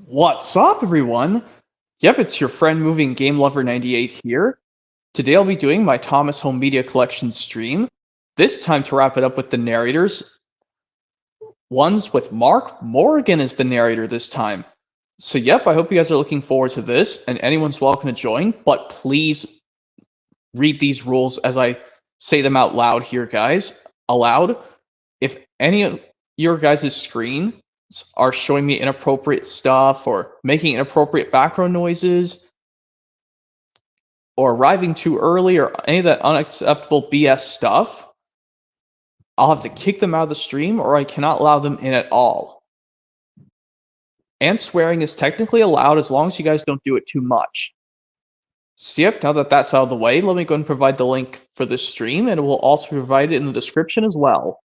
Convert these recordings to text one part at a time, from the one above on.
What's up, everyone? Yep, it's your friend Moving Game Lover 98 here. Today I'll be doing my Thomas Home Media Collection stream. This time to wrap it up with the narrators. One's with Mark Morraghan as the narrator this time. So yep, I hope you guys are looking forward to this, and anyone's welcome to join, but please read these rules as I say them out loud here, guys. Aloud. If any of your guys' screen are showing me inappropriate stuff or making inappropriate background noises or arriving too early or any of that unacceptable BS stuff, I'll have to kick them out of the stream or I cannot allow them in at all. And swearing is technically allowed as long as you guys don't do it too much. So yep, now that that's out of the way, let me go and provide the link for this stream, and it will also provide it in the description as well.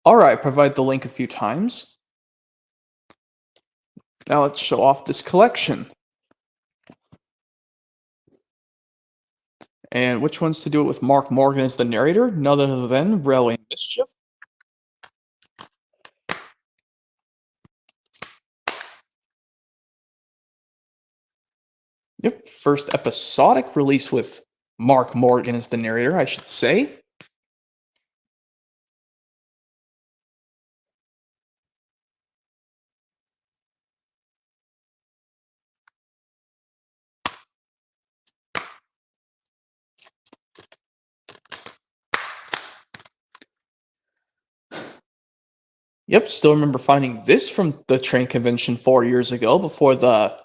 Alright, provide the link a few times. Now let's show off this collection. And which one's to do it with Mark Morraghan as the narrator? None other than Railway Mischief. Yep, first episodic release with Mark Morraghan as the narrator, I should say. Yep, still remember finding this from the train convention 4 years ago before the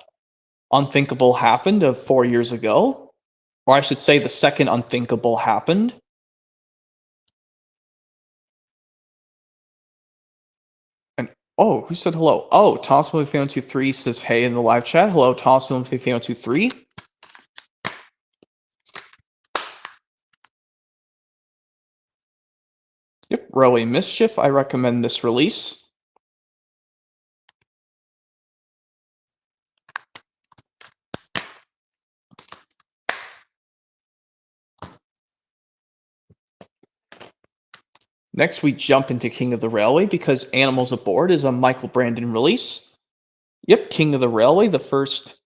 unthinkable happened of 4 years ago. Or I should say the second unthinkable happened. And oh, who said hello? Oh, Thompson123 says hey in the live chat. Hello, Thompson123. Yep, Railway Mischief, I recommend this release. Next, we jump into King of the Railway because Animals Aboard is a Michael Brandon release. Yep, King of the Railway, the first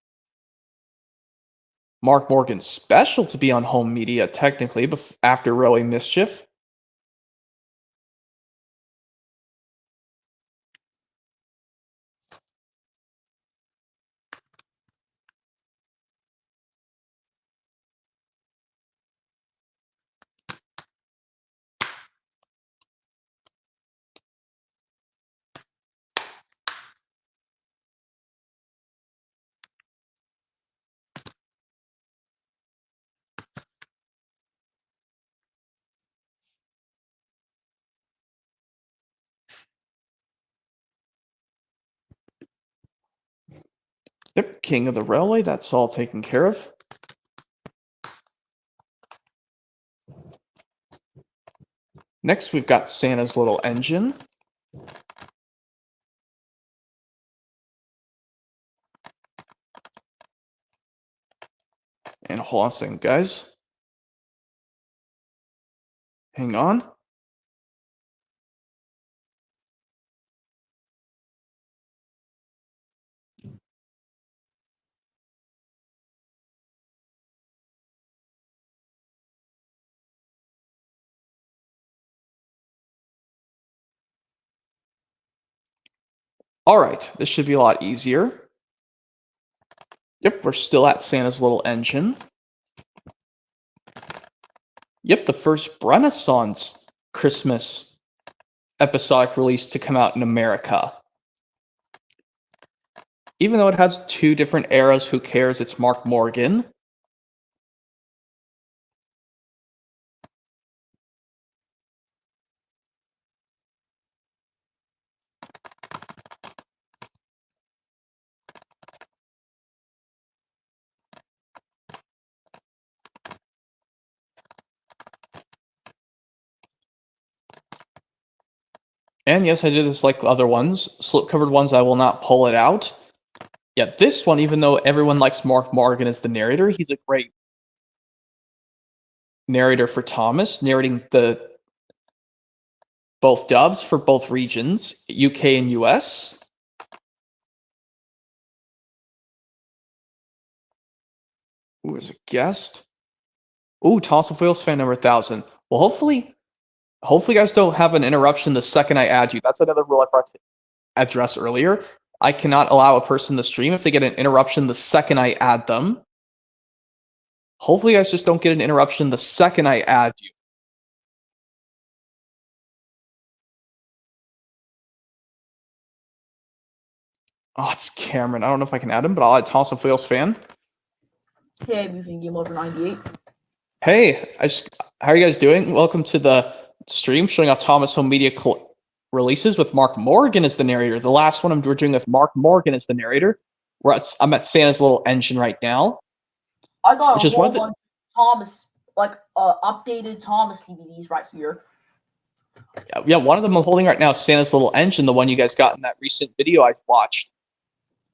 Mark Morraghan special to be on home media, technically, after Railway Mischief. Yep, King of the Railway, that's all taken care of. Next, we've got Santa's Little Engine. And hold on a second, guys. Hang on. Alright, this should be a lot easier. Yep, we're still at Santa's Little Engine. Yep, the first Renaissance Christmas episodic release to come out in America. Even though it has 2 different eras, who cares? It's Mark Morraghan. And yes, I did this like other ones. Slip-covered ones, I will not pull it out. Yeah, this one, even though everyone likes Mark Morraghan as the narrator, he's a great narrator for Thomas, narrating both dubs for both regions, UK and US. Who is a guest? Ooh, Toss of Wheels fan number 1,000. Well, hopefully you guys don't have an interruption the second I add you. That's another rule I forgot to address earlier. I cannot allow a person to stream if they get an interruption the second I add them. Hopefully you guys just don't get an interruption the second I add you. Oh, it's Cameron. I don't know if I can add him, but I'll add Toss of Wheels fan. Hey, moving game over 98. Hey, how are you guys doing? Welcome to the stream showing off Thomas Home Media releases with Mark Morraghan as the narrator. The last one we're doing with Mark Morraghan as the narrator. I'm at Santa's Little Engine right now. I got a whole bunch of Thomas, updated Thomas DVDs right here. Yeah, one of them I'm holding right now is Santa's Little Engine, the one you guys got in that recent video I watched.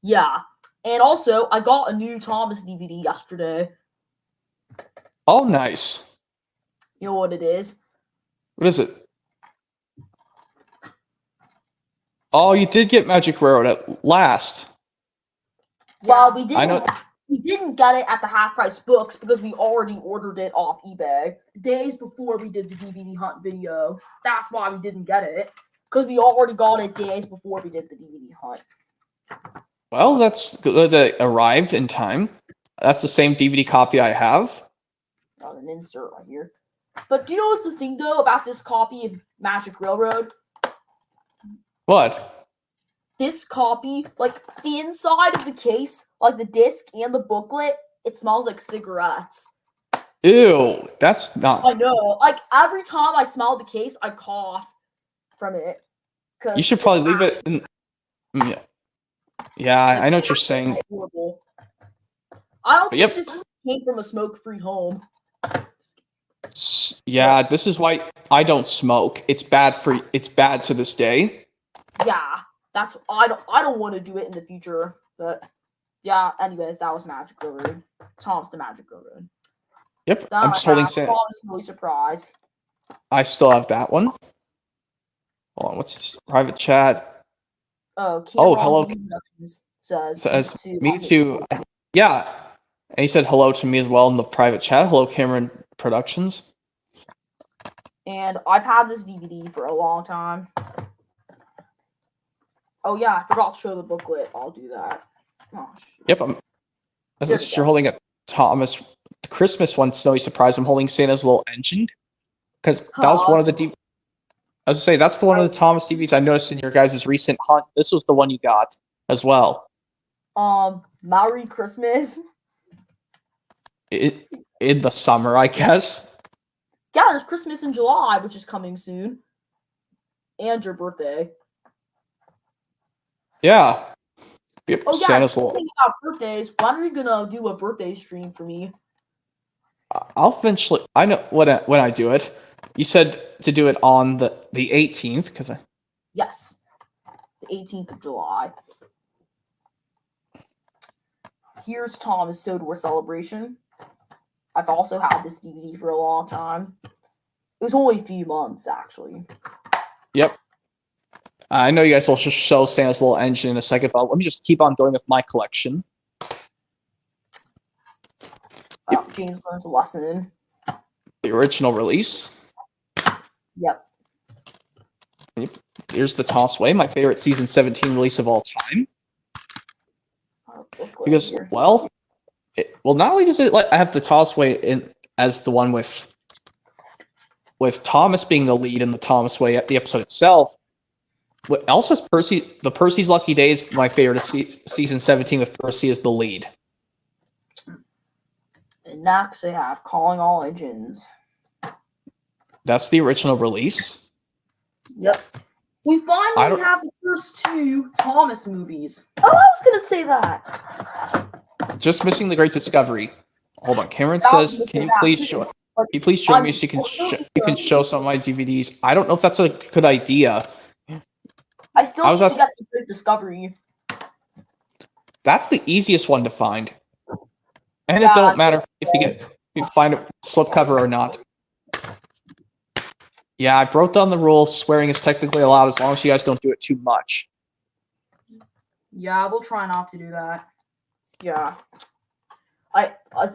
Yeah, and also I got a new Thomas DVD yesterday. Oh, nice. You know what it is? What is it? Oh, you did get Magic Railroad at last. Well, we didn't get it at the half-price books because we already ordered it off eBay days before we did the DVD hunt video. That's why we didn't get it, because we already got it days before we did the DVD hunt. Well, that's good that it arrived in time. That's the same DVD copy I have. Got an insert right here. But do you know what's the thing, though, about this copy of Magic Railroad? What? This copy, like, the inside of the case, like the disc and the booklet, it smells like cigarettes. Ew, that's not... I know. Like, every time I smell the case, I cough from it. You should probably leave it in... Yeah, I know what you're saying. Horrible. I don't think this came from a smoke-free home. Yeah, this is why I don't smoke. It's bad to this day. Yeah, I don't want to do it in the future. But yeah, anyways, that was Magic Railroad. Tom's the Magic Railroad. Yep, I'm just holding Santa. Tom's really surprised. I still have that one. Hold on, what's this? Private chat? Oh, hello. Says me too. Yeah, and he said hello to me as well in the private chat. Hello, Cameron Productions. And I've had this DVD for a long time. Oh yeah, I forgot to show the booklet. I'll do that. Oh, yep, you're holding a Thomas the Christmas one. Snowy Surprise. I'm holding Santa's Little Engine because that was one of the. I was gonna say that's the one of the Thomas DVDs I noticed in your guys' recent hunt. This was the one you got as well. Merry Christmas. In the summer, I guess. Yeah, there's Christmas in July, which is coming soon, and your birthday. Yeah. Yep, oh yeah. Santa's Little. Thinking about birthdays. When are you gonna do a birthday stream for me? I'll eventually. I know when I do it. You said to do it on the 18th, because I. Yes, the 18th of July. Here's Tom's Sodor celebration. I've also had this DVD for a long time. It was only a few months, actually. Yep. I know you guys will just show Santa's Little Engine in a second, but let me just keep on going with my collection. James learns a lesson. The original release. Yep. Here's the Tossway, my favorite season 17 release of all time. Because, well, not only does it I have the Tossway in as the one with Thomas being the lead in the Thomas Way at the episode itself. Also, the Percy's Lucky Days, my favorite season 17 with Percy as the lead. And next I have Calling All Engines. That's the original release. Yep. We finally have the first two Thomas movies. Oh, I was gonna say that. Just missing the Great Discovery. Hold on. Cameron says, "Can you please show? Can you please join me so you can show some of my DVDs?" I don't know if that's a good idea. I still need to get the Great Discovery. That's the easiest one to find. And it don't matter if you find a slipcover or not. Yeah, I broke down the rule. Swearing is technically allowed as long as you guys don't do it too much. Yeah, we'll try not to do that. Yeah.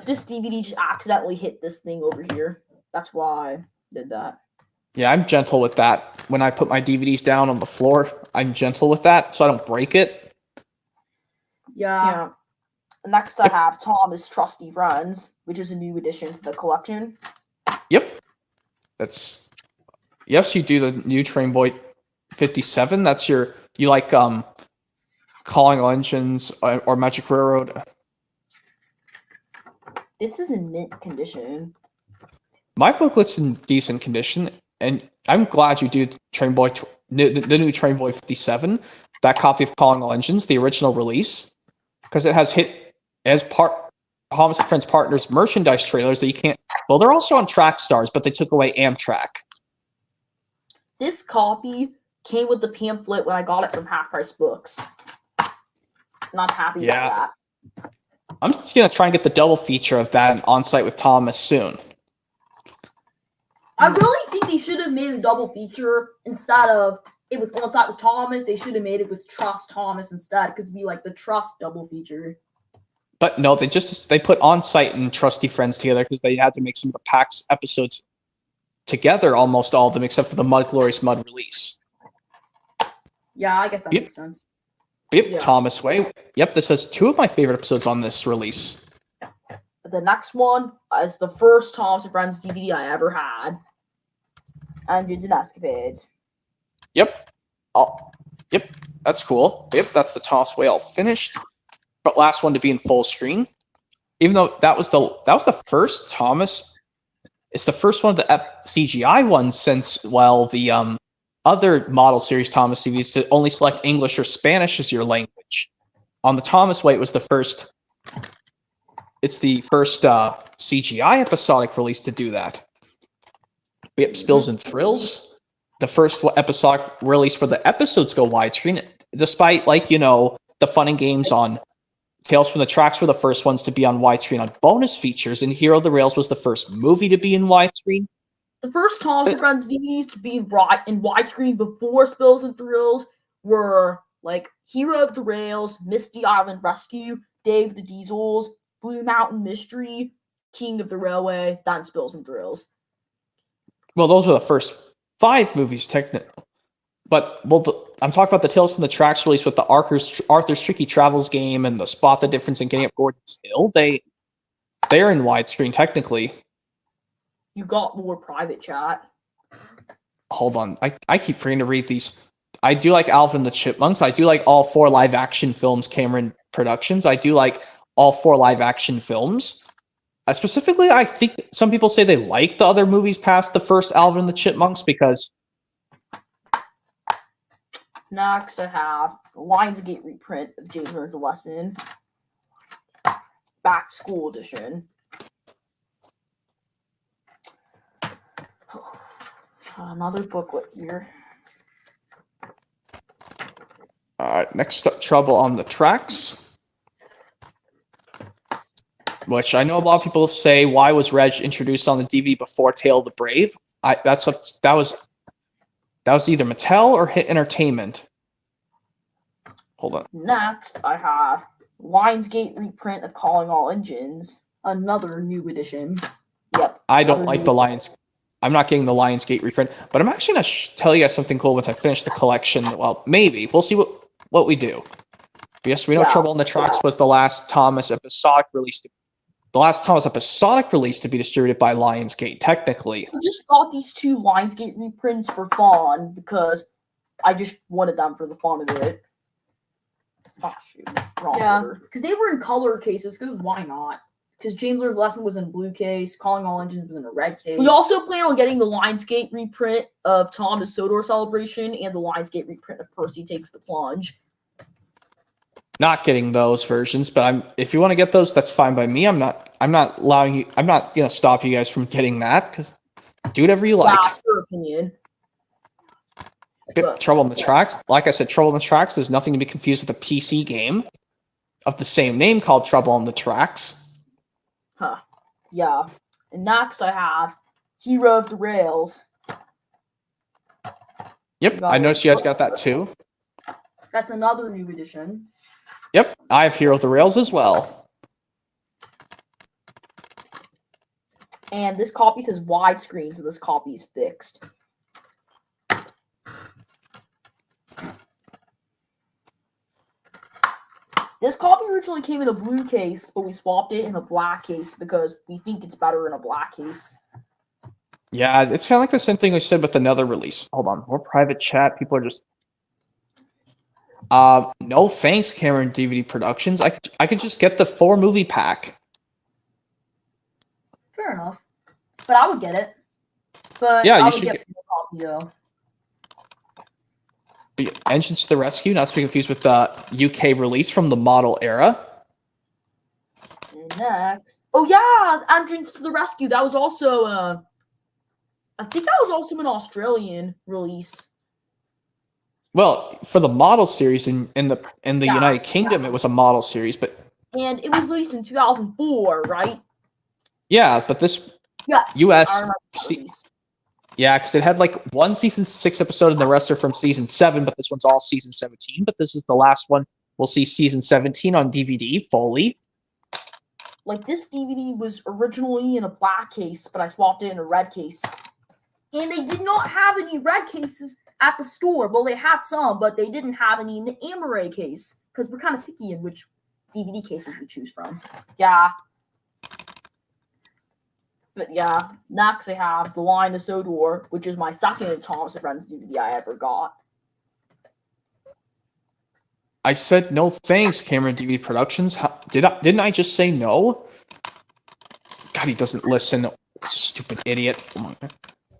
This DVD just accidentally hit this thing over here. That's why I did that. Yeah, I'm gentle with that. When I put my DVDs down on the floor, I'm gentle with that so I don't break it. Yeah. Next I have Thomas' Trusty Friends, which is a new addition to the collection. Yep. Yes, you do the new Train Boy 57. That's you like Calling All Engines or Magic Railroad. This is in mint condition. My booklet's in decent condition, and I'm glad you do Train Boy the new Train Boy 57. That copy of Calling All Engines, the original release, because it has hit as Thomas and Friends Partners merchandise trailers that you can't. Well, they're also on Track Stars, but they took away Amtrak. This copy came with the pamphlet when I got it from Half Price Books. Not happy about that. I'm just gonna try and get the double feature of that on site with Thomas soon. I really think they should have made a double feature instead of it was on site with Thomas. They should have made it with Trust Thomas instead, because it'd be like the Trust double feature. But no, they put on site and Trusty Friends together because they had to make some of the PAX episodes together, almost all of them except for the Mud Glorious Mud release. Yeah, I guess that makes sense. Yep, Thomas Way. Yep, this has 2 of my favorite episodes on this release. The next one is the first Thomas and Friends DVD I ever had. Androids and Escapades. Yep. Yep, that's cool. Yep, that's the Thomas Way all finished. But last one to be in full screen. Even though that was the first Thomas. It's the first one of the CGI ones since, the other model series Thomas CVs to only select English or Spanish as your language. On the Thomas Way, it's the first CGI episodic release to do that. Yep, Spills and Thrills, the first episodic release where the episodes go widescreen, despite the fun and games on Tales from the Tracks were the first ones to be on widescreen on bonus features, and Hero of the Rails was the first movie to be in widescreen. The first Thomas and Friends DVDs to be in widescreen before Spills and Thrills were like Hero of the Rails, Misty Island Rescue, Dave the Diesels, Blue Mountain Mystery, King of the Railway, then Spills and Thrills. Well, those were the first 5 movies, technically. But I'm talking about the Tales from the Tracks release with the Arthur's Tricky Travels game and the Spot the Difference in Getting Up Gordon's Hill. They're in widescreen, technically. You got more private chat. Hold on. I keep forgetting to read these. I do like Alvin and the Chipmunks. I do like all 4 live-action films Cameron Productions. I do like all 4 live-action films. Specifically, I think some people say they like the other movies past the first Alvin and the Chipmunks because... Next, I have the Lionsgate reprint of James Learns a Lesson. Back to School Edition. Another booklet here. Next up, Trouble on the Tracks. Which I know a lot of people say, why was Reg introduced on the DVD before Tale of the Brave? That was either Mattel or Hit Entertainment. Hold on. Next, I have Lionsgate reprint of Calling All Engines. Another new edition. Yep. I don't like the Lions. I'm not getting the Lionsgate reprint, but I'm actually going to tell you guys something cool once I finish the collection. Well, maybe. We'll see what we do. Yes, we know Trouble on the Tracks was the last Thomas episodic release. The last Thomas episodic release to be distributed by Lionsgate, technically. I just got these 2 Lionsgate reprints for fun because I just wanted them for the fun of it. Oh, shoot. Wrong order. Because they were in color cases, because why not? Because James Learns a Lesson was in a blue case, Calling All Engines was in a red case. We also plan on getting the Lionsgate reprint of Thomas Sodor Celebration and the Lionsgate reprint of Percy Takes the Plunge. Not getting those versions, but if you want to get those, that's fine by me. I'm not allowing you. I'm not gonna stop you guys from getting that because do whatever you like. That's your opinion. Trouble on the Tracks. Like I said, Trouble on the Tracks. There's nothing to be confused with a PC game of the same name called Trouble on the Tracks. Huh. Yeah. And next I have Hero of the Rails. Yep, I noticed you guys got that too. That's another new edition. Yep, I have Hero of the Rails as well. And this copy says widescreen, so this copy is fixed. This copy originally came in a blue case, but we swapped it in a black case because we think it's better in a black case. Yeah, it's kind of like the same thing we said with another release. Hold on, more private chat. People are just... no thanks, Cameron DVD Productions. I could just get the 4-movie pack. Fair enough. But I would get it. But yeah, I you would should get the copy, though. Engines to the Rescue, not to be confused with the UK release from the model era. And next. Oh, yeah! Engines to the Rescue. That was also... I think that was also an Australian release. Well, for the model series in the United Kingdom, it was a model series, but... And it was released in 2004, right? Yeah, but this... Yes, US... Yeah, because it had like one season 6 episode and the rest are from season 7, but this one's all season 17. But this is the last one. We'll see season 17 on DVD fully. Like, this DVD was originally in a black case, but I swapped it in a red case. And they did not have any red cases at the store. Well, they had some, but they didn't have any in the Amaray case, because we're kind of picky in which DVD cases we choose from. Yeah. But yeah, next I have The Line of Sodor, which is my second Thomas & Friends DVD I ever got. I said no thanks, Cameron DVD Productions. Didn't I just say no? God, he doesn't listen. Stupid idiot. Oh my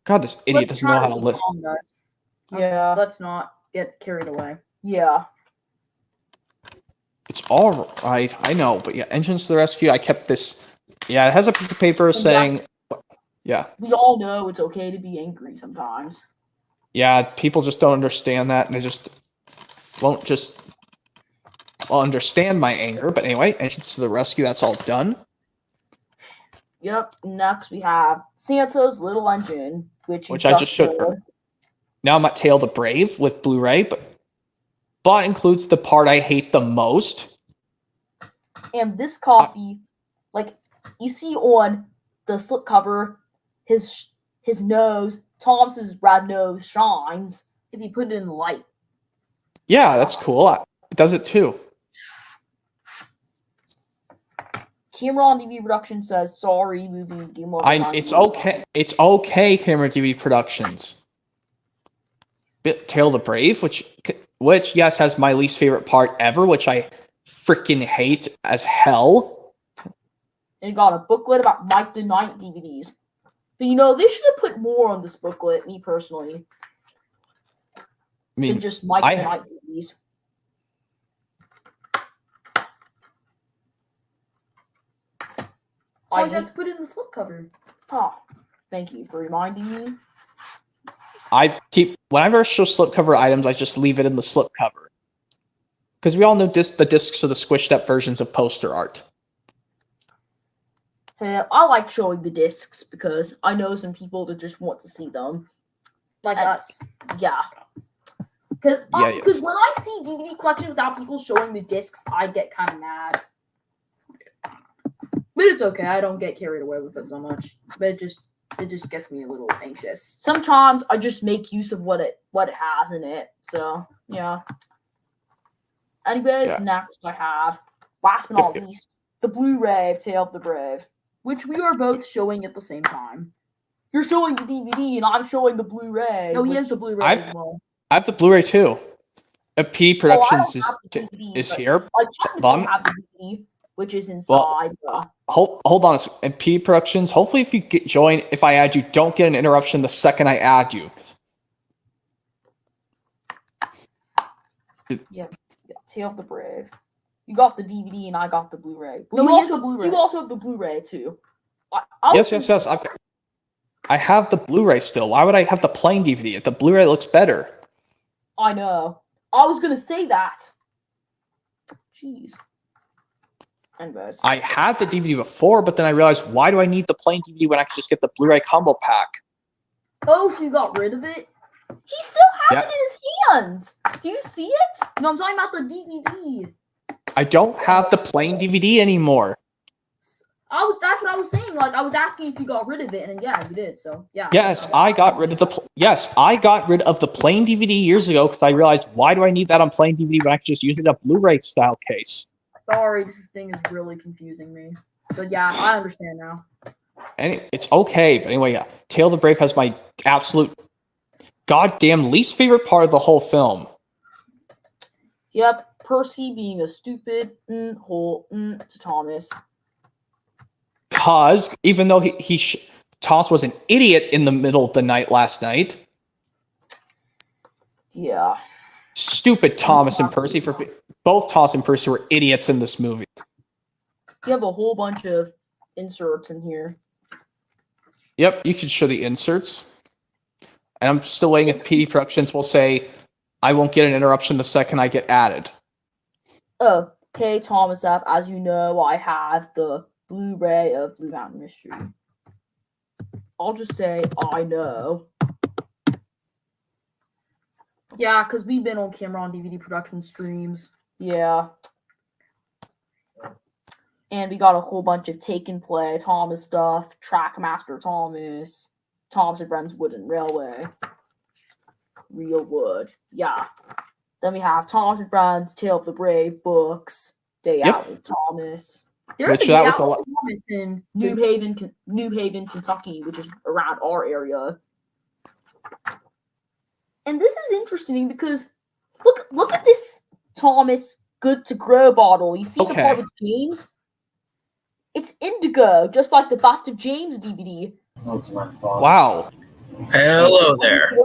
God, this idiot doesn't know how to listen. Yeah, let's not get carried away. Yeah. It's all right, I know, but yeah, Engines to the Rescue, I kept this... Yeah, it has a piece of paper saying... Yeah. We all know it's okay to be angry sometimes. Yeah, people just don't understand that, and they just won't just... Well, understand my anger, but anyway, Engines to the Rescue, that's all done. Yep, next we have Santa's Little Engine, which I just showed her. Now I'm at Tale the Brave with Blu-ray, but includes the part I hate the most. And this copy, like, you see on the slipcover, his nose, Thomas's red nose shines if you put it in the light. Yeah, that's cool. It does it too. Cameron TV Production says, sorry, movie game over. It's okay. It's okay, Cameron TV Productions. Tale the Brave, which yes has my least favorite part ever, which I freaking hate as hell. And got a booklet about Mike the Knight DVDs. But you know, they should have put more on this booklet, me personally. I mean, than just Mike the Knight DVDs. I just have to put it in the slipcover. Oh, thank you for reminding me. Whenever I show slipcover items, I just leave it in the slipcover. Because we all know the discs are the squished up versions of poster art. I like showing the discs because I know some people that just want to see them. Like us. Yeah. Because when I see DVD collections without people showing the discs, I get kind of mad. But it's okay. I don't get carried away with it so much. But it just gets me a little anxious. Sometimes I just make use of what it has in it. So yeah. Anyways, next I have, last but not least, the Blu-ray of Tale of the Brave, which we are both showing at the same time. You're showing the DVD and I'm showing the Blu-ray. No, he has the Blu-ray as well. I have the Blu-ray too. PD Productions is here. I technically have the DVD, which is inside. Hold on. And PD Productions, hopefully if you join, if I add you, don't get an interruption the second I add you. Yeah, Tale of the Brave. You got the DVD and I got the Blu-ray. No, you also have the Blu-ray too. Yes. I have the Blu-ray still. Why would I have the plain DVD? The Blu-ray looks better. I know. I was gonna say that. Jeez. Anyways. I had the DVD before, but then I realized, why do I need the plain DVD when I can just get the Blu-ray combo pack? Oh, so you got rid of it? He still has it in his hands. Do you see it? No, I'm talking about the DVD. I don't have the plain DVD anymore. That's what I was saying. Like, I was asking if you got rid of it, and then, yeah, you did. So yeah. Yes, I got rid of the plain DVD years ago because I realized, why do I need that on plain DVD when I can just use it in a Blu-ray style case? Sorry, this thing is really confusing me. But yeah, I understand now. And it's okay, but anyway, yeah. Tale of the Brave has my absolute goddamn least favorite part of the whole film. Yep, Percy being a stupid hole to Thomas. Cause even though Thomas was an idiot in the middle of the night last night. Yeah. Stupid Thomas and Percy both Thomas and Percy were idiots in this movie. You have a whole bunch of inserts in here. Yep, you can show the inserts. And I'm still waiting if PD Productions will say I won't get an interruption the second I get added. Oh, hey Thomas F, as you know, I have the Blu-ray of Blue Mountain Mystery. I'll just say I know. Yeah, because we've been on camera on DVD production streams. Yeah. And we got a whole bunch of Take and Play Thomas stuff, Trackmaster Thomas, Thomas and Friends Wooden Railway, Real Wood. Yeah. Then we have Thomas and Friends, Tale of the Brave books, Day Out with Thomas. There's a Day Out with Thomas in New Haven, Kentucky, which is around our area. And this is interesting because look at this Thomas Good to Grow bottle. You see the part with James? It's indigo, just like the Bust of James DVD. Wow. Hello there.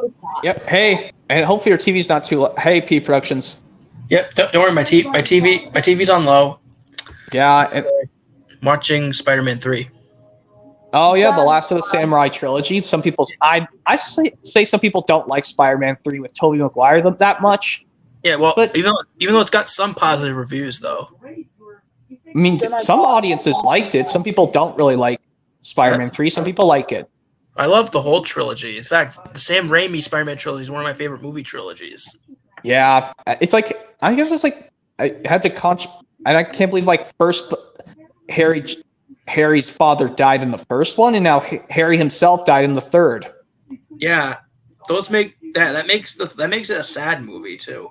Yep. Hey, and hopefully your TV's not too low. Hey, P Productions. Yep. Don't worry, my TV's on low. Yeah. Watching Spider-Man 3. Oh yeah, the Last of the Samurai trilogy. Some people, I say some people don't like Spider-Man 3 with Tobey Maguire that much. Yeah, well, but, even though it's got some positive reviews though. I mean, some audiences liked it. Some people don't really like Spider-Man 3. Some people like it. I love the whole trilogy. In fact, the Sam Raimi Spider-Man trilogy is one of my favorite movie trilogies. Yeah, it's like, I guess it's like, I had to and I can't believe, like, first Harry's father died in the first one, and now Harry himself died in the third. Yeah, those that makes it a sad movie too.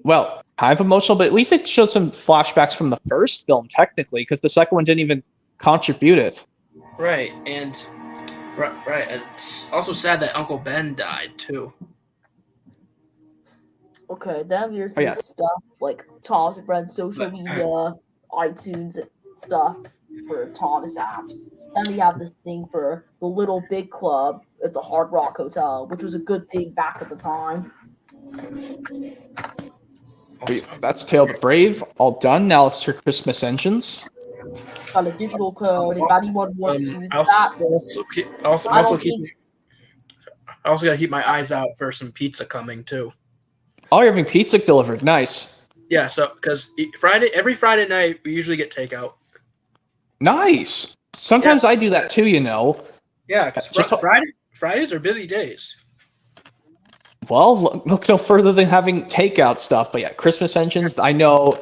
Well, kind of emotional, but at least it showed some flashbacks from the first film, technically, because the second one didn't even contribute it. Right, and it's also sad that Uncle Ben died too. Okay, then there's this stuff like Thomas and Friends social media, iTunes stuff for Thomas apps. Then we have this thing for the Little Big Club at the Hard Rock Hotel, which was a good thing back at the time. That's Tale of the Brave, all done. Now it's your Christmas engines. Got a digital code. If anyone wants to use I also gotta keep my eyes out for some pizza coming too. Oh, you're having pizza delivered. Nice. Yeah, so because every Friday night we usually get takeout. Nice. Sometimes I do that too, you know. Yeah, Fridays are busy days. Well, look no further than having takeout stuff. But yeah, Christmas engines. I know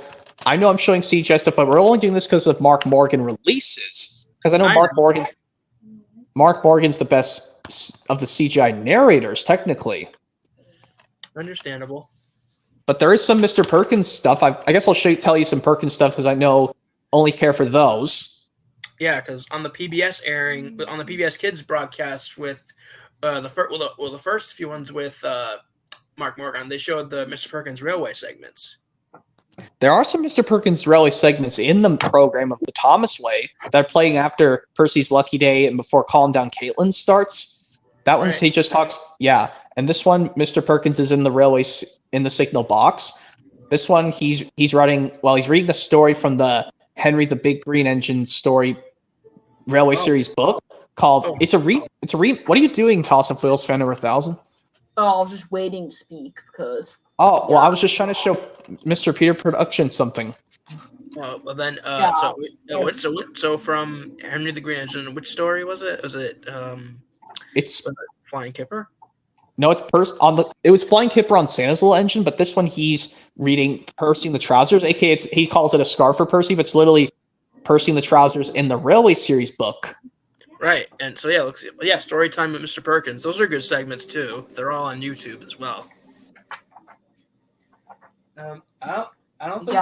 I'm showing CGI stuff, but we're only doing this because of Mark Morraghan releases. Because I know Mark Morgan's the best of the CGI narrators, technically. Understandable. But there is some Mr. Perkins stuff. I guess I'll tell you some Perkins stuff because I know only care for those. Yeah, because on the PBS Kids broadcast with the first few ones with Mark Morraghan, they showed the Mr. Perkins Railway segments. There are some Mr. Perkins Railway segments in the program of the Thomas Way that are playing after Percy's Lucky Day and before Calling Down Caitlin starts. That one, he just talks, yeah. And this one, Mr. Perkins is in the signal box. This one, he's reading the story from the Henry the Big Green Engine story Railway series book called What are you doing, Toss of Wheels fan over 1000? Oh, I was just waiting to speak because. Oh, well, I was just trying to show Mr. Peter Production something. Well then, Yeah. so from Henry the Green Engine, which story was it? Was it It's Flying Kipper? No, it's it was Flying Kipper on Santa's Little Engine, but this one he's reading Percy and the Trousers, aka he calls it a scarf for Percy, but it's literally Percy and the Trousers in the Railway series book. Right, and so story time with Mr. Perkins. Those are good segments too. They're all on YouTube as well. I don't think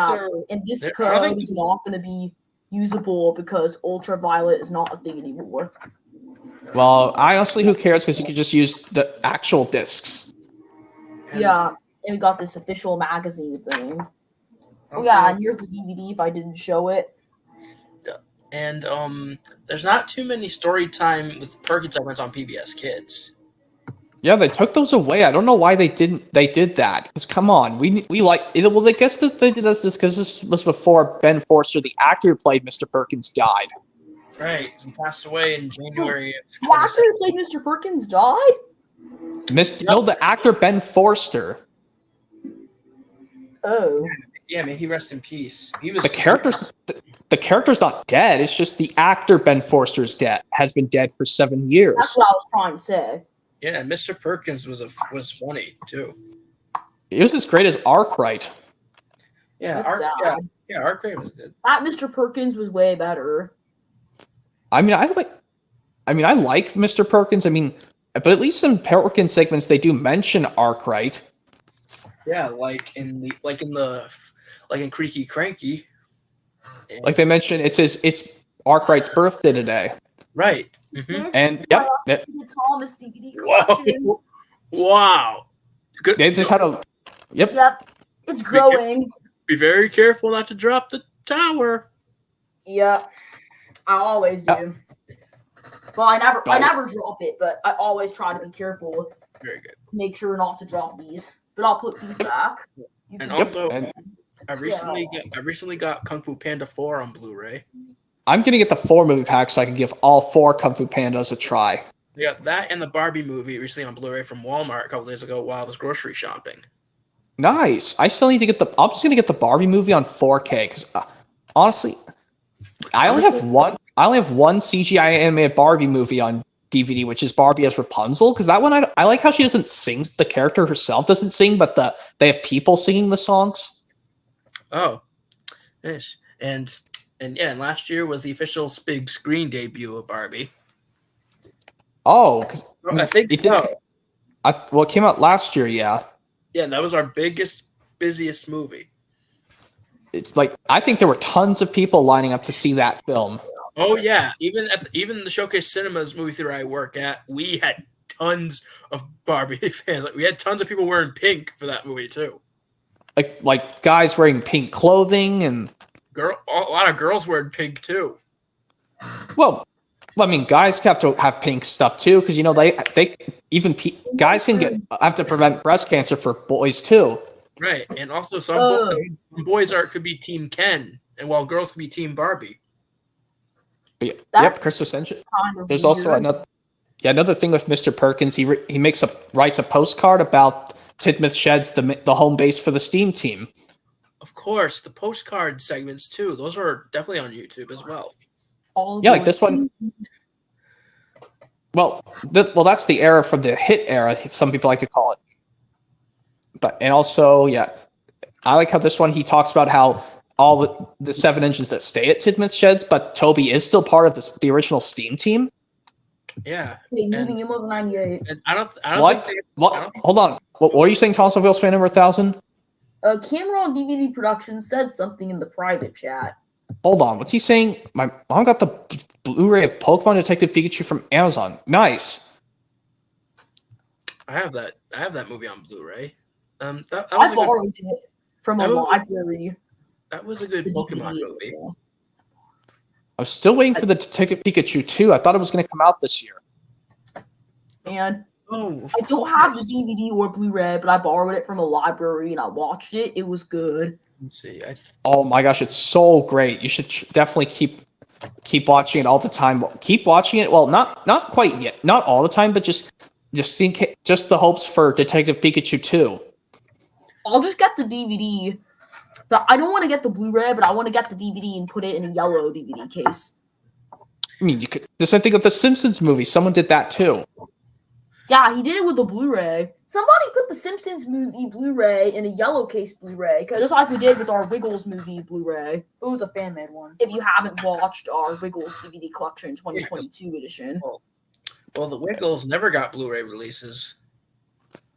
and this code is not going to be usable because ultraviolet is not a thing anymore. Well, honestly, who cares? Because you could just use the actual discs. Yeah, and we got this official magazine thing. And here's the DVD if I didn't show it. And there's not too many story time with Perkins segments on PBS Kids. Yeah, they took those away. I don't know why they did that. Because come on, we like it. Well, I guess that they did this because this was before Ben Forster, the actor who played Mr. Perkins, died. Right, he passed away in January. The actor who played Mr. Perkins died? No, the actor Ben Forster. Oh. Yeah, may he rest in peace. The character's not dead. It's just the actor Ben Forster's has been dead for 7 years. That's what I was trying to say. Yeah, Mr. Perkins was funny too. He was as great as Arkwright. Yeah, Arkwright was good. That Mr. Perkins was way better. I like Mr. Perkins. But at least in Perkins segments they do mention Arkwright. Yeah, like in Creaky Cranky. Like they mentioned, it's Arkwright's birthday today. Right. Mm-hmm. And yep. It's all this DVD collection. Wow. Good. They just had a. Yep. Yep. It's growing. Be very careful not to drop the tower. Yep. I always do. Well, I never drop it, but I always try to be careful. Very good. Make sure not to drop these, but I'll put these back. And also, I recently got Kung Fu Panda 4 on Blu-ray. I'm gonna get the 4 movie pack so I can give all 4 Kung Fu Pandas a try. Yeah, that and the Barbie movie recently on Blu-ray from Walmart a couple days ago while I was grocery shopping. Nice. I still need to get I'm just gonna get the Barbie movie on 4K because honestly, I only have one CGI animated Barbie movie on DVD, which is Barbie as Rapunzel. Because that one, I like how she doesn't sing. The character herself doesn't sing, but they have people singing the songs. Oh, yes. And last year was the official big screen debut of Barbie. Oh, because I think it did. It came out last year. Yeah. Yeah, that was our busiest movie. It's like I think there were tons of people lining up to see that film. Oh yeah, even the Showcase Cinemas movie theater I work at, we had tons of Barbie fans. Like we had tons of people wearing pink for that movie too. Like guys wearing pink clothing and a lot of girls wearing pink too. Well, guys have to have pink stuff too because guys have to prevent breast cancer for boys too. Right, and also some boys could be Team Ken, and while girls could be Team Barbie. Yep, Chris Ascension. There's also another thing with Mr. Perkins. He writes a postcard about Tidmouth Sheds, the home base for the Steam team. Of course, the postcard segments too. Those are definitely on YouTube as well. Like this one. Well, that's the era from the hit era. Some people like to call it. And also, I like how this one he talks about how all the 7 engines that stay at Tidmouth Sheds, but Toby is still part of the original Steam team. Yeah, moving him over 98. And I don't what? Hold on. What are you saying, Thomas Wheels fan number 1000? Cameron DVD Productions said something in the private chat. Hold on. What's he saying? My mom got the Blu-ray of Pokemon Detective Pikachu from Amazon. Nice. I have that movie on Blu-ray. That I borrowed it from a library. That was a good Pokemon movie. I'm still waiting for the Detective Pikachu 2. I thought it was going to come out this year. And I don't have the DVD or Blu-ray, but I borrowed it from a library and I watched it. It was good. Let's see. Oh my gosh, it's so great. You should definitely keep watching it all the time. Keep watching it. Well, not quite yet. Not all the time, but just just the hopes for Detective Pikachu 2. I'll just get the DVD. But I don't want to get the Blu-ray, but I want to get the DVD and put it in a yellow DVD case. I mean, you could. The same thing with the Simpsons movie. Someone did that too. Yeah, he did it with the Blu-ray. Somebody put the Simpsons movie Blu-ray in a yellow case Blu-ray, just like we did with our Wiggles movie Blu-ray. It was a fan-made one. If you haven't watched our Wiggles DVD collection 2022 edition. Well, the Wiggles never got Blu-ray releases.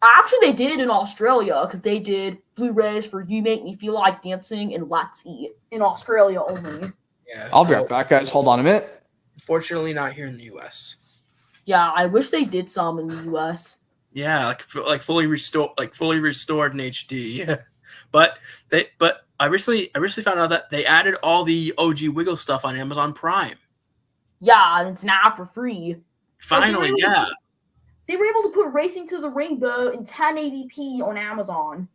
Actually, they did in Australia, because they did Blu-rays for You Make Me Feel Like Dancing and Let's Eat in Australia only. Yeah. I'll be right back, guys. Hold on a minute. Unfortunately, not here in the U.S. Yeah, I wish they did some in the U.S. Yeah, like fully restored in HD. but I recently found out that they added all the OG Wiggle stuff on Amazon Prime. Yeah, and it's now for free. Finally, yeah. They were able to put Racing to the Rainbow in 1080p on Amazon.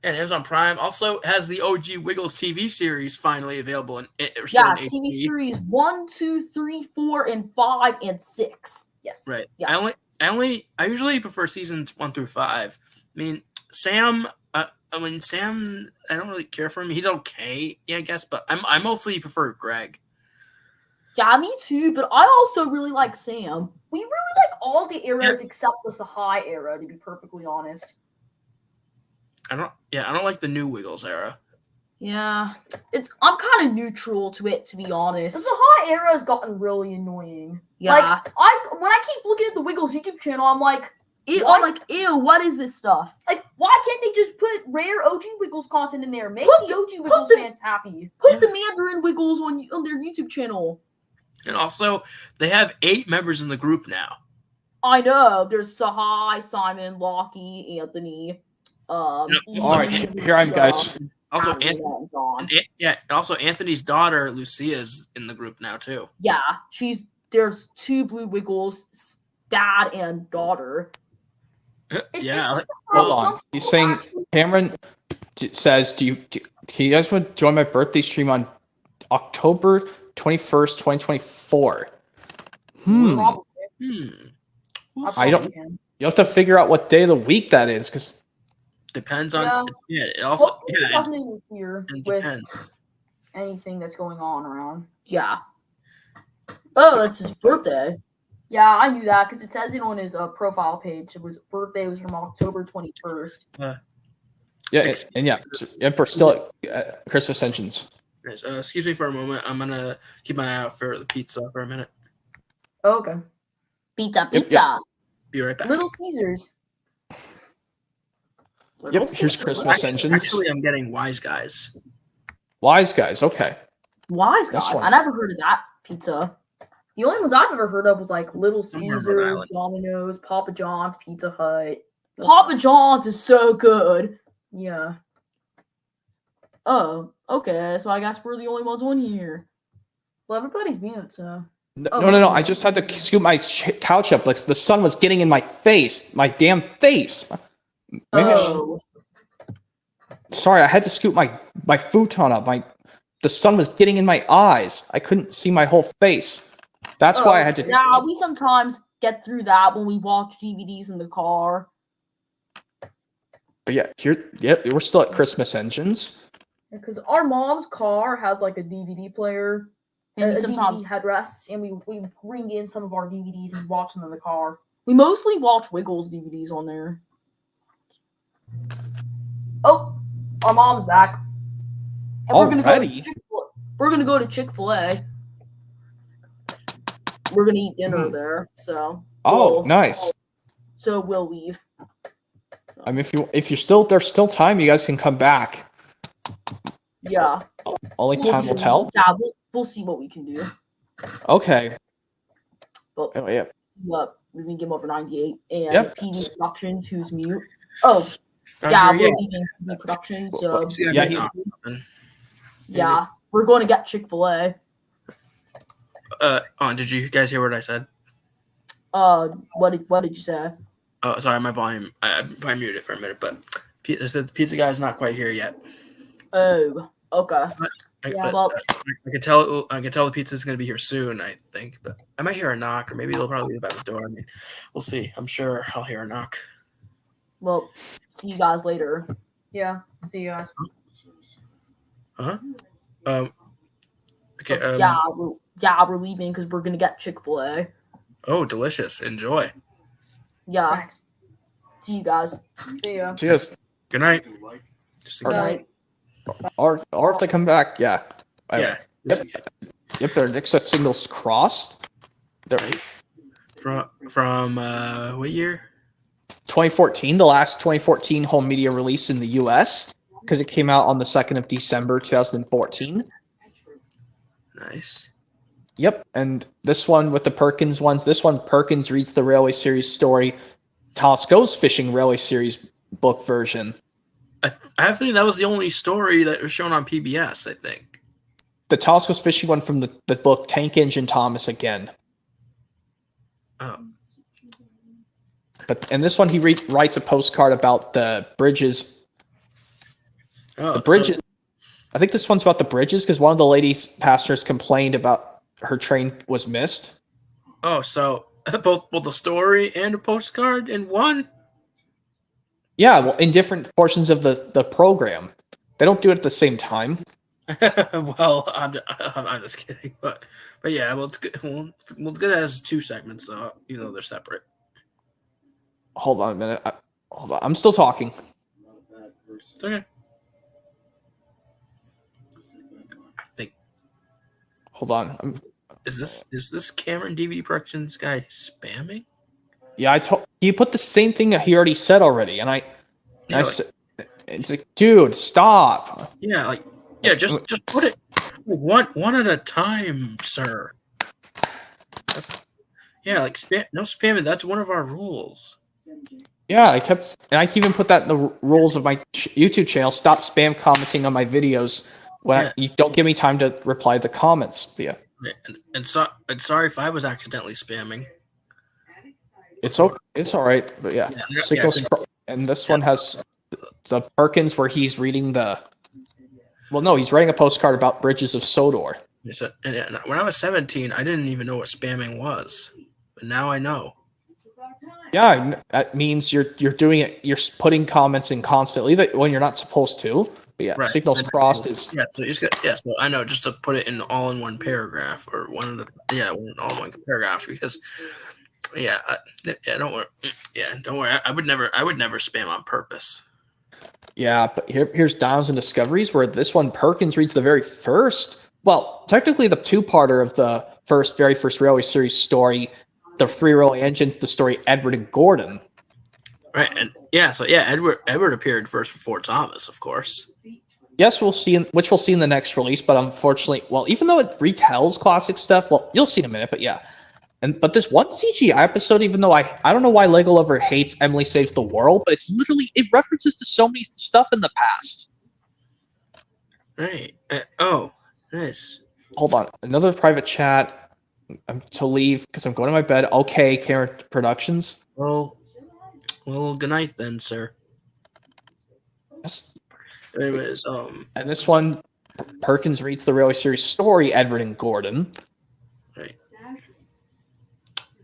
And Amazon Prime also has the OG Wiggles TV series finally available in TV HD. series 1, 2, 3, 4, and 5, and 6. Yes. Right. Yeah. I usually prefer seasons 1 through 5. I mean, Sam. Sam, I don't really care for him. He's okay, yeah, I guess, but I mostly prefer Greg. Yeah, me too. But I also really like Sam. We really like all the eras except the Sahai era, to be perfectly honest. I don't like the new Wiggles era. Yeah, I'm kind of neutral to it, to be honest. The Sahai era has gotten really annoying. Yeah, like when I keep looking at the Wiggles YouTube channel, I'm like, ew, what is this stuff? Like, why can't they just put rare OG Wiggles content in there? Make the OG Wiggles fans happy. Put the Mandarin Wiggles on their YouTube channel. And also, they have 8 members in the group now. I know. There's Sahai, Simon, Lockie, Anthony. All right, here I am, guys. Also, also Anthony's daughter Lucia is in the group now too. Yeah, there's 2 Blue Wiggles, dad and daughter. Hold on. He's saying Cameron says, "Do you guys want to join my birthday stream on October 21st, 2024?" I don't. You have to figure out what day of the week that is, because. Depends on it also it doesn't interfere with depends. Anything that's going on around. Yeah. Oh, that's his birthday. Yeah, I knew that because it says it on his profile page. His birthday was from October 21st. We're still at Christmas Engines. Excuse me for a moment. I'm gonna keep my eye out for the pizza for a minute. Oh, okay. Pizza. Yep. Be right back. Little Caesars. Here's Christmas Engines. Actually, I'm getting Wise Guys. Wise Guys, okay. Wise Guys? I never heard of that pizza. The only ones I've ever heard of was like Little Caesars, Domino's, Papa John's, Pizza Hut. Papa John's is so good. Yeah. Oh, okay. So I guess we're the only ones on here. Well, everybody's mute, so. No. I just had to scoop my couch up. Like the sun was getting in my face. My damn face. Sorry, I had to scoop my futon up. The sun was getting in my eyes. I couldn't see my whole face. That's why I had to. Yeah, we sometimes get through that when we watch DVDs in the car. But we're still at Christmas Engines. Because our mom's car has like a DVD player and sometimes DVD headrests, and we bring in some of our DVDs and watch them in the car. We mostly watch Wiggles DVDs on there. Oh, our mom's back. And we're gonna go to Chick-fil-A. We're gonna eat dinner there. So. Nice. So we'll leave. So. I mean, if you're still there's still time, you guys can come back. Yeah. Only time will tell. Yeah, we'll see what we can do. Okay. But, What? We're gonna Game Over 98 and PD Productions, who's mute. Oh. Yeah, we're leaving PD Productions. So we're going to get Chick-fil-A. Did you guys hear what I said? What did you say? Oh, sorry, my volume. I muted it for a minute, but I said the pizza guy is not quite here yet. Oh, okay. I can tell the pizza's gonna be here soon. I think, but I might hear a knock, or maybe they'll probably leave out the door. I mean, we'll see. I'm sure I'll hear a knock. Well, see you guys later. Yeah, see you guys. Huh? Okay. We're leaving because we're gonna get Chick-fil-A. Oh, delicious! Enjoy. Yeah. Thanks. See you guys. See ya. Cheers. Good night. Good night. Or if they come back, yeah. Yeah. Yep, their Nixon signals crossed. They're From what year? 2014, the last 2014 home media release in the US, because it came out on the 2nd of December 2014. Nice. Yep, and this one with the Perkins ones, Perkins reads the Railway Series story, Thomas Goes Fishing Railway Series book version. I think that was the only story that was shown on PBS, I think. The Thomas Goes Fishing one from the book Tank Engine Thomas again. Oh. And this one he writes a postcard about the bridges. Oh, the bridges. I think this one's about the bridges because one of the ladies passengers complained about her train was missed. Oh, so both the story and a postcard in one? Yeah, well, in different portions of the program. They don't do it at the same time. Well, I'm just kidding, but yeah, well, it's good. Well, it's good as two segments, though, even though they're separate. Hold on a minute. Hold on. I'm still talking. It's okay. I think. Hold on. Is this Cameron DVD Productions guy spamming? Yeah, you put the same thing that he already said already, and I said, it's like, dude, stop. Yeah, just put it one at a time, sir. No spamming. That's one of our rules. Yeah, I even put that in the rules of my YouTube channel. Stop spam commenting on my videos when you don't give me time to reply to the comments. Yeah. And sorry if I was accidentally spamming. It's okay. It's all right, but yeah. And this one has the Perkins where he's reading he's writing a postcard about bridges of Sodor. And when I was 17, I didn't even know what spamming was, but now I know. Yeah, that means you're doing it. You're putting comments in constantly when you're not supposed to. But yeah, right. Signals crossed is. Yeah, so you just got, so I know just to put it in all in one paragraph or all in one paragraph because. Don't worry. I would never spam on purpose. Yeah, but here's Downs and Discoveries, where this one Perkins reads the very first. Well, technically the two-parter of the very first Railway Series story, the 3 railway engines, the story Edward and Gordon. Right, and Edward appeared first before Thomas, of course. Yes, we'll see in the next release, but unfortunately, well, even though it retells classic stuff, well, you'll see in a minute, but yeah. But this one CGI episode, even though I don't know why Lego Lover hates Emily Saves the World, but it references to so many stuff in the past. Right. Nice. Hold on. Another private chat. I'm to leave because I'm going to my bed. Okay, Cameron Productions. Well, good night then, sir. Yes. Anyways, and this one, Perkins reads the Railway Series story, Edward and Gordon. Right.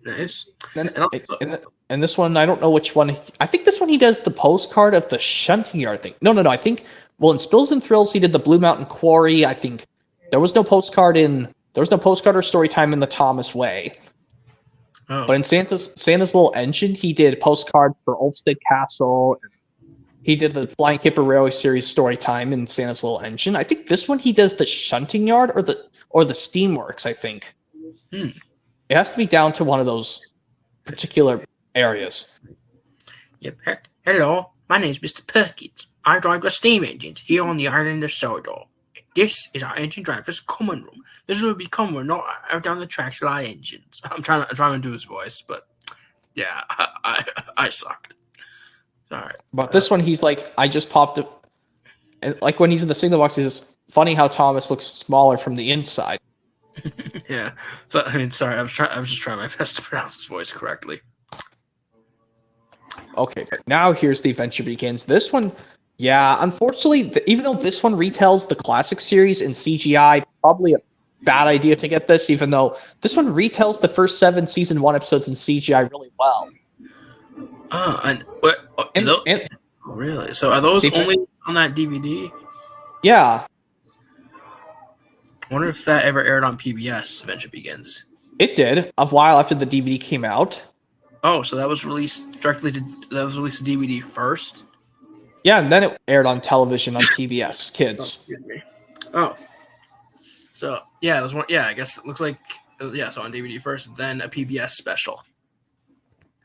Nice. And this one, I don't know which one. I think this one he does the postcard of the shunting yard thing. No. I think, in Spills and Thrills, he did the Blue Mountain Quarry. I think there was no postcard or story time in the Thomas Way. Oh. But in Santa's Little Engine, he did postcard for Ulfstead Castle. He did the Flying Kipper Railway Series story time in Santa's Little Engine. I think this one he does the shunting yard or the steamworks, I think. It has to be down to one of those particular areas. Yep. Hello, my name is Mr. Perkins. I drive the steam engines here on the island of Sodor. This is our engine driver's common room. This will be common room, not out down the tracks like engines. I'm trying to do his voice, but yeah, I sucked. Sorry. But this one, he's like, I just popped it. And like when he's in the signal box, it's funny how Thomas looks smaller from the inside. Yeah. So sorry, I was just trying my best to pronounce his voice correctly. Okay, but now here's the adventure begins. This one, Yeah, unfortunately, even though this one retells the classic series in CGI, probably a bad idea to get this, even though this one retells the first 7 season 1 episodes in CGI really well. And what? And Really? So are those only on that DVD? Yeah. I wonder if that ever aired on PBS, Adventure Begins. It did, a while after the DVD came out. Oh, so that was released DVD first? Yeah, and then it aired on television on PBS Kids. Oh, excuse me. Oh. So, yeah, there's one. Yeah, I guess it looks like, so on DVD first, then a PBS special.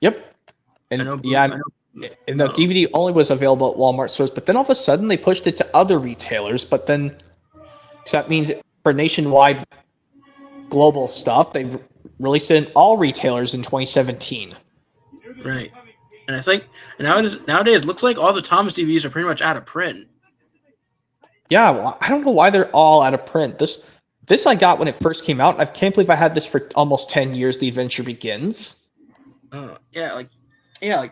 Yep. And and the DVD only was available at Walmart stores, but then all of a sudden they pushed it to other retailers, but then, so that means for nationwide global stuff, they released it in all retailers in 2017. Right. And I think nowadays it looks like all the Thomas DVDs are pretty much out of print. Yeah, well, I don't know why they're all out of print. This I got when it first came out. I can't believe I had this for almost 10 years. The Adventure Begins. Like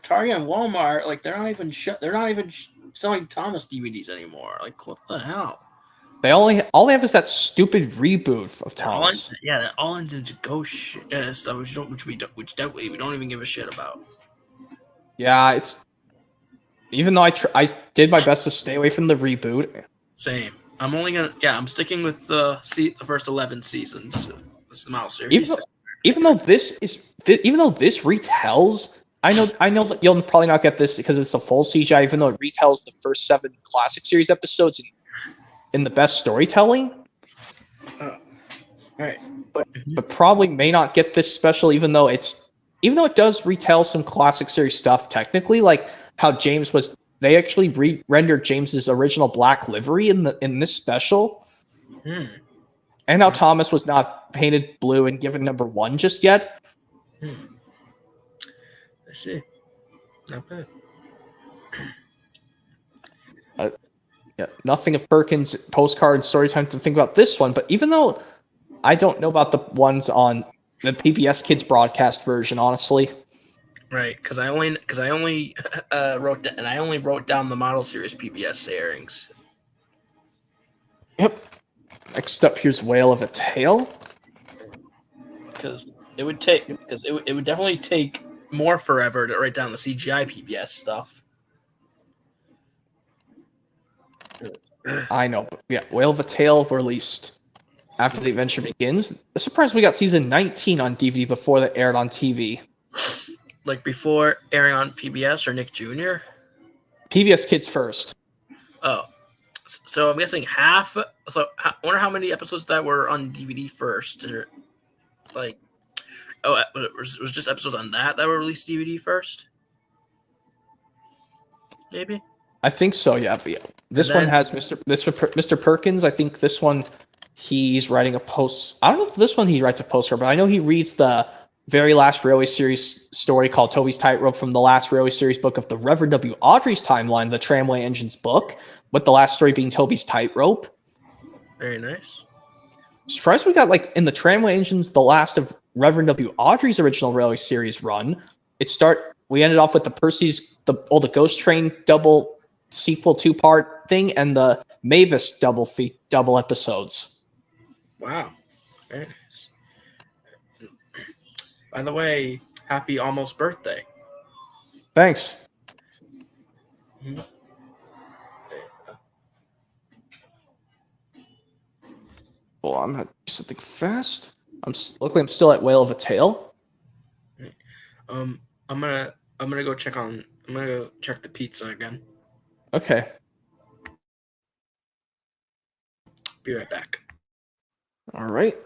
Target and Walmart, like they're not even selling Thomas DVDs anymore. Like, what the hell? All they have is that stupid reboot of Thomas. All into ghost stuff, which we don't even give a shit about. Yeah, it's even though I did my best to stay away from the reboot. Same. I'm sticking with the first 11 seasons. It's the Mouse series. Even though this retells, I know that you'll probably not get this because it's a full CGI. Even though it retells the first 7 classic series episodes in the best storytelling. Right. But probably may not get this special, even though it does retell some classic series stuff technically, like how they actually rendered James's original black livery in this special. And how Thomas was not painted blue and given number 1 just yet. I see. Not bad. Yeah, nothing of Perkins' postcard story time to think about this one, but even though I don't know about the ones on the PBS Kids broadcast version, honestly. Right, because I only wrote down the model series PBS airings. Yep. Next up, here's Whale of a Tale. Because it would definitely take more forever to write down the CGI PBS stuff. I know, but yeah, Whale of a Tale released after The Adventure Begins. I'm surprised we got season 19 on DVD before that aired on TV. Like before airing on PBS or Nick Jr.? PBS Kids first. Oh. So I'm guessing half. So I wonder how many episodes that were on DVD first. Or like, was just episodes on that were released DVD first? Maybe? I think so, yeah. But yeah. This one has Mr. Perkins. I think this one he's writing a post. I don't know if this one he writes a postcard, but I know he reads the very last Railway series story called Toby's Tightrope from the last Railway series book of the Reverend W. Awdry's timeline, the Tramway Engines book, with the last story being Toby's Tightrope. Very nice. Surprised we got, like, in the Tramway Engines, the last of Reverend W. Awdry's original Railway series run. We ended off with the Ghost Train double sequel 2-part thing and the Mavis double episodes. Wow. Very nice. By the way, happy almost birthday. Thanks. Mm-hmm. Well, I'm gonna do something fast. Luckily I'm still at Whale of a Tale. I'm gonna go check the pizza again. Okay. Be right back. All right.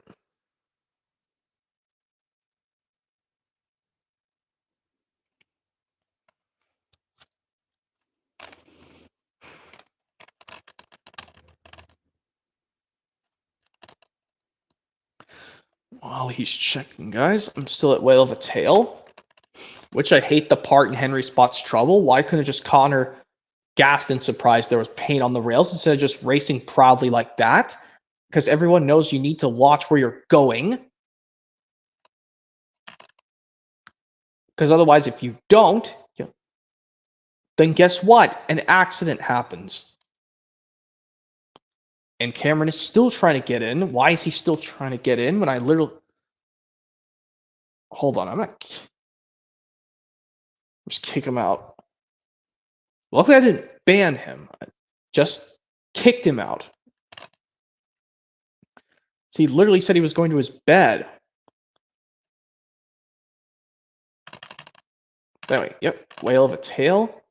While he's checking, guys, I'm still at Whale of a Tale, which I hate the part in Henry Spot's Trouble. Why couldn't just Connor, gasped in surprise there was paint on the rails instead of just racing proudly like that? Because everyone knows you need to watch where you're going. Because otherwise, if you don't, then guess what? An accident happens. And Cameron is still trying to get in. Why is he still trying to get in when I literally... Hold on, I'm not... Just kick him out. Luckily I didn't ban him. I just kicked him out. So he literally said he was going to his bed. Anyway, yep, whale of a tail.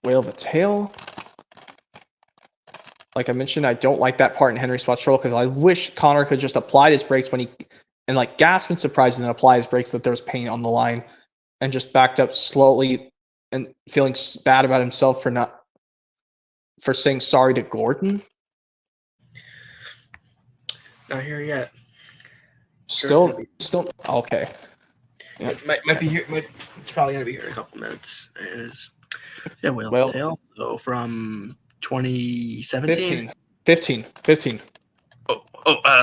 Whale of a tail. Like I mentioned, I don't like that part in Henry Spot's troll because I wish Connor could just apply his brakes when he and like gasp in surprise and then apply his brakes that there was paint on the line and just backed up slowly and feeling bad about himself for saying sorry to Gordon. Not here yet. Still okay. Yeah. Might be here. It's probably gonna be here in a couple minutes. Whale of a Tail. So from 2017? 15.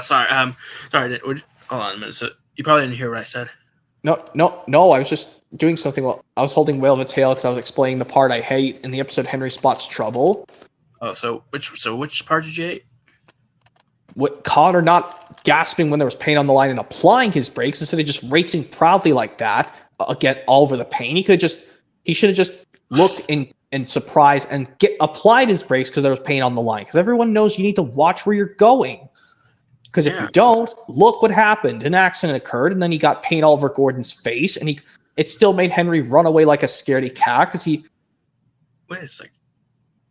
Sorry. Sorry. Hold on a minute. So you probably didn't hear what I said. No. I was just doing something. Well, I was holding Whale of a Tail because I was explaining the part I hate in the episode Henry Spots Trouble. Oh, so which part did you hate? What Connor not gasping when there was paint on the line and applying his brakes instead of just racing proudly like that again all over the paint. He should have just looked in surprise and applied his brakes because there was paint on the line. Because everyone knows you need to watch where you're going. Because if you don't, look what happened. An accident occurred, and then he got paint all over Gordon's face, and it still made Henry run away like a scaredy cat because he. Wait a second.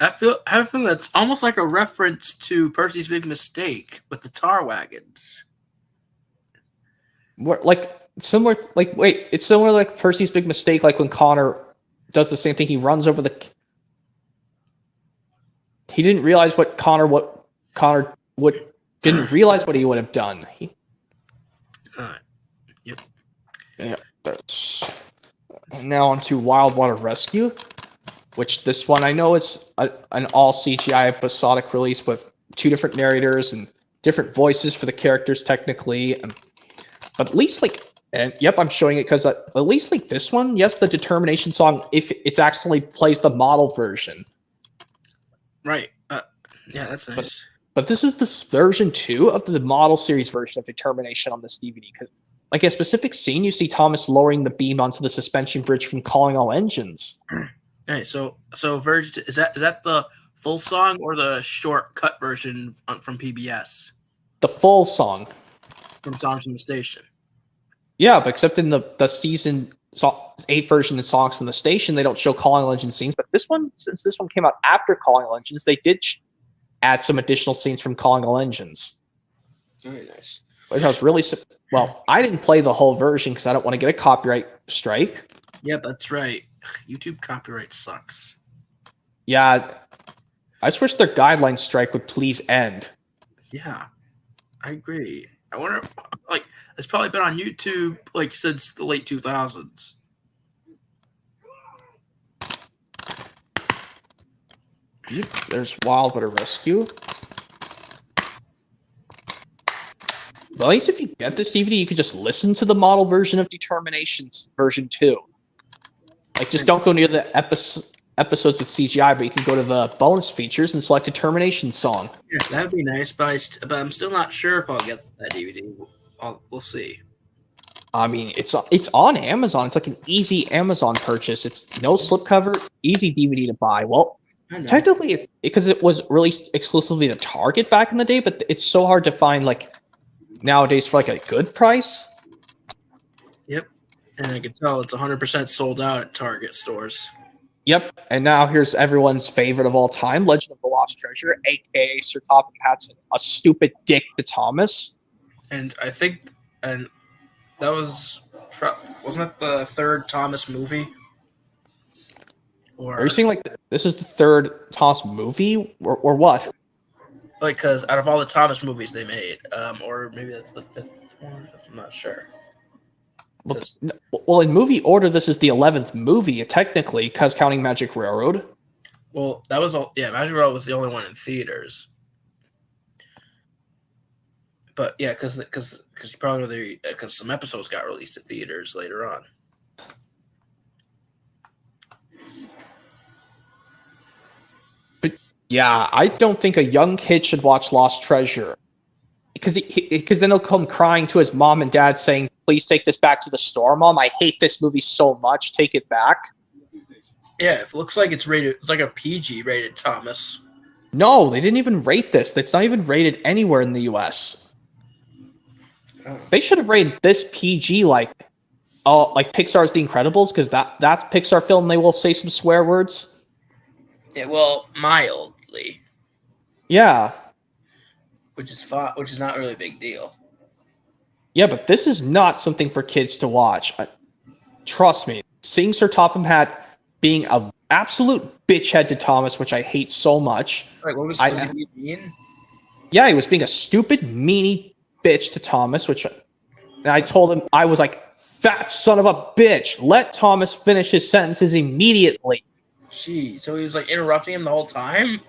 I have a feeling that's almost like a reference to Percy's Big Mistake with the tar wagons. It's similar like Percy's Big Mistake, like when Connor does the same thing. He runs over he didn't realize what didn't realize what he would have done. Yep. Yeah. And now on to Wild Water Rescue, which this one I know is an all CGI episodic release with 2 different narrators and different voices for the characters technically. But at least I'm showing it because at least like this one, yes, the Determination song, if it's actually plays the model version. Right. Yeah, that's nice. But this is the version 2 of the model series version of Determination on this DVD. Because like a specific scene, you see Thomas lowering the beam onto the suspension bridge from calling all engines. All right, so version is that the full song or the short cut version from PBS? The full song from Songs from the Station. Yeah, but except in the season 8 version of Songs from the Station, they don't show calling all engine scenes. But this one, since this one came out after Calling All Engines, they did add some additional scenes from Calling All Engines. Very nice. Which I was really I didn't play the whole version because I don't want to get a copyright strike. Yeah, that's right. YouTube copyright sucks. Yeah, I just wish their guideline strike would please end. Yeah, I agree. I wonder, it's probably been on YouTube since the late 2000s. There's Wild Water Rescue. But at least if you get this DVD, you could just listen to the model version of Determination's version 2. Just don't go near the episodes with CGI, but you can go to the bonus features and select Determination song. Yeah, that'd be nice, but I'm still not sure if I'll get that DVD. We'll see. I mean, it's on Amazon. It's like an easy Amazon purchase. It's no slipcover, easy DVD to buy. Well, technically, because it was released exclusively to Target back in the day, but it's so hard to find nowadays for a good price. Yep, and I can tell it's 100% sold out at Target stores. Yep, and now here's everyone's favorite of all time, Legend of the Lost Treasure, a.k.a. Sir Topham Hatt's a stupid dick to Thomas. And I think, that wasn't that the 3rd Thomas movie? Or are you saying this is the 3rd Thomas movie, or what? Because out of all the Thomas movies they made, or maybe that's the 5th one. I'm not sure. Well, in movie order, this is the 11th movie, technically, because counting Magic Railroad. Well, that was all. Yeah, Magic Railroad was the only one in theaters. But yeah, because you probably because some episodes got released at theaters later on. But yeah, I don't think a young kid should watch Lost Treasure. Because then he'll come crying to his mom and dad saying, "Please take this back to the store, Mom. I hate this movie so much. Take it back." Yeah, it looks like it's rated. It's like a PG rated, Thomas. No, they didn't even rate this. It's not even rated anywhere in the US. Oh. They should have rated this PG like Pixar's The Incredibles, because that's Pixar film. They will say some swear words. Yeah, well, mildly. Yeah. Which is not really a big deal. Yeah, but this is not something for kids to watch. Trust me. Seeing Sir Topham Hatt being an absolute bitchhead to Thomas, which I hate so much. Right, what was he mean? Yeah, he was being a stupid, meanie bitch to Thomas, and I told him, I was like, "Fat son of a bitch, let Thomas finish his sentences immediately." Gee, so he was like interrupting him the whole time?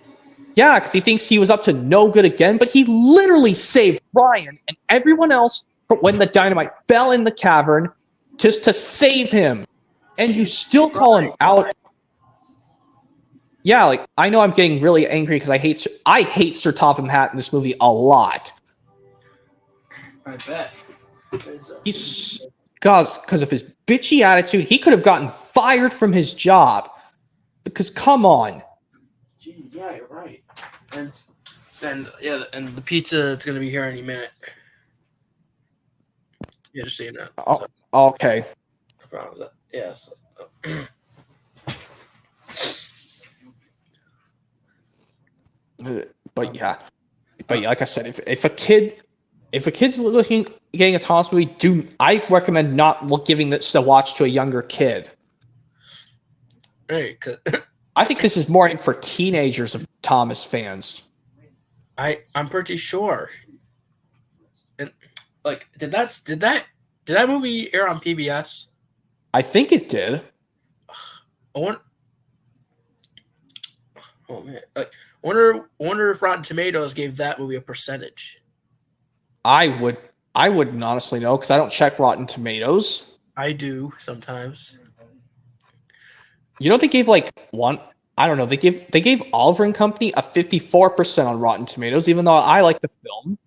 Yeah, because he thinks he was up to no good again, but he literally saved Ryan and everyone else when the dynamite fell in the cavern just to save him. And you still call him out. Yeah, like, I know I'm getting really angry because I hate Sir Topham Hatt in this movie a lot. I bet. He's because of his bitchy attitude, he could have gotten fired from his job. Because come on. Gee, yeah, you're right. And the pizza is gonna be here any minute. Yeah, just saying that. Oh, okay. No problem with that. Yeah. So, But yeah, like I said, if a kid's getting a Thomas movie, I recommend not giving this to watch to a younger kid. hey, I think this is more for teenagers of Thomas fans. I'm pretty sure. And like, did that movie air on PBS? I think it did. Oh man, like, wonder if Rotten Tomatoes gave that movie a percentage. I wouldn't honestly know because I don't check Rotten Tomatoes. I do sometimes. You know, they gave like one. I don't know. They gave Oliver and Company a 54% on Rotten Tomatoes, even though I like the film.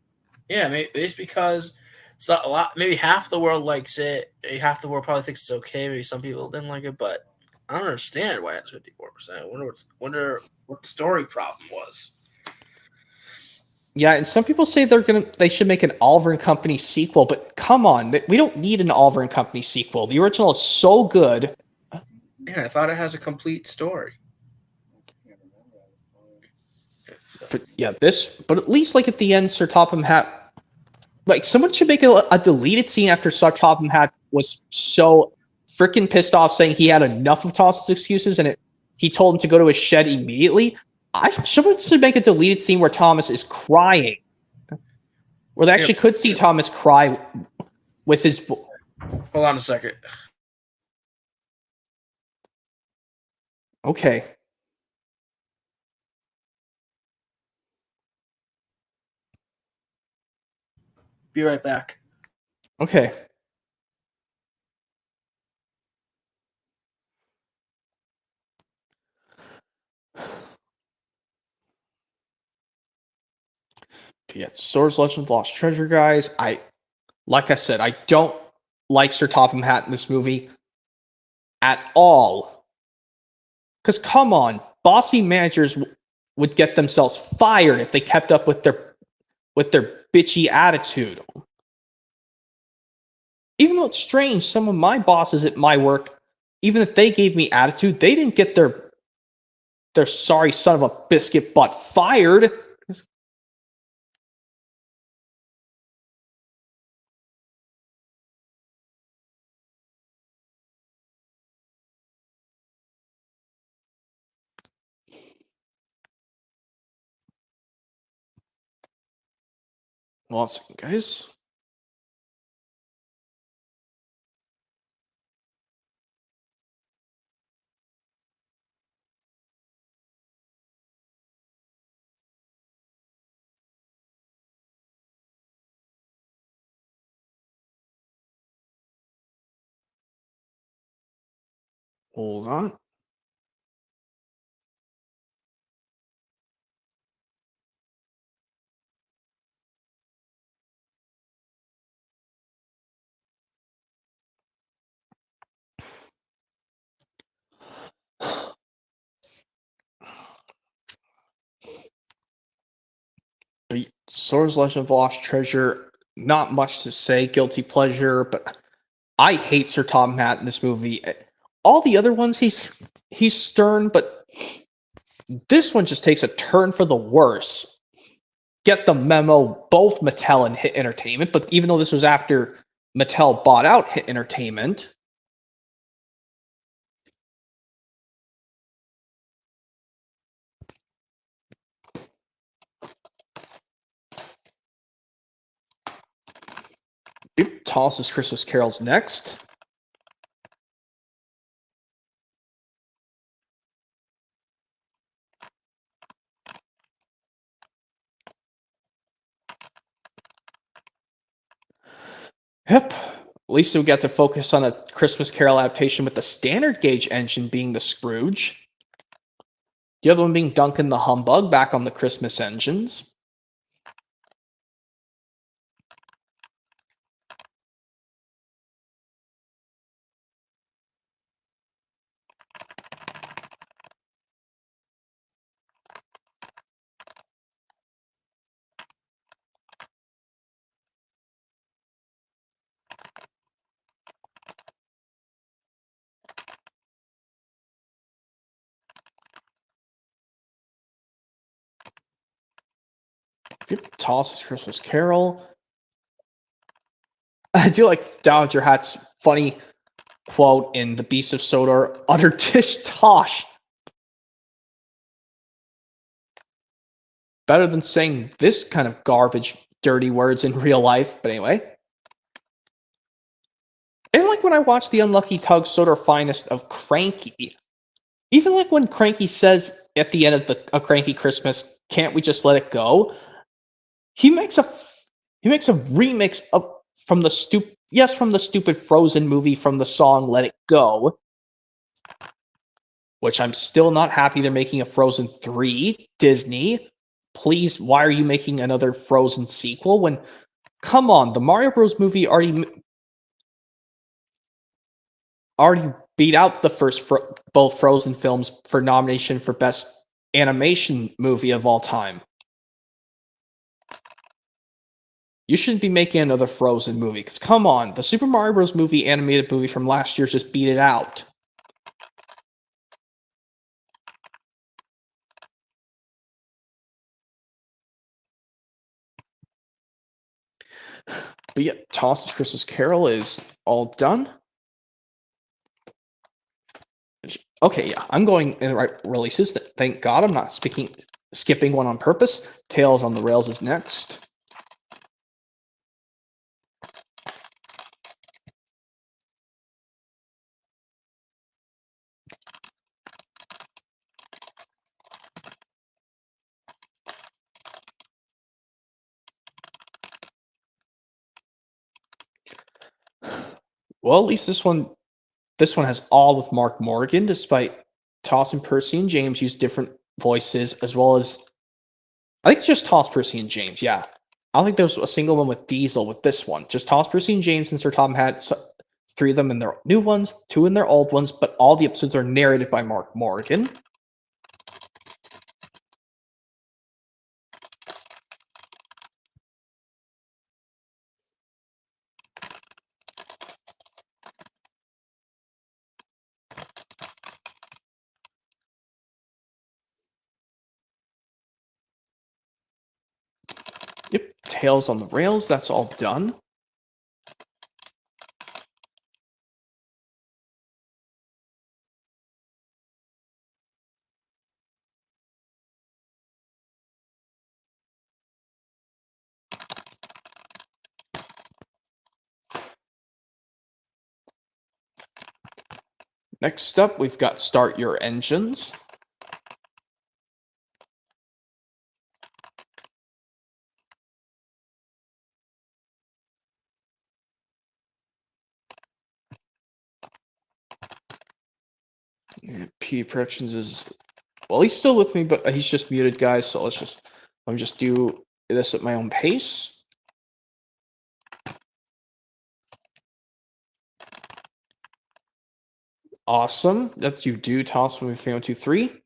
Yeah, maybe it's because it's not a lot. Maybe half the world likes it. Half the world probably thinks it's okay. Maybe some people didn't like it, but I don't understand why it's 54%. I wonder what the story problem was. Yeah, and some people say they should make an Oliver and Company sequel, but come on, we don't need an Oliver and Company sequel. The original is so good. Yeah, I thought it has a complete story. But yeah, but at least like at the end, Sir Topham Hatt, like someone should make a deleted scene after Sir Topham Hatt was so freaking pissed off, saying he had enough of Thomas's excuses, and he told him to go to his shed immediately. Someone should make a deleted scene where Thomas is crying, where they actually could see Thomas cry with his. Hold on a second. Okay. Be right back. Okay. Yeah, Swords Legend of Lost Treasure, guys. Like I said, I don't like Sir Topham Hatt in this movie at all. Because come on, bossy managers would get themselves fired if they kept up with their bitchy attitude. Even though it's strange, some of my bosses at my work, even if they gave me attitude, they didn't get their sorry son of a biscuit butt fired. One second, guys. Hold on. Swords Legend of the Lost Treasure, not much to say, guilty pleasure, but I hate Sir Tom Hatt in this movie. All the other ones, he's stern, but this one just takes a turn for the worse. Get the memo, both Mattel and Hit Entertainment, but even though this was after Mattel bought out Hit Entertainment, tosses Christmas Carol's next. Yep. At least we got to focus on a Christmas Carol adaptation with the standard gauge engine being the Scrooge. The other one being Duncan the Humbug, back on the Christmas engines. Tosses Christmas Carol. I do like Dowager Hat's funny quote in The Beast of Sodor, utter tish tosh. Better than saying this kind of garbage, dirty words in real life, but anyway. And like when I watched the Unlucky Tug Sodor Finest of Cranky, even like when Cranky says at the end of A Cranky Christmas, can't we just let it go? He makes a remix of from the stupid Frozen movie from the song Let It Go, which I'm still not happy they're making a Frozen 3. Disney, please, why are you making another Frozen sequel when, come on, the Mario Bros movie already beat out the first both Frozen films for nomination for Best Animation Movie of all time. You shouldn't be making another Frozen movie, because come on, the Super Mario Bros. Movie animated movie from last year just beat it out. But yeah, Toss's Christmas Carol is all done. Okay, yeah, I'm going in the right releases. Thank God I'm not skipping one on purpose. Tales on the Rails is next. Well, at least this one has all with Mark Morraghan, despite Toss and Percy and James use different voices, as well as I think it's just Toss, Percy, and James. Yeah, I don't think there's a single one with Diesel with this one. Just Toss, Percy, and James, and Sir Tom had 3 of them in their new ones, 2 in their old ones, but all the episodes are narrated by Mark Morraghan. Yep, Tales on the Rails, that's all done. Next up, we've got Start Your Engines. P Productions is, well, he's still with me, but he's just muted, guys. So let me just do this at my own pace. Awesome. That's you do toss movie 123.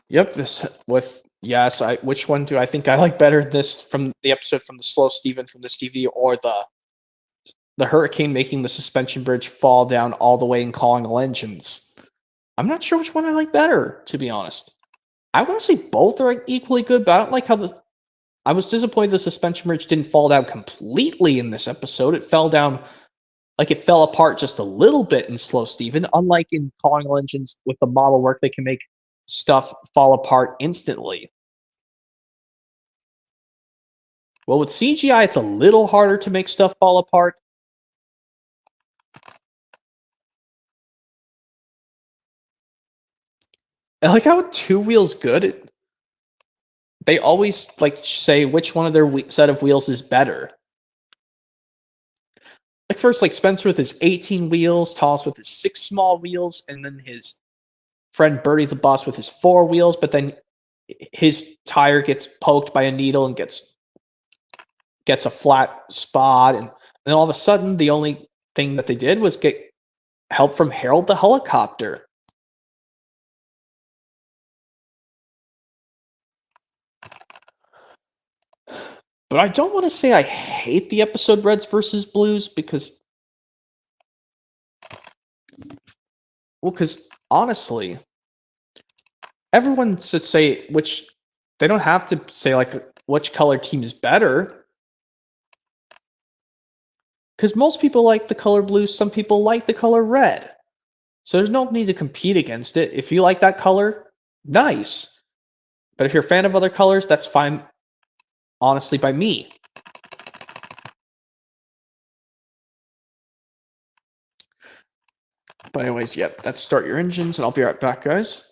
Yep, this with yes. Which one do I think I like better? This from the episode from the Slow Steven from this DVD, or the hurricane making the suspension bridge fall down all the way and calling all engines? I'm not sure which one I like better, to be honest. I want to say both are equally good, but I don't like how I was disappointed the suspension bridge didn't fall down completely in this episode. It fell down, like it fell apart just a little bit in Slow Steven, unlike in Calling All Engines with the model work, they can make stuff fall apart instantly. Well, with CGI, it's a little harder to make stuff fall apart. I like how Two Wheels good. They always like say which one of their set of wheels is better. Like first, like Spencer with his 18 wheels, Thomas with his 6 small wheels, and then his friend Bertie the Boss with his 4 wheels. But then his tire gets poked by a needle and gets a flat spot, and then all of a sudden, the only thing that they did was get help from Harold the helicopter. But I don't want to say I hate the episode Reds versus Blues because honestly, everyone should say which. They don't have to say like which color team is better, because most people like the color blue. Some people like the color red. So there's no need to compete against it. If you like that color, nice. But if you're a fan of other colors, that's fine. Honestly, by me. But anyways, yeah, let's start your engines, and I'll be right back, guys.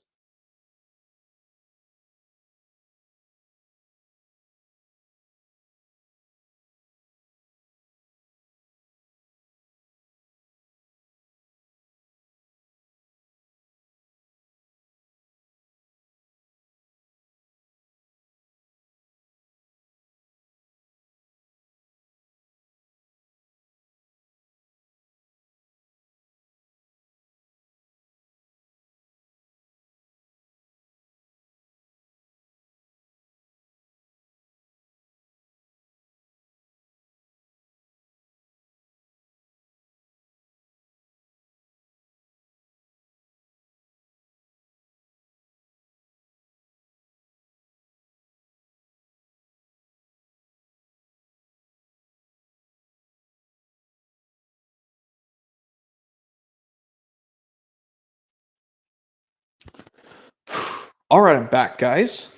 All right, I'm back, guys.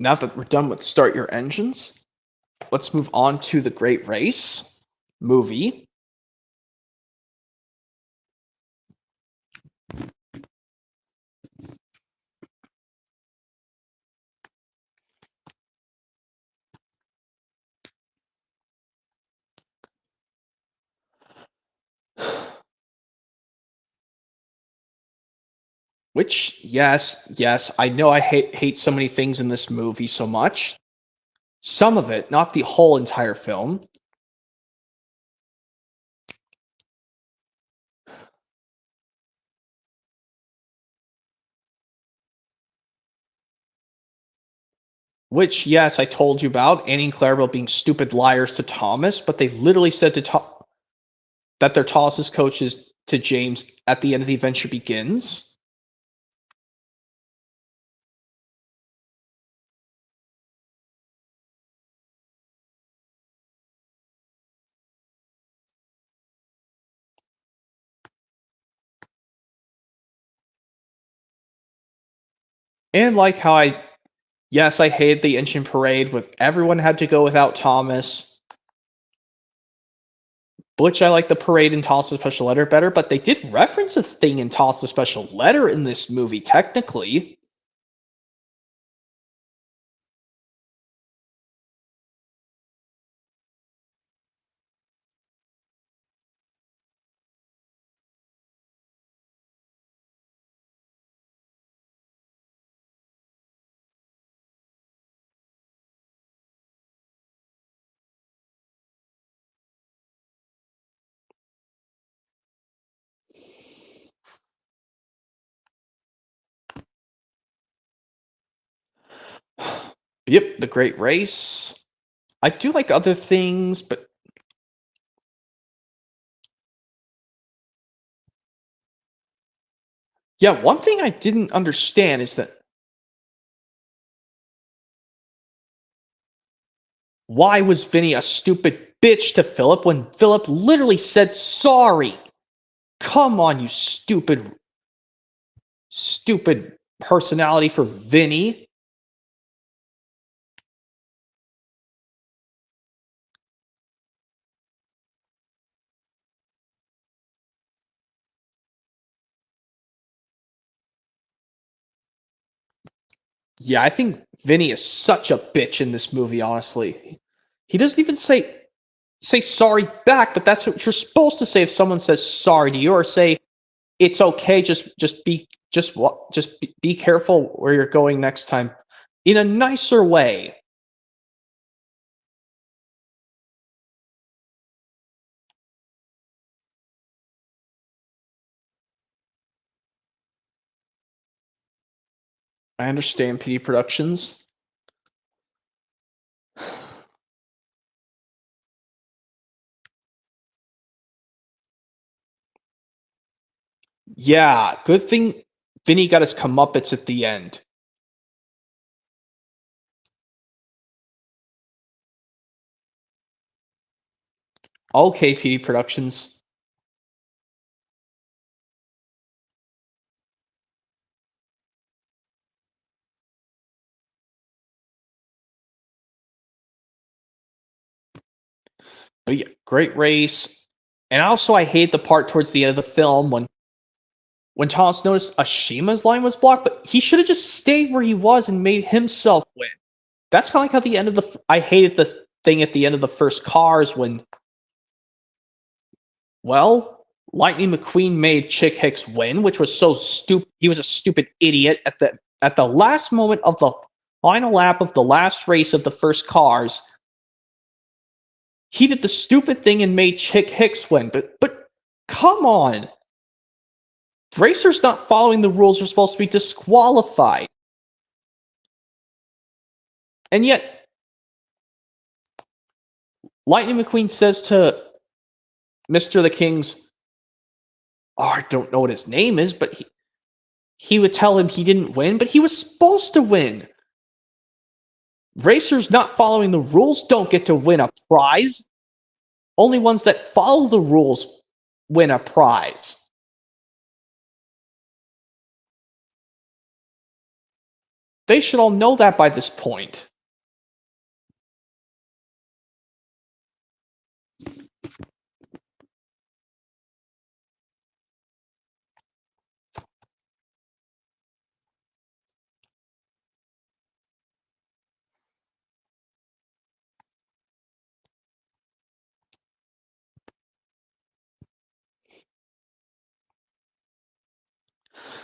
Now that we're done with Start Your Engines, let's move on to The Great Race movie. Which, yes, I know I hate so many things in this movie so much. Some of it, not the whole entire film. Which, yes, I told you about Annie and Clarabelle being stupid liars to Thomas, but they literally said that they're Thomas's coaches to James at the end of The Adventure Begins. And like how I hated the engine parade with everyone had to go without Thomas. Which I like the parade and toss the special letter better, but they did reference a thing in toss the special letter in this movie, technically. Yep, the Great Race. I do like other things, but yeah, one thing I didn't understand is that why was Vinny a stupid bitch to Philip when Philip literally said sorry? Come on, you stupid personality for Vinny. Yeah, I think Vinny is such a bitch in this movie, honestly. He doesn't even say sorry back, but that's what you're supposed to say if someone says sorry to you, or say it's okay, just be careful where you're going next time in a nicer way. I understand PD Productions. Yeah, good thing Vinny got his comeuppance at the end. Okay, PD Productions. But yeah, great race. And also I hate the part towards the end of the film when Thomas noticed Ashima's line was blocked, but he should have just stayed where he was and made himself win. That's kind of like how the end of the I hated the thing at the end of the first Cars when, well, Lightning McQueen made Chick Hicks win, which was so stupid. He was a stupid idiot at the last moment of the final lap of the last race of the first Cars. He did the stupid thing and made Chick Hicks win, but come on. Racers not following the rules are supposed to be disqualified. And yet, Lightning McQueen says to Mr. the King's, oh, I don't know what his name is, but he would tell him he didn't win, but he was supposed to win. Racers not following the rules don't get to win a prize. Only ones that follow the rules win a prize. They should all know that by this point.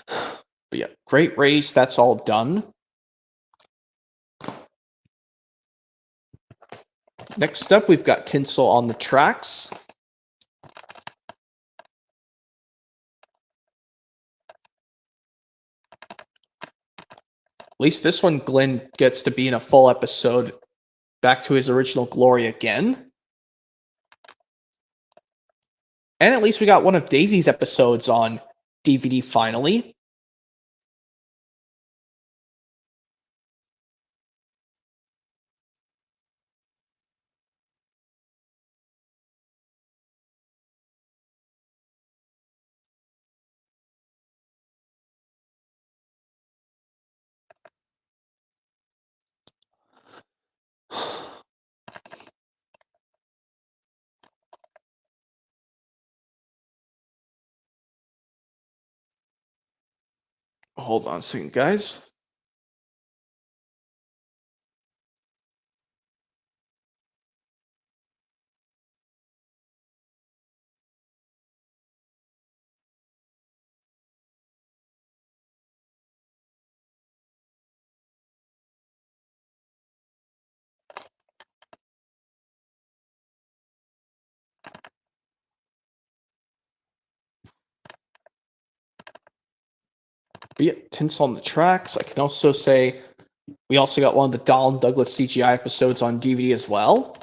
But yeah, great race, that's all done. Next up, we've got Tinsel on the tracks. At least this one, Glenn gets to be in a full episode, back to his original glory again. And at least we got one of Daisy's episodes on DVD finally. Hold on a second, guys. But yeah, Tinsel on the Tracks. I can also say we also got one of the Donald Douglas CGI episodes on DVD as well.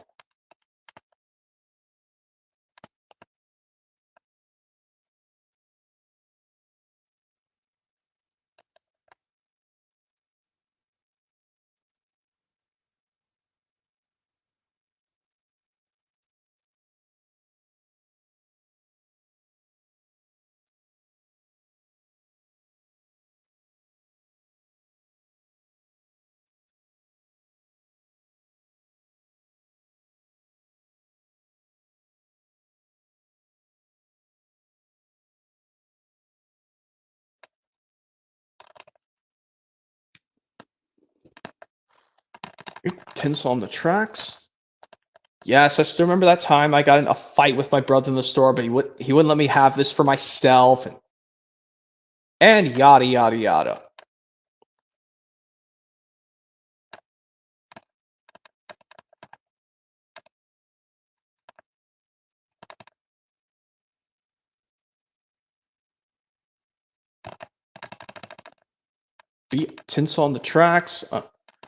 Tinsel on the Tracks. Yes, I still remember that time I got in a fight with my brother in the store, but he wouldn't let me have this for myself, and yada yada yada. Tinsel on the Tracks.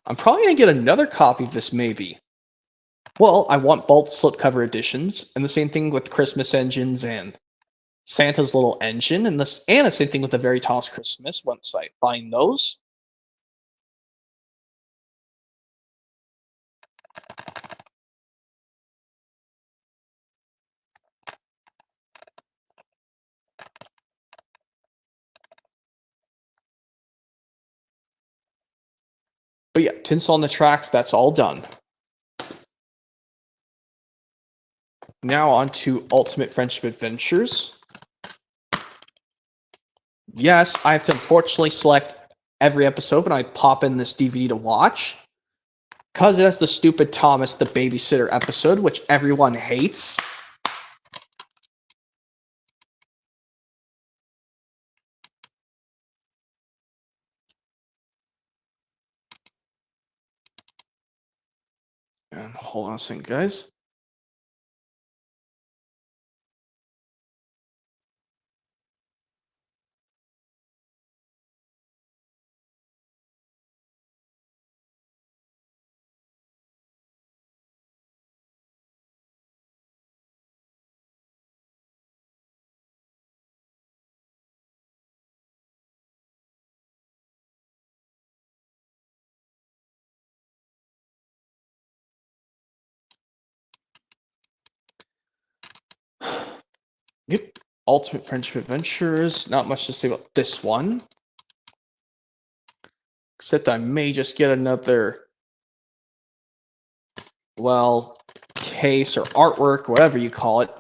I'm probably gonna get another copy of this, maybe. Well, I want both slipcover editions, and the same thing with Christmas Engines and Santa's Little Engine, and the same thing with the Veritas Christmas once I find those. But yeah, Tinsel on the Tracks, that's all done. Now on to Ultimate Friendship Adventures. Yes, I have to unfortunately select every episode when I pop in this DVD to watch, because it has the stupid Thomas the Babysitter episode, which everyone hates. And hold on a second, guys. Yep, Ultimate Friendship Adventures. Not much to say about this one, except I may just get another, well, case or artwork, whatever you call it.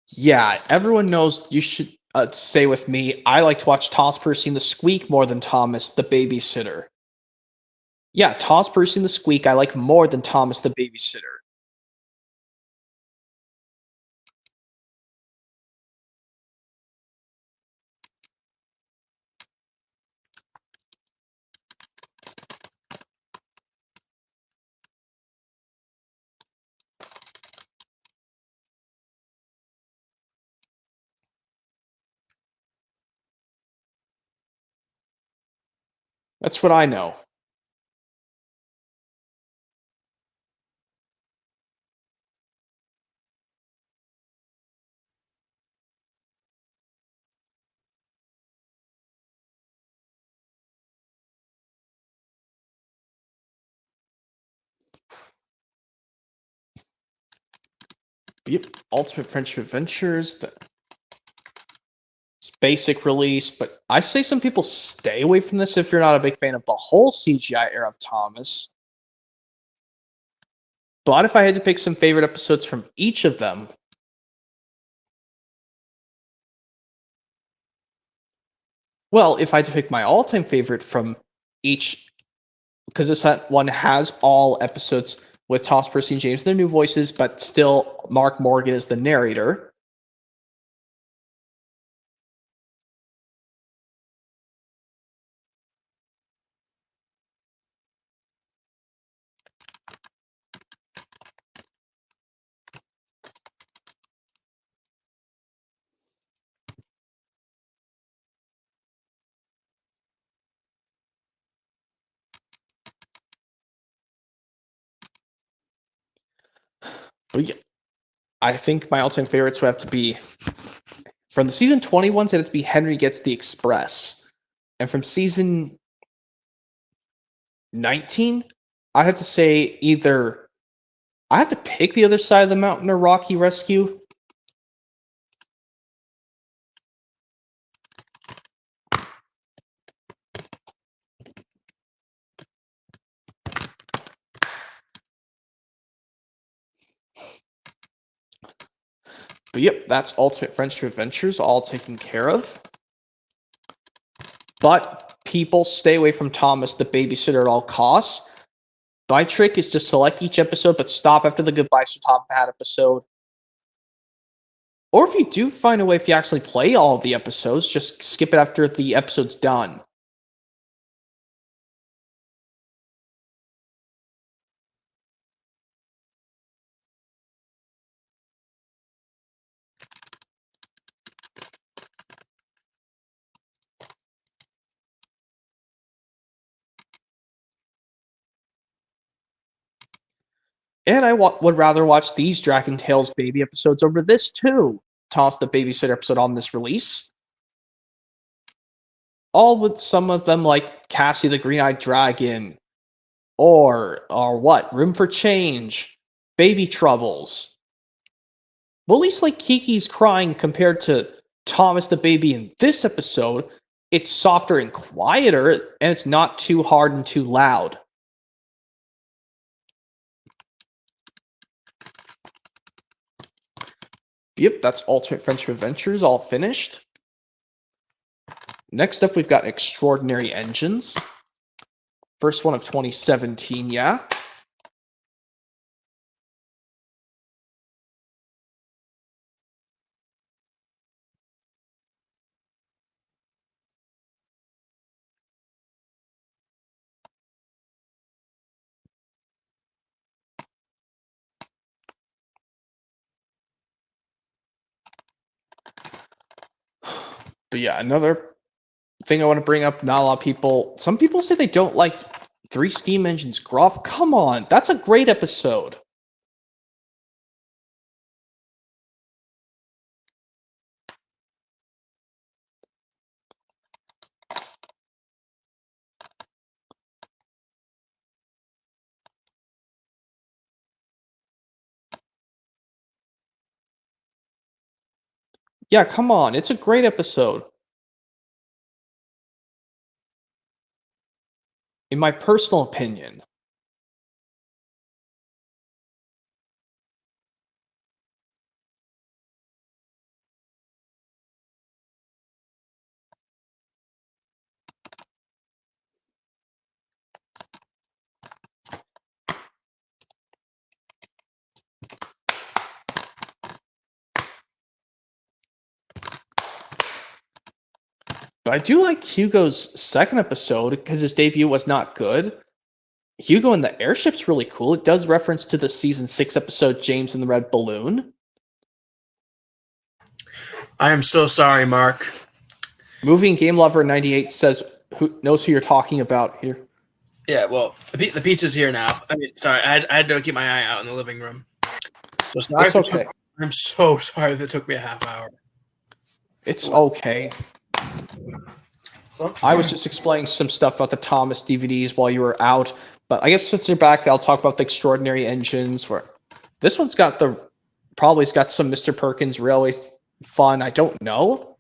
Yeah, everyone knows you should say with me, I like to watch Thomas Percy and the Squeak more than Thomas the Babysitter. Yeah, Thomas Percy and the Squeak I like more than Thomas the Babysitter. That's what I know. Yep, Ultimate Friendship Adventures. basic release, but I say some people stay away from this if you're not a big fan of the whole CGI era of Thomas. But if I had to pick some favorite episodes from each of them, well, if I had to pick my all-time favorite from each, because this one has all episodes with Thomas, Percy, and James, their new voices, but still Mark Morraghan is the narrator. But yeah, I think my all-time favorites would have to be, from the season 20 ones, it had to be Henry Gets the Express. And from season 19, I'd have to say either, I have to pick The Other Side of the Mountain or Rocky Rescue. But yep, that's Ultimate Friendship Adventures, all taken care of. But people stay away from Thomas the Babysitter at all costs. My trick is to select each episode, but stop after the Goodbye Sir Top Hat episode. Or if you do find a way, if you actually play all the episodes, just skip it after the episode's done. And I would rather watch these Dragon Tales baby episodes over this too. Toss the Babysitter episode on this release. All with some of them like Cassie the Green-Eyed Dragon, or what? Room for Change, Baby Troubles. Well, at least like Kiki's crying compared to Thomas the Baby in this episode, it's softer and quieter, and it's not too hard and too loud. Yep, that's Ultimate Friendship Adventures, all finished. Next up, we've got Extraordinary Engines. First one of 2017, yeah. But yeah, another thing I want to bring up, not a lot of people, some people say they don't like Three Steam Engines Gruff. Come on, that's a great episode. Yeah, come on, it's a great episode. In my personal opinion. But I do like Hugo's second episode because his debut was not good. Hugo and the airship's really cool. It does reference to the season 6 episode James and the Red Balloon. I am so sorry, Mark. Movie and Game Lover 98 says, who knows who you're talking about here? Yeah, well, the pizza's here now. I mean, sorry, I had to keep my eye out in the living room. So sorry It's okay. I'm so sorry that it took me a half hour. It's okay. So, I was just explaining some stuff about the Thomas DVDs while you were out, but I guess since you're back, I'll talk about the Extraordinary Engines. Where this one's got probably got some Mr. Perkins Railway fun. I don't know.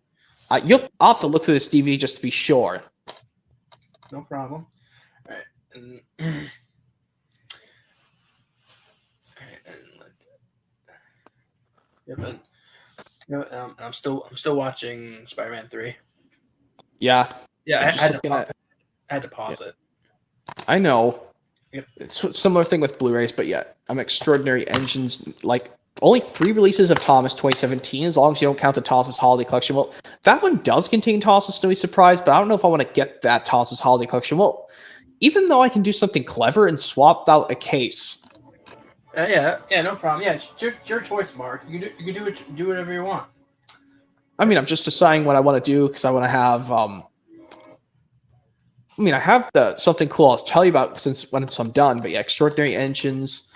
I'll have to look through this DVD just to be sure. No problem. All right. And, I'm still watching Spider-Man 3. Yeah. Yeah, I had to pause it. I know. Yep. It's a similar thing with Blu-rays, but yeah, Extraordinary Engines, like, only 3 releases of Thomas 2017, as long as you don't count the Thomas Holiday Collection. Well, that one does contain Thomas Snowy Surprise, but I don't know if I want to get that Thomas Holiday Collection. Well, even though I can do something clever and swap out a case. Yeah, no problem. Yeah, it's your choice, Mark. You can do whatever you want. I mean, I'm just deciding what I want to do because I want to have. I have something cool I'll tell you about once I'm done. But yeah, Extraordinary Engines.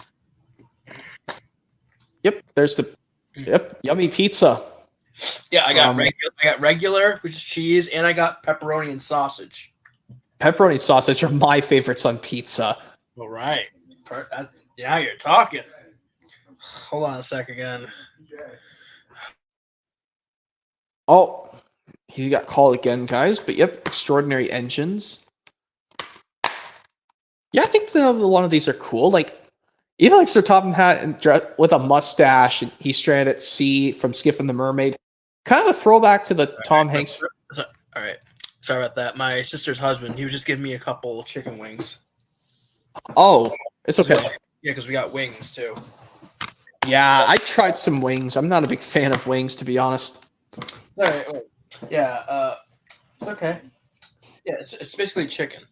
Yep, there's the yummy pizza. Yeah, I got regular, which is cheese, and I got pepperoni and sausage. Pepperoni and sausage are my favorites on pizza. All right. Now you're talking. Hold on a sec again. Oh, he got called again, guys. But yep, Extraordinary Engines. Yeah, I think one of these are cool. Like, even like Sir Topham Hatt and with a mustache, and he's stranded at sea from Skiff and the Mermaid. Kind of a throwback to the Tom Hanks. All right. Sorry about that. My sister's husband, he was just giving me a couple chicken wings. Oh, it's okay. Yeah, because we got wings too. Yeah, I tried some wings. I'm not a big fan of wings, to be honest. All right. Yeah, it's okay. Yeah, it's basically chicken.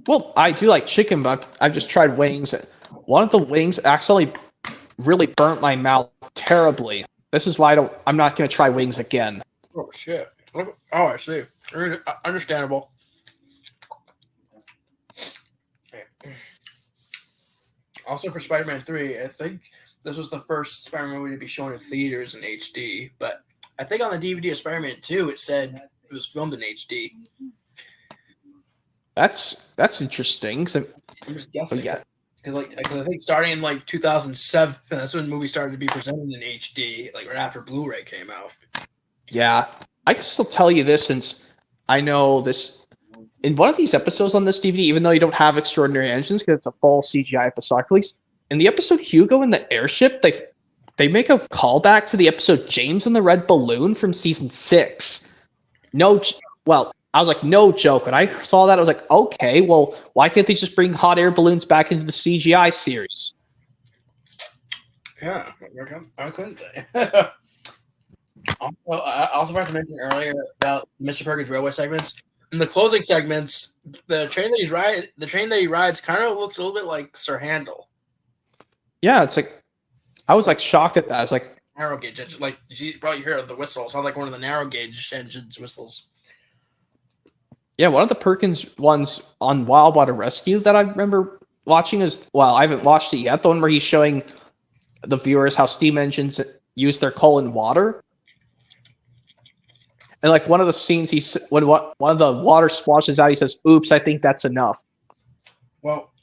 Well, I do like chicken, but I've just tried wings. One of the wings actually really burnt my mouth terribly. This is why I'm not going to try wings again. Oh, shit. Oh, I see. Understandable. Also for Spider-Man 3, I think this was the first Spider-Man movie to be shown in theaters in HD, but I think on the DVD of Spider-Man 2, it said it was filmed in HD. That's interesting. I'm just guessing. Yeah. Because I think starting in like 2007, that's when movies started to be presented in HD, like right after Blu-ray came out. Yeah, I can still tell you this since I know this. In one of these episodes on this DVD, even though you don't have Extraordinary Engines because it's a full CGI episodic release, in the episode Hugo and the Airship, they make a callback to the episode James and the Red Balloon from season 6. I was like, no joke. When I saw that, I was like, okay, well, why can't they just bring hot air balloons back into the CGI series? Yeah, I couldn't say. I also forgot to mention earlier about Mr. Perkins' railway segments. In the closing segments, the train that he rides kind of looks a little bit like Sir Handel. Yeah, it's like I was like shocked at that. I was like, narrow gauge engine. Like you probably hear the whistle. It sounds like one of the narrow gauge engines whistles. Yeah, one of the Perkins ones on Wild Water Rescue that I remember watching is, well, I haven't watched it yet, the one where he's showing the viewers how steam engines use their coal and water. And like one of the scenes, when one of the water splashes out, he says, "Oops, I think that's enough." Well,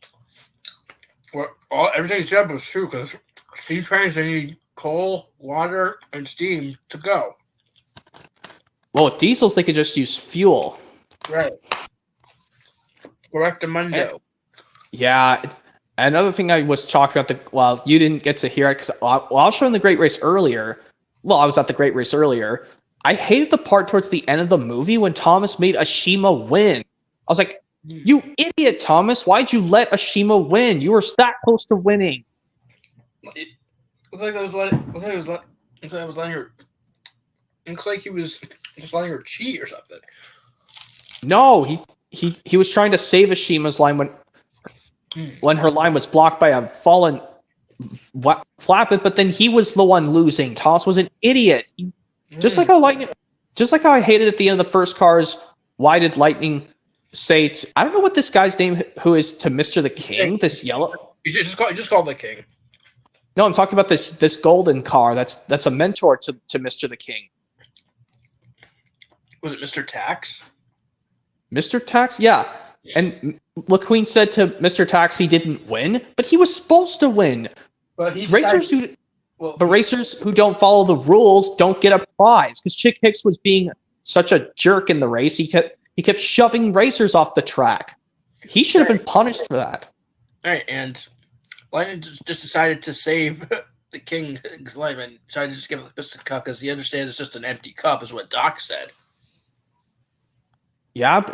everything he said was true because steam trains, they need coal, water, and steam to go. Well, with diesels, they could just use fuel. Right. Correctamundo. Yeah. Another thing I was talking about, you didn't get to hear it because I was showing the Great Race earlier. Well, I was at the Great Race earlier. I hated the part towards the end of the movie when Thomas made Ashima win. I was like, you idiot, Thomas. Why'd you let Ashima win? You were that close to winning. It looked like he was just letting her cheat or something. No, he was trying to save Ashima's line when her line was blocked by a fallen Flappet, but then he was the one losing. Thomas was an idiot. Just like how I hated at the end of the first Cars, why did Lightning say I don't know what this guy's name who is to Mr. the King, this yellow. You just call the King. No, I'm talking about this golden car that's a mentor to Mr. the King. Was it Mr. Tax? Mr. Tax? Yeah. And McQueen said to Mr. Tax he didn't win, but he was supposed to win. But racers who don't follow the rules don't get prize because Chick Hicks was being such a jerk in the race. He kept shoving racers off the track. He should have been punished for that. All right, and Lightning just decided to save the king's life and decided to just give it the piston cup because he understands it's just an empty cup, is what Doc said. Yeah,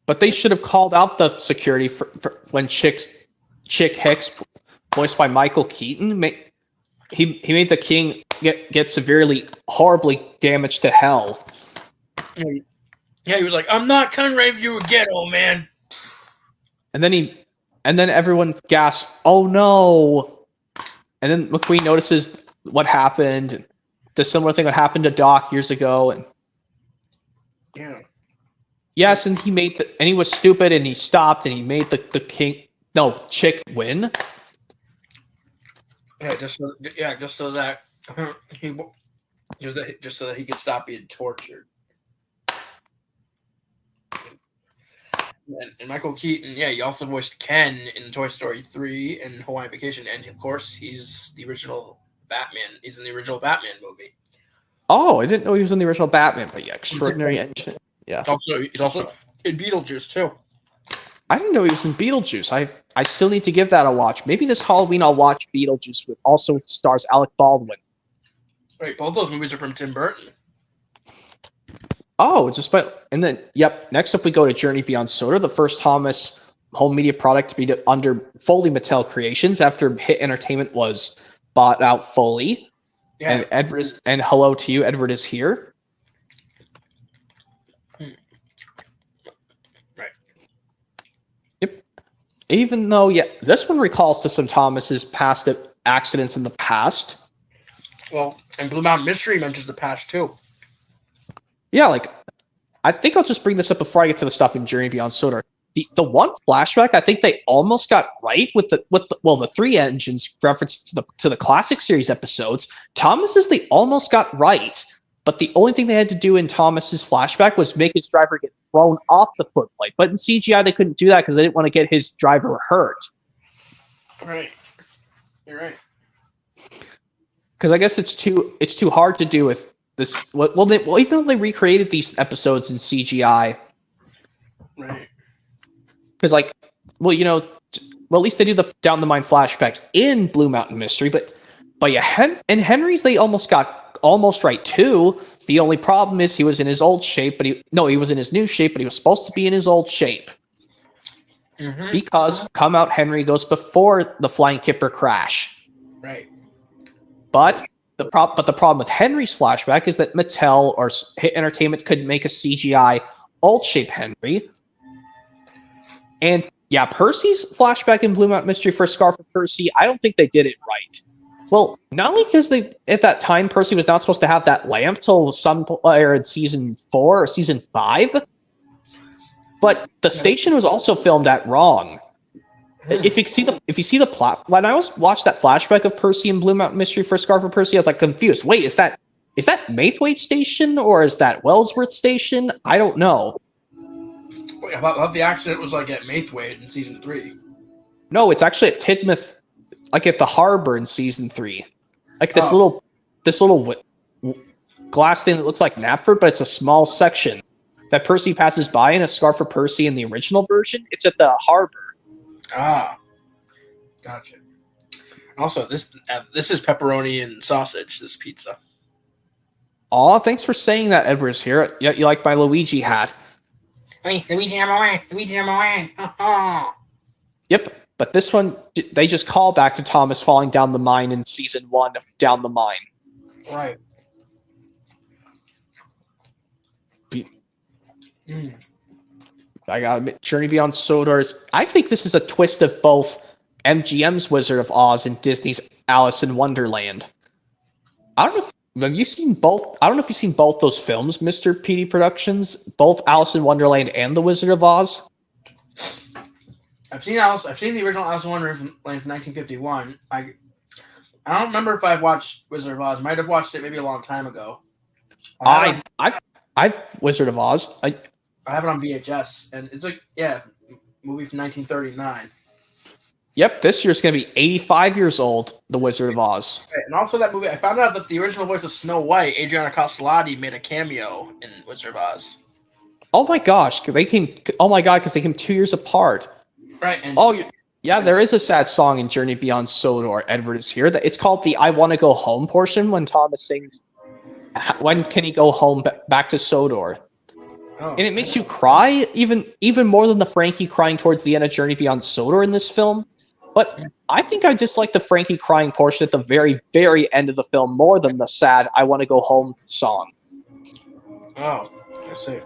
but they should have called out the security for when Chick Hicks, voiced by Michael Keaton, he made the king get severely, horribly damaged to hell. Yeah, he was like, "I'm not coming right for you again, old man." And then everyone gasped, "Oh no!" And then McQueen notices what happened. The similar thing that happened to Doc years ago, and yeah. Yes, and he was stupid, and he stopped, and he made the Chick win. Yeah, just so that just so that he could stop being tortured. And Michael Keaton, he also voiced Ken in Toy Story 3 and Hawaiian Vacation, and of course he's the original Batman. He's in the original Batman movie. Oh, I didn't know he was in the original Batman, but yeah, extraordinary engine. Yeah. He's also in Beetlejuice too. I didn't know he was in Beetlejuice. I still need to give that a watch. Maybe this Halloween I'll watch Beetlejuice, with also stars Alec Baldwin. Right, both those movies are from Tim Burton. Oh, and then next up we go to Journey Beyond Sodor, the first Thomas home media product to be under Foley Mattel Creations after Hit Entertainment was bought out fully. Yeah. And Edward and hello to you, Edward is here. Right. Yep. Even though, this one recalls to some Thomas's past accidents in the past. Well, and Blue Mountain Mystery mentions the past too. Yeah, I think I'll just bring this up before I get to the stuff in Journey Beyond Sodor. The one flashback I think they almost got right with the three engines reference to the classic series episodes. Thomas's they almost got right, but the only thing they had to do in Thomas's flashback was make his driver get thrown off the footplate. But in CGI they couldn't do that because they didn't want to get his driver hurt. Right, you're right. Because I guess it's too hard to do with this. Well, even though they recreated these episodes in CGI, right? Because at least they do the down the mine flashback in Blue Mountain Mystery, but in Henry's they almost got right too. The only problem is he was in his old shape, he was in his new shape, but he was supposed to be in his old shape. Mm-hmm. Because Come Out Henry goes before the Flying Kipper crash. Right. But the problem with Henry's flashback is that Mattel or Hit Entertainment couldn't make a CGI old shape Henry. And Percy's flashback in Blue Mountain Mystery for Scar for Percy, I don't think they did it right. Well, not only because at that time Percy was not supposed to have that lamp till somewhere in season 4 or season 5, but the station was also filmed at wrong. If you see the plot, when I watched that flashback of Percy in Blue Mountain Mystery for Scar for Percy, I was confused. Wait, is that Maithwaite Station or is that Wellsworth Station? I don't know. I thought the accident was at Maithwaite in season 3. No, it's actually at Tidmouth, at the harbor in season 3. This little glass thing that looks like Knapford, but it's a small section that Percy passes by in A Scar for Percy in the original version. It's at the harbor. Ah, gotcha. Also, this is pepperoni and sausage. This pizza. Aw, thanks for saying that. Edward's here. Yeah, you like my Luigi hat. Hey, Luigi number one. Luigi number one. Oh. Yep, but this one they just call back to Thomas falling down the mine in season 1 of Down the Mine. Right. I gotta admit, Journey Beyond Sodor's. I think this is a twist of both MGM's Wizard of Oz and Disney's Alice in Wonderland. I don't know. Have you seen both? I don't know if you've seen both those films, Mr. PD Productions, both Alice in Wonderland and The Wizard of Oz. I've seen the original Alice in Wonderland from 1951. I don't remember if I've watched Wizard of Oz. Might have watched it maybe a long time ago. I've Wizard of Oz. I have it on VHS, and it's movie from 1939. Yep, this year's going to be 85 years old, The Wizard of Oz. Right, and also that movie, I found out that the original voice of Snow White, Adriana Castellati, made a cameo in Wizard of Oz. Oh my gosh, because they came 2 years apart. Right. And yeah, there is a sad song in Journey Beyond Sodor. Edward is here. It's called the "I Want to Go Home" portion when Thomas sings, "When can he go home back to Sodor?" Oh. And it makes you cry, even more than the Frankie crying towards the end of Journey Beyond Sodor in this film. But I think I dislike the Frankie crying portion at the very, very end of the film more than the sad "I Want to Go Home" song. Oh, I see.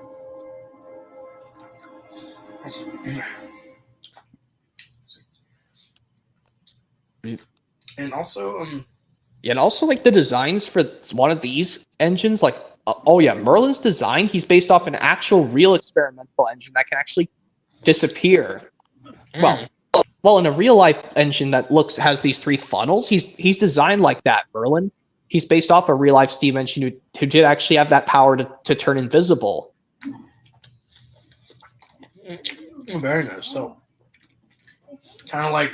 And also, like the designs for one of these engines, like Merlin's design, he's based off an actual real experimental engine that can actually disappear. Well, in a real life engine that has these 3 funnels, he's designed like that. Merlin, he's based off a real life steam engine who did actually have that power to turn invisible. Very nice. So, kind of like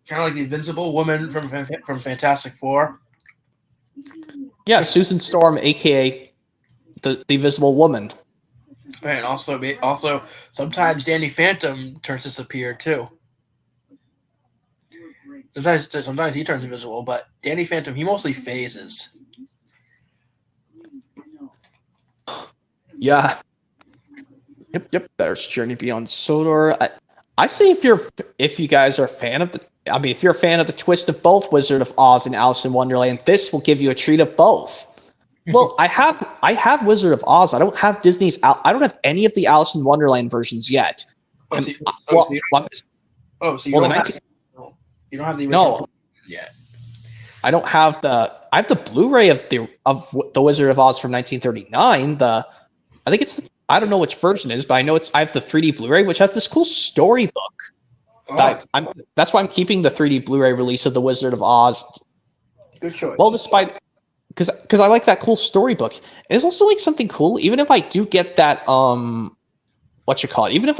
the Invincible Woman from Fantastic Four. Yeah, Susan Storm, aka the Invisible Woman. And also sometimes Danny Phantom turns disappear too. Sometimes he turns invisible, but Danny Phantom, he mostly phases. Yeah. Yep. There's Journey Beyond Sodor. I say if you guys are a fan of if you're a fan of the twist of both Wizard of Oz and Alice in Wonderland, this will give you a treat of both. Well, I have Wizard of Oz. I don't have I don't have any of the Alice in Wonderland versions yet. You don't have the original yet. I don't have I have the Blu-ray of the Wizard of Oz from 1939. I think I don't know which version it is, but I know I have the 3D Blu-ray, which has this cool storybook. That's why I'm keeping the 3D Blu-ray release of the Wizard of Oz. Good choice. Well, despite because I like that cool storybook. And it's also like something cool, even if I do get that even if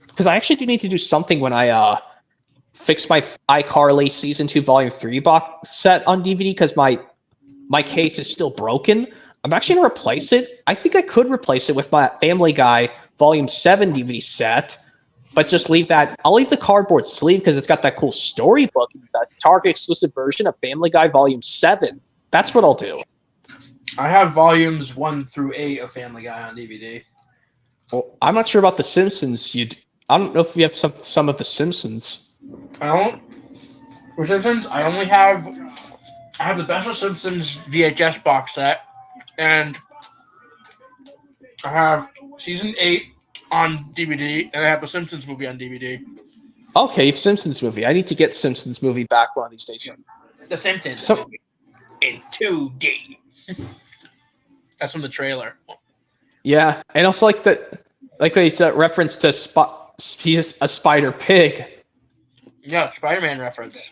because I actually do need to do something when I fix my iCarly Season 2 Volume 3 box set on DVD, because my case is still broken. I'm actually going to replace it. I think I could replace it with my Family Guy Volume 7 DVD set, but just leave that. I'll leave the cardboard sleeve because it's got that cool storybook, that Target exclusive version of Family Guy Volume 7. That's what I'll do. I have volumes 1 through 8 of Family Guy on DVD. Well, I'm not sure about The Simpsons. I don't know if you have some of The Simpsons. For Simpsons, I have the Best of Simpsons VHS box set, and I have Season 8 on DVD, and I have the Simpsons movie on DVD. Okay, Simpsons movie. I need to get Simpsons movie back one of these days. The Simpsons movie in 2D. That's from the trailer. Yeah, and also like they said, reference to he's a spider pig. Yeah, Spider-Man reference.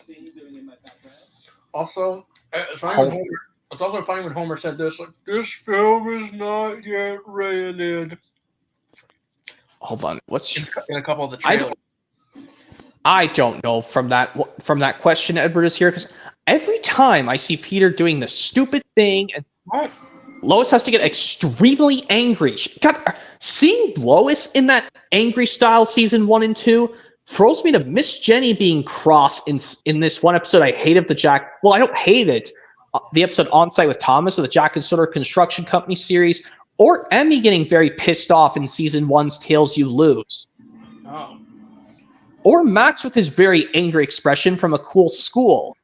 Also, it's also funny when Homer said this. Like, this film is not yet rated. Hold on, in a couple of the trailers? I don't know from that question Edward is here, because every time I see Peter doing this stupid thing, and Lois has to get extremely angry. Seeing Lois in that angry style Season 1 and 2 throws me to Miss Jenny being cross in this one episode I hate of the Jack. Well, I don't hate it. The episode On Site with Thomas of the Jack and Sodor Construction Company series, or Emmy getting very pissed off in Season 1's Tales You Lose. Oh. Or Max with his very angry expression from A Cool School.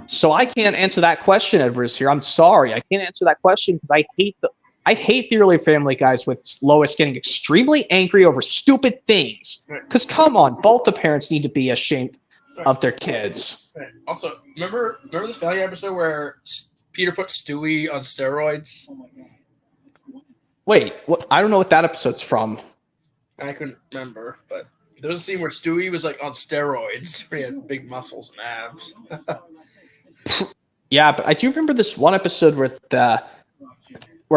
So I can't answer that question, Edward is here. I'm sorry. I can't answer that question because I hate the early Family Guys with Lois getting extremely angry over stupid things. Because come on, both the parents need to be ashamed of their kids. Also, remember this Family Guy episode where Peter put Stewie on steroids? Wait, I don't know what that episode's from. I couldn't remember, but there was a scene where Stewie was like on steroids, where he had big muscles and abs. Yeah, but I do remember this one episode where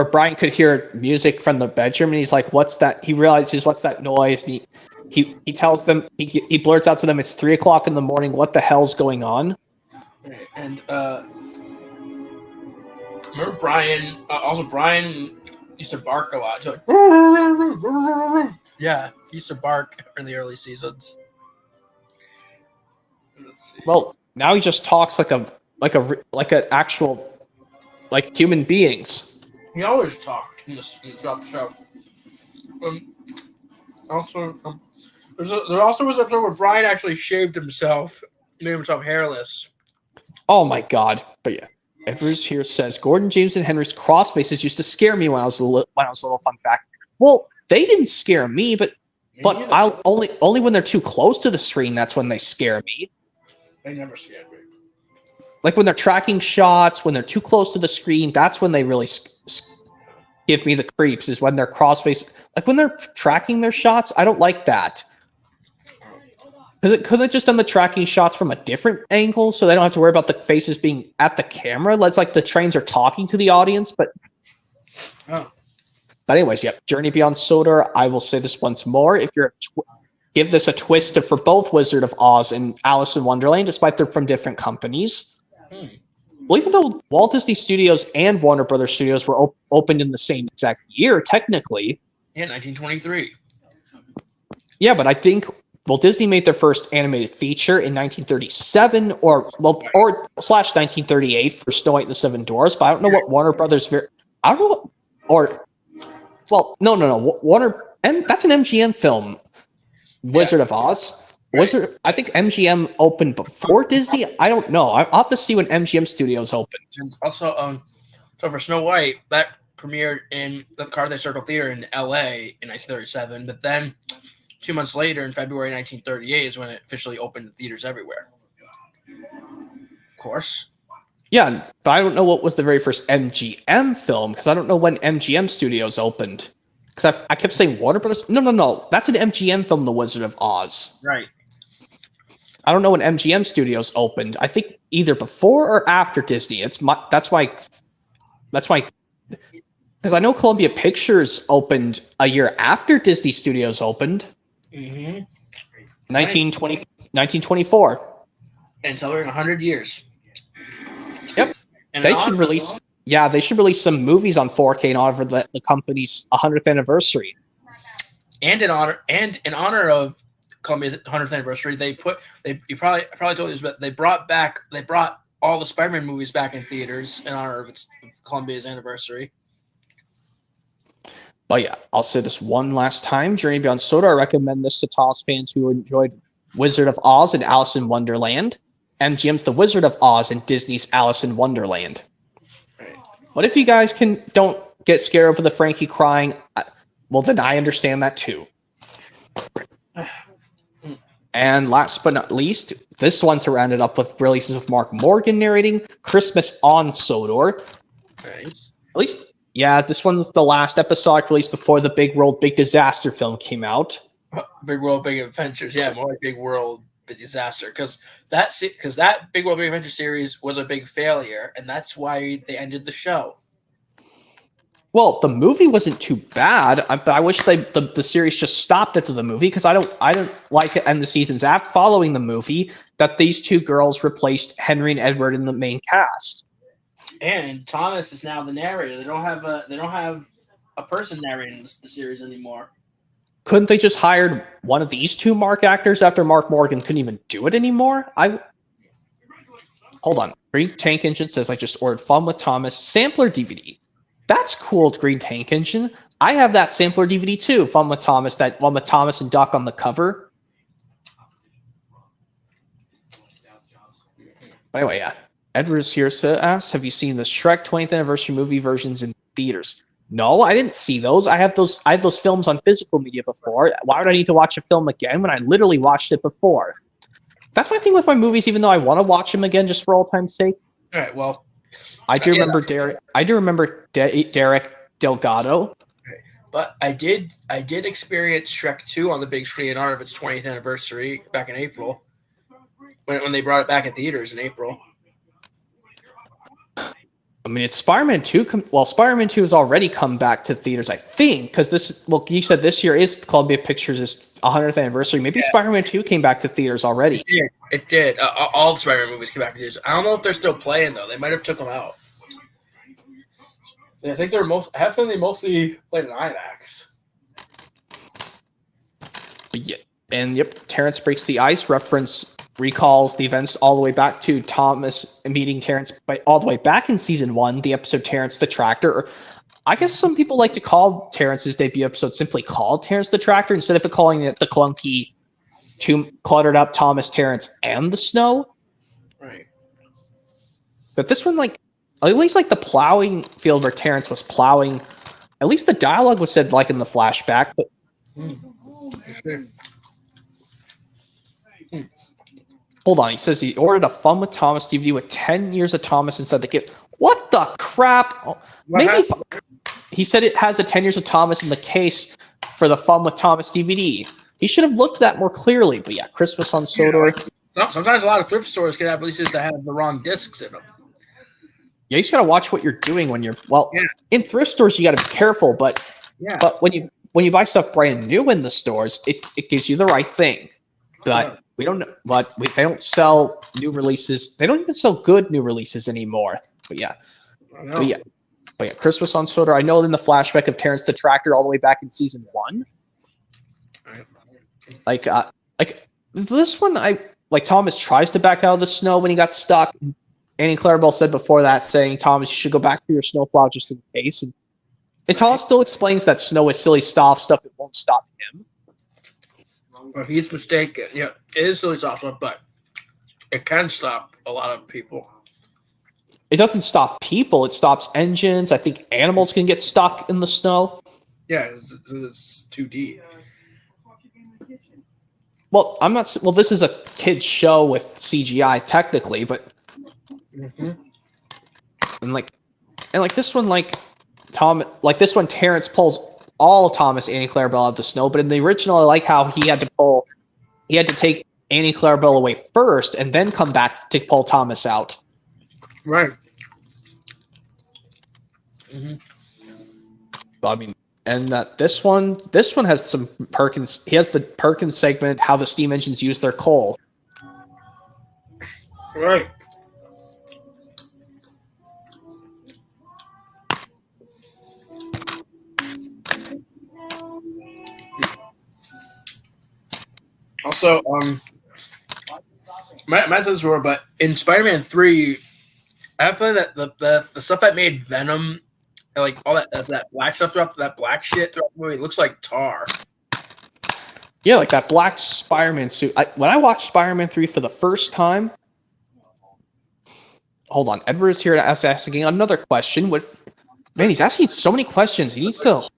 Brian could hear music from the bedroom, and he's like, "What's that?" He realizes, "What's that noise?" And he tells them, he blurts out to them, it's 3 o'clock in the morning. What the hell's going on? And remember Brian? Also, Brian used to bark a lot. Like, yeah, he used to bark in the early seasons. Well, now he just talks like an actual human beings. He always talked throughout the show. There also was an episode where Brian actually shaved himself, made himself hairless. Oh my god! But yeah, Edwards here says Gordon, James, and Henry's cross faces used to scare me when I was little. Fun fact. Well, they didn't scare me, but I'll only when they're too close to the screen. That's when they scare me. They never scared me. Like when they're tracking shots, when they're too close to the screen, that's when they really give me the creeps. Is when they're crossface, like when they're tracking their shots. I don't like that. Because it could have just done the tracking shots from a different angle, so they don't have to worry about the faces being at the camera. It's like the trains are talking to the audience, but. Oh. But anyways, yeah, Journey Beyond Sodor. I will say this once more: if you're give this a twist for both Wizard of Oz and Alice in Wonderland, despite they're from different companies. Well, even though Walt Disney Studios and Warner Brothers Studios were opened in the same exact year, technically. Yeah, 1923. Yeah, but I think Disney made their first animated feature in 1937, or slash 1938 for Snow White and the Seven Dwarfs. But I don't know what Warner Brothers. I don't know no. Warner, and that's an MGM film. Wizard of Oz. Right. I think MGM opened before Disney. I don't know. I'll have to see when MGM Studios opened. And also, so for Snow White, that premiered in the Carthay Circle Theater in L.A. in 1937. But then 2 months later, in February 1938, is when it officially opened in theaters everywhere. Of course. Yeah, but I don't know what was the very first MGM film, because I don't know when MGM Studios opened. Because I kept saying Warner Brothers. No. That's an MGM film, The Wizard of Oz. Right. I don't know when MGM Studios opened. I think either before or after Disney. That's why. Because I know Columbia Pictures opened a year after Disney Studios opened. Mm-hmm. 1924. And celebrating 100 years. Yep. And they should release some movies on 4K in honor of the company's 100th anniversary. And in honor of Columbia's 100th anniversary, you probably told you this, but they brought all the Spider-Man movies back in theaters in honor of Columbia's anniversary. But yeah, I'll say this one last time. Journey Beyond Sodor, I recommend this to Toss fans who enjoyed Wizard of Oz and Alice in Wonderland. MGM's The Wizard of Oz and Disney's Alice in Wonderland. Right. But if you guys don't get scared over the Frankie crying, well, then I understand that too. And last but not least, this one to round it up with releases with Mark Morraghan narrating Christmas on Sodor. Right. At least, yeah, this one's the last episode released before the Big World, Big Disaster film came out. Big World, Big Adventures. Yeah, more like Big World, Big Disaster. Because that Big World, Big Adventure series was a big failure, and that's why they ended the show. Well, the movie wasn't too bad, but I wish the series just stopped after the movie, because I don't like it and the seasons after following the movie that these two girls replaced Henry and Edward in the main cast. And Thomas is now the narrator. They don't have a person narrating the series anymore. Couldn't they just hired one of these two Mark actors after Mark Morraghan couldn't even do it anymore? Hold on. Green Tank Engine says I just ordered Fun with Thomas sampler DVD. That's cool, Green Tank Engine. I have that sampler DVD too, Fun with Thomas, that one with Thomas and Duck on the cover. But anyway, yeah. Edwards here asks, have you seen the Shrek 20th anniversary movie versions in theaters? No, I didn't see those. I had those films on physical media before. Why would I need to watch a film again when I literally watched it before? That's my thing with my movies, even though I want to watch them again just for old time's sake. All right, well, I do remember Derek Delgado. But I did experience Shrek 2 on the big screen in honor of its 20th anniversary back in April, when they brought it back in theaters in April. I mean, it's Spider-Man 2. Spider-Man 2 has already come back to theaters, I think, because you said this year is Columbia Pictures' 100th anniversary. Maybe Spider-Man 2 came back to theaters already. It did. All the Spider-Man movies came back to theaters. I don't know if they're still playing, though. They might have took them out. I think they're mostly played in IMAX. Terrence Breaks the Ice reference recalls the events all the way back to Thomas meeting Terrence all the way back in season 1, the episode Terrence the Tractor. Or I guess some people like to call Terrence's debut episode simply called Terrence the Tractor instead of calling it the clunky, too cluttered up Thomas, Terrence, and the Snow. Right. But this one, at least the plowing field where Terrence was plowing, at least the dialogue was said in the flashback. But hold on, he says he ordered a Fun with Thomas DVD with 10 years of Thomas inside the gift. What the crap? He said it has a 10 years of Thomas in the case for the Fun with Thomas DVD. He should have looked at that more clearly. But Christmas on Sodor. Sometimes a lot of thrift stores can have releases that have the wrong discs in them. Yeah, you just gotta watch what you're doing when you're in thrift stores. You gotta be careful, but when you buy stuff brand new in the stores, it gives you the right thing. But we don't know. But they don't sell new releases. They don't even sell good new releases anymore. But Christmas on Sodor. I know in the flashback of Terrence the Tractor all the way back in season 1. This one, Thomas tries to back out of the snow when he got stuck. Annie Clarabelle said before that, saying, Thomas, you should go back to your snowplow just in case. And Thomas still explains that snow is silly stuff it won't stop him. Well, he's mistaken. Yeah, it is silly stuff, but it can stop a lot of people. It doesn't stop people. It stops engines. I think animals can get stuck in the snow. Yeah, it's too deep. Well, I'm not. Well, this is a kids show with CGI technically, but and this one, this one, Terrence pulls all Thomas, Annie Clarabelle out of the snow. But in the original, I like how he had to take Annie Clarabelle away first and then come back to pull Thomas out. Right. I mean, and this one has some Perkins. He has the Perkins segment, how the steam engines use their coal. Right. Also, my sense were, but in Spider-Man 3, I have a feeling that the stuff that made Venom, all that black stuff throughout that black shit throughout the movie, looks like tar. Yeah, that black Spider-Man suit. When I watched Spider-Man 3 for the first time, hold on, Edward is here to asking another question. Man, he's asking so many questions. He needs to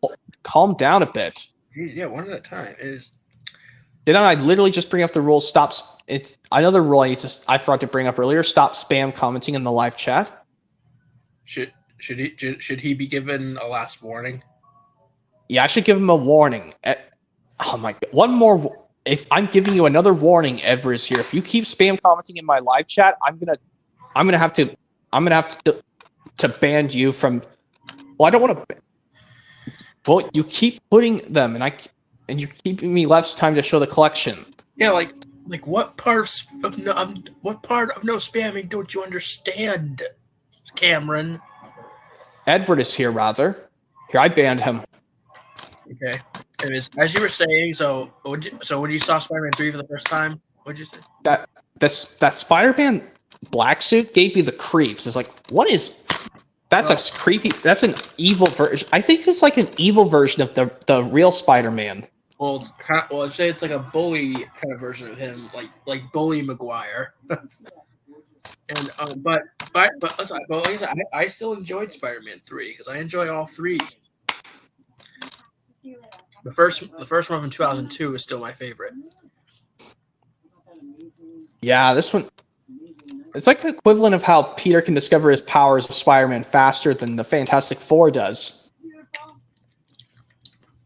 calm down a bit. Yeah, one at a time. Did I literally just bring up the rule? Another rule I forgot to bring up earlier. Stop spam commenting in the live chat. Should he be given a last warning? Yeah, I should give him a warning. Oh my god! One more. If I'm giving you another warning, Edward is here. If you keep spam commenting in my live chat, I'm gonna have to ban you from. Well, I don't want to. Well, you keep putting them, and you're keeping me less time to show the collection. Yeah, what part of no spamming don't you understand, Cameron? Edward is here, rather. Here, I banned him. Okay. Anyways, as you were saying, so when you saw Spider-Man 3 for the first time, what'd you say? That Spider-Man black suit gave me the creeps. It's what is? That's a creepy. That's an evil version. I think it's an evil version of the real Spider-Man. Well, I'd say it's a bully kind of version of him, like Bully Maguire. And but like I said, I still enjoyed Spider-Man 3 because I enjoy all three. The first one from 2002 is still my favorite. Yeah, this one. It's the equivalent of how Peter can discover his powers of Spider-Man faster than the Fantastic Four does.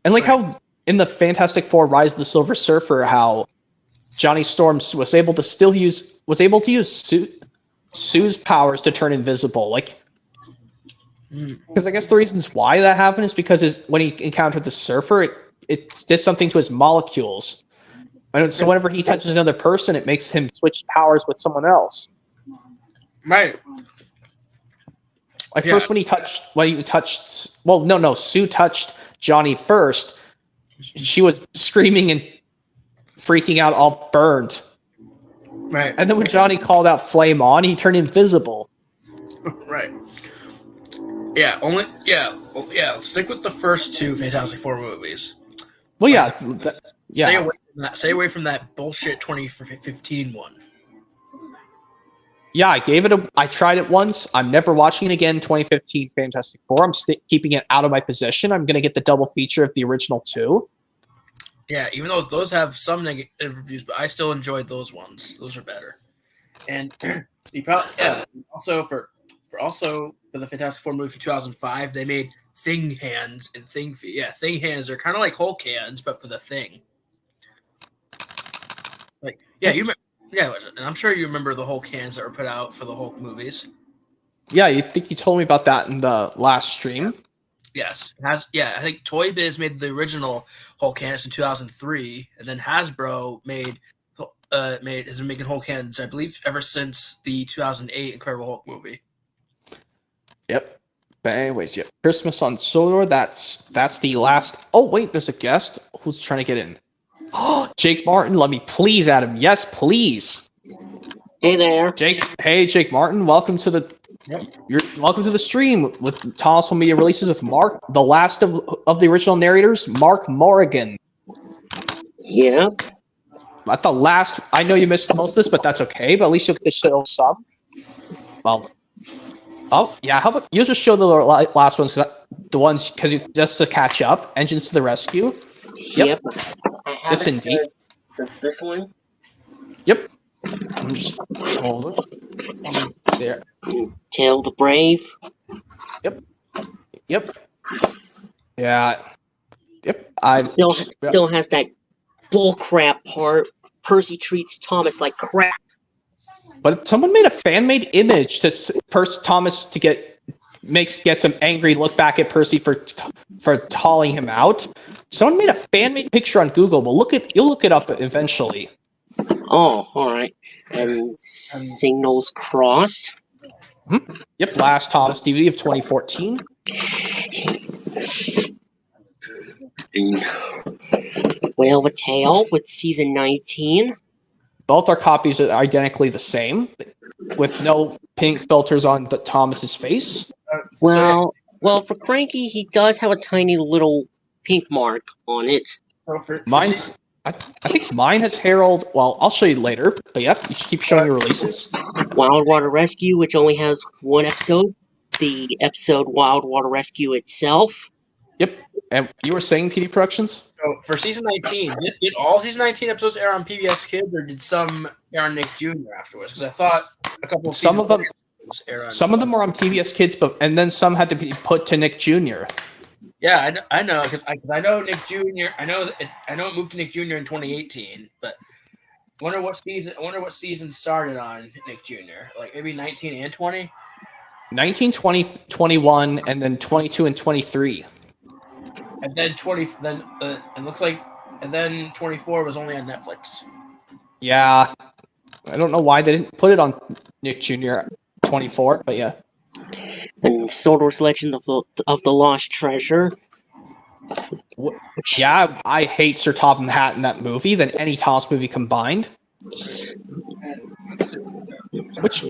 And how in the Fantastic Four Rise of the Silver Surfer, how Johnny Storm was able to use Sue's powers to turn invisible. Because I guess the reasons why that happened is because when he encountered the surfer, it did something to his molecules. And so whenever he touches another person, it makes him switch powers with someone else. Right. Like first when he touched, Sue touched Johnny first. She was screaming and freaking out, all burned. Right. And then when Johnny called out "Flame on," he turned invisible. Right. Yeah. Stick with the first two Fantastic Four movies. Well, yeah. Stay away from that bullshit 2015 one. Yeah, I tried it once. I'm never watching it again. 2015 Fantastic Four. I'm keeping it out of my possession. I'm going to get the double feature of the original two. Yeah, even though those have some negative reviews, but I still enjoyed those ones. Those are better. And also for the Fantastic Four movie 2005, they made Thing hands and Thing feet. Yeah, Thing hands are kind of like Hulk hands, but for the Thing. Like, yeah, and I'm sure you remember the Hulk hands that were put out for the Hulk movies. Yeah, you told me about that in the last stream. Yes, I think Toy Biz made the original Hulk hands in 2003, and then Hasbro has been making Hulk hands, I believe, ever since the 2008 Incredible Hulk movie. Yep. But anyways, yeah, Christmas on Sodor. That's the last. Oh wait, there's a guest who's trying to get in. Oh, Jake Martin, let me please add him. Yes, please. Hey there, Jake. Hey, Jake Martin. Welcome to the. Welcome to the stream with Thomas Home Media Releases with Mark, the last of the original narrators, Mark Morraghan. Yep. At the last, I know you missed most of this, but that's okay. But at least you'll get to show some. Well, oh yeah. How about you just show the last ones, because just to catch up. Engines to the Rescue. Yep. I haven't Yes, indeed. Since this one. Yep. I'm just hold it. There. Tale of the Brave. Yep. Yeah. Yep. I still has that bullcrap part. Percy treats Thomas like crap. But someone made a fan-made image to Thomas to get some angry look back at Percy for calling him out. Someone made a fan-made picture on Google. But you'll look it up eventually. Oh, all right. And Signals Crossed. Yep, last Thomas DVD of 2014. Whale of a Tale with season 19. Both our copies are identically the same, with no pink filters on Thomas's face. Well, for Cranky, he does have a tiny little pink mark on it. I think mine has Harold. Well, I'll show you later. But yep, you should keep showing your releases. Wild Water Rescue, which only has one episode. The episode Wild Water Rescue itself. Yep. And you were saying PD Productions? So for season 19, did all season 19 episodes air on PBS Kids, or did some air on Nick Jr. afterwards? Because I thought a couple of some of them were on PBS Kids, and then some had to be put to Nick Jr. Yeah, I know, because I know Nick Jr. I know it moved to Nick Jr. in 2018, but I wonder what season started on Nick Jr. Like maybe 19 and 20. 19, 20, 21, and then 22 and 23. And then 20. Then it looks like, and then 24 was only on Netflix. Yeah, I don't know why they didn't put it on Nick Jr. 24, but yeah. And Sodor's Legend of the Lost Treasure. Yeah, I hate Sir Topham Hatt in that movie than any Thomas movie combined. Which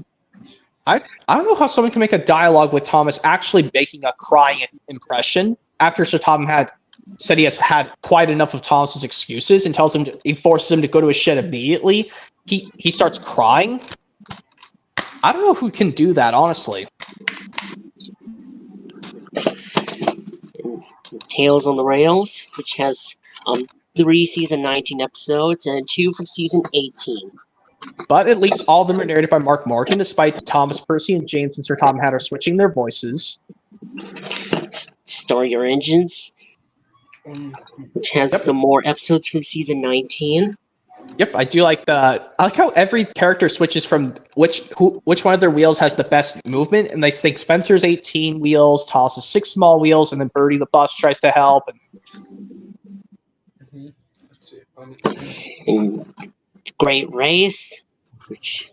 I don't know how someone can make a dialogue with Thomas actually making a crying impression after Sir Topham Hatt said he has had quite enough of Thomas's excuses and he forces him to go to his shed immediately. He starts crying. I don't know who can do that, honestly. Tales on the Rails, which has 3 season 19 episodes and 2 from season 18. But at least all of them are narrated by Mark Morraghan, despite Thomas, Percy, and James and Sir Topham Hatt are switching their voices. Story Your Engines, which has some more episodes from season 19. Yep, I do like I like how every character switches from which one of their wheels has the best movement, and they think Spencer's 18 wheels, Toss is 6 small wheels, and then Birdie the bus tries to help. And Great Race, which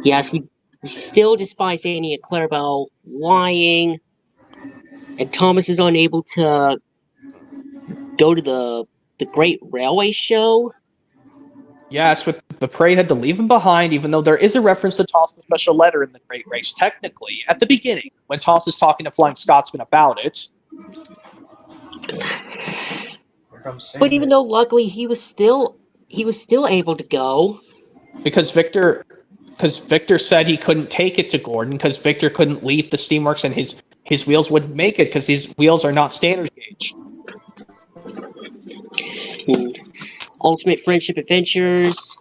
yes, we still despise Annie and Clarabelle lying, and Thomas is unable to go to the Great Railway Show. Yes, with the parade had to leave him behind, even though there is a reference to Toss the special letter in the Great Race, technically, at the beginning, when Toss is talking to Flying Scotsman about it. But even though luckily he was still able to go. Because Victor said he couldn't take it to Gordon, because Victor couldn't leave the Steamworks and his wheels wouldn't make it because his wheels are not standard gauge. Ultimate Friendship Adventures.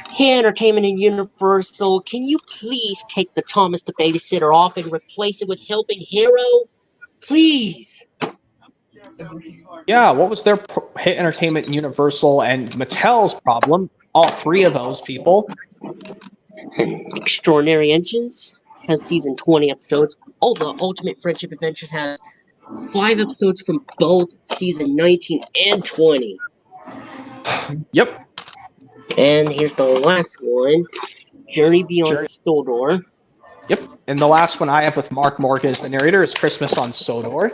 Hey, Entertainment and Universal, can you please take the Thomas the Babysitter off and replace it with Helping Hero? Please. Yeah, what was their Hit Entertainment and Universal and Mattel's problem? All three of those people. Extraordinary Engines has season 20 episodes. Oh, the Ultimate Friendship Adventures has 5 episodes from both season 19 and 20. Yep. And here's the last one, Journey Beyond Sodor. Yep. And the last one I have with Mark Morraghan as the narrator is Christmas on Sodor,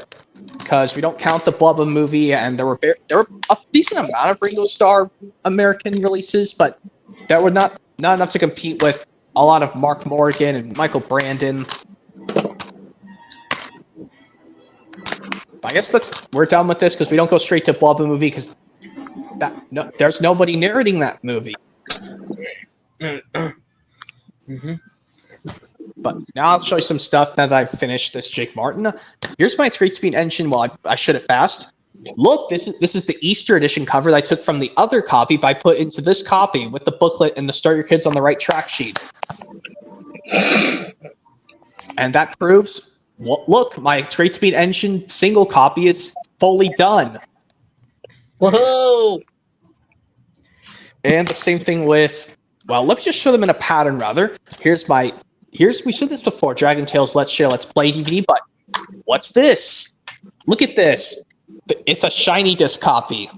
because we don't count the Blubba movie, and there were a decent amount of Ringo Starr American releases, but that were not enough to compete with a lot of Mark Morraghan and Michael Brandon. I guess we're done with this because we don't go straight to Blubba movie because there's nobody narrating that movie. Mm-hmm. But now I'll show you some stuff now that I've finished this Jake Martin. Here's my 3-speed engine while I should it fast. Look, this is the Easter edition cover that I took from the other copy, but I put into this copy with the booklet and the Start Your Kids on the Right track sheet. And that proves, look, my 3-speed engine single copy is fully done. Whoa! And the same thing with, well, let's just show them in a pattern rather. We said this before, Dragon Tales Let's Share Let's Play DVD, but what's this? Look at this. It's a shiny disc copy.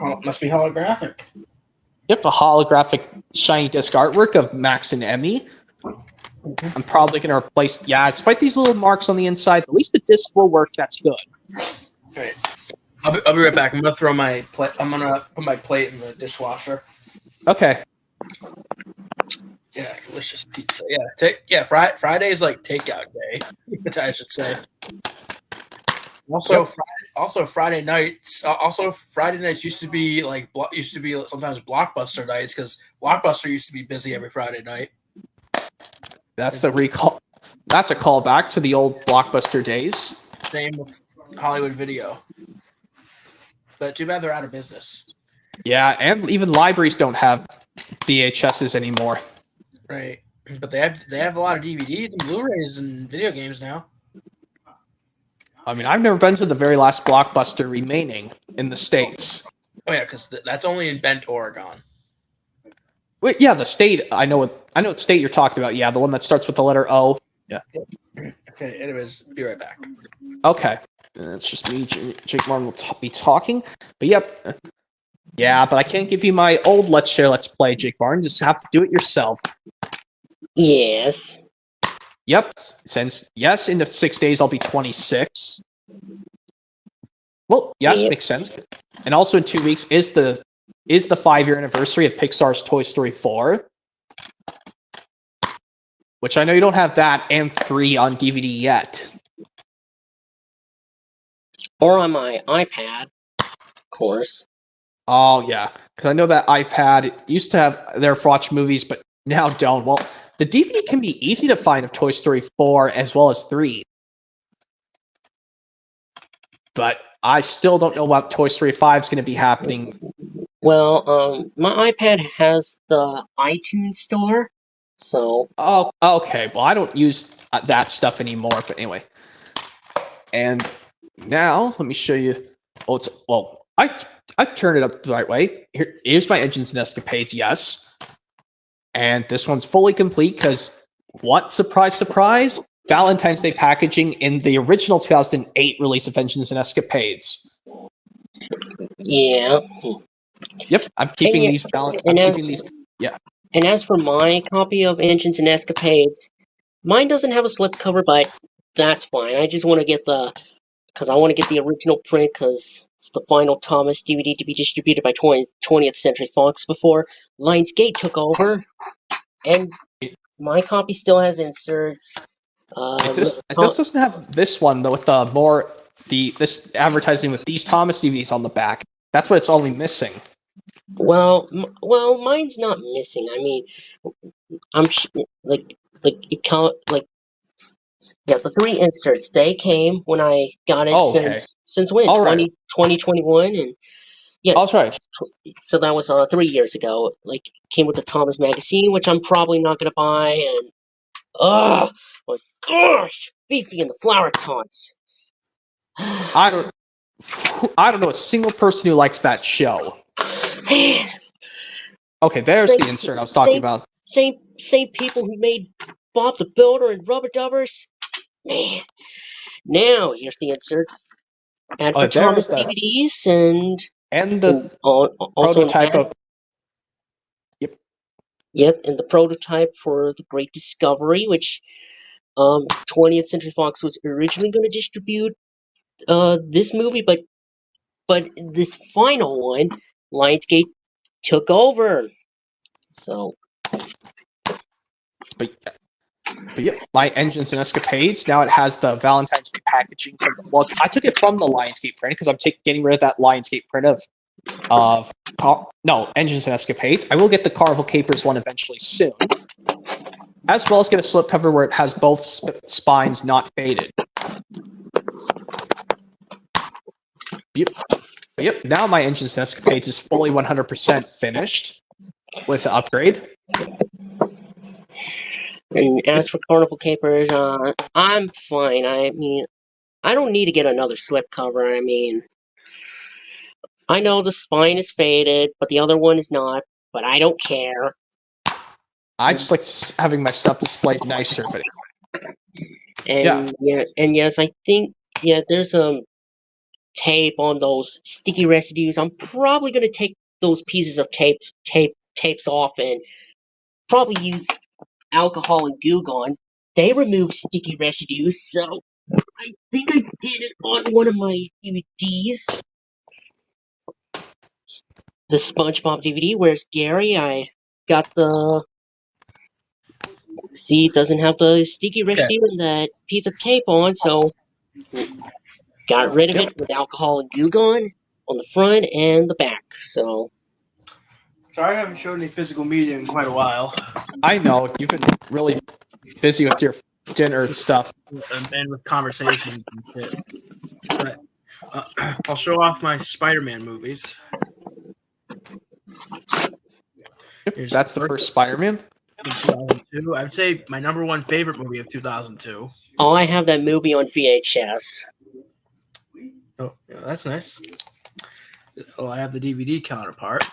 Oh, it must be holographic. Yep, a holographic shiny disc artwork of Max and Emmy. Mm-hmm. I'm probably going to replace, despite these little marks on the inside, at least the disc will work, that's good. All right. I'll be right back. I'm going to throw my plate. I'm going to put my plate in the dishwasher. Okay. Yeah, delicious pizza. Yeah, Friday is like takeout day, I should say. Also, Friday nights. Also, Friday nights used to be sometimes Blockbuster nights because Blockbuster used to be busy every Friday night. That's the recall. That's a callback to the old Blockbuster days. Same with Hollywood Video. But too bad they're out of business. Yeah, and even libraries don't have VHSs anymore. Right, but they have a lot of DVDs and Blu-rays and video games now. I mean, I've never been to the very last Blockbuster remaining in the States. Oh yeah, because that's only in Bend, Oregon. Wait, yeah, the state. I know what state you're talking about. Yeah, the one that starts with the letter O. Yeah. Okay. Anyways, be right back. Okay, it's just me. Jake Martin will be talking. But yep. Yeah, but I can't give you my old Let's Share Let's Play, Jake Martin. Just have to do it yourself. Yes. Yep. Since in the 6 days I'll be 26. Well, yes, Yep. Makes sense. And also in 2 weeks is the 5-year anniversary of Pixar's Toy Story 4. Which I know you don't have that and 3 on DVD yet. Or on my iPad, of course. Oh, yeah. Because I know that iPad used to have there for watch movies, but now don't. Well, the DVD can be easy to find of Toy Story 4 as well as 3. But I still don't know what Toy Story 5 is going to be happening. Well, my iPad has the iTunes store, so... Oh, okay. Well, I don't use that stuff anymore, but anyway. And now, let me show you... I turned it up the right way. Here's my engines and escapades, yes. And this one's fully complete because what? Surprise, surprise! Valentine's Day packaging in the original 2008 release of Engines and Escapades. Yeah. Yep, I'm keeping these. Yeah. And as for my copy of Engines and Escapades, mine doesn't have a slipcover, but that's fine. I just want to get the original print because it's the final Thomas DVD to be distributed by 20th Century Fox before Lionsgate took over, and my copy still has inserts. It just doesn't have this one though, with this advertising with these Thomas DVDs on the back. That's what it's only missing. Well, mine's not missing. I mean, I'm the 3 inserts, they came when I got it since when? 2021, and yes. That's right. So that was 3 years ago. Like, came with the Thomas magazine, which I'm probably not gonna buy, and oh my gosh, Fifi and the Flower Tots. I don't know a single person who likes that show. Man. Okay, there's the insert I was talking about. Same people who made Bob the Builder and Rubber Dubbers. Man. Now here's the insert. And for Thomas DVDs and the also prototype of. Yep, and the prototype for The Great Discovery, which 20th Century Fox was originally going to distribute this movie, but this final one, Lionsgate took over. So, but yeah, my Engines and Escapades, now it has the Valentine's Day packaging. Well, I took it from the Lionsgate print because I'm getting rid of that Lionsgate print of Engines and Escapades. I will get the Carnival Capers one eventually soon, as well as get a slipcover where it has both spines not faded. Yep. Now my Engines and Escapades is fully 100% finished with the upgrade. And as for Carnival Capers, I'm fine. I mean, I don't need to get another slipcover. I mean, I know the spine is faded, but the other one is not. But I don't care. I just like having my stuff displayed nicer. But yes, I think there's some tape on those sticky residues. I'm probably gonna take those pieces of tapes off and probably use alcohol and goo gun. They remove sticky residues, so I think I did it on one of my DVDs. The SpongeBob DVD, where's Gary? I got it doesn't have the sticky residue and that piece of tape on, so got rid of it with alcohol and goo gun on the front and the back. So sorry I haven't shown any physical media in quite a while. I know, you've been really busy with your dinner stuff. And with conversations and shit. But I'll show off my Spider-Man movies. That's the first Spider-Man? 2002. I would say my number one favorite movie of 2002. Oh, I have that movie on VHS. Oh, yeah, that's nice. Oh, I have the DVD counterpart.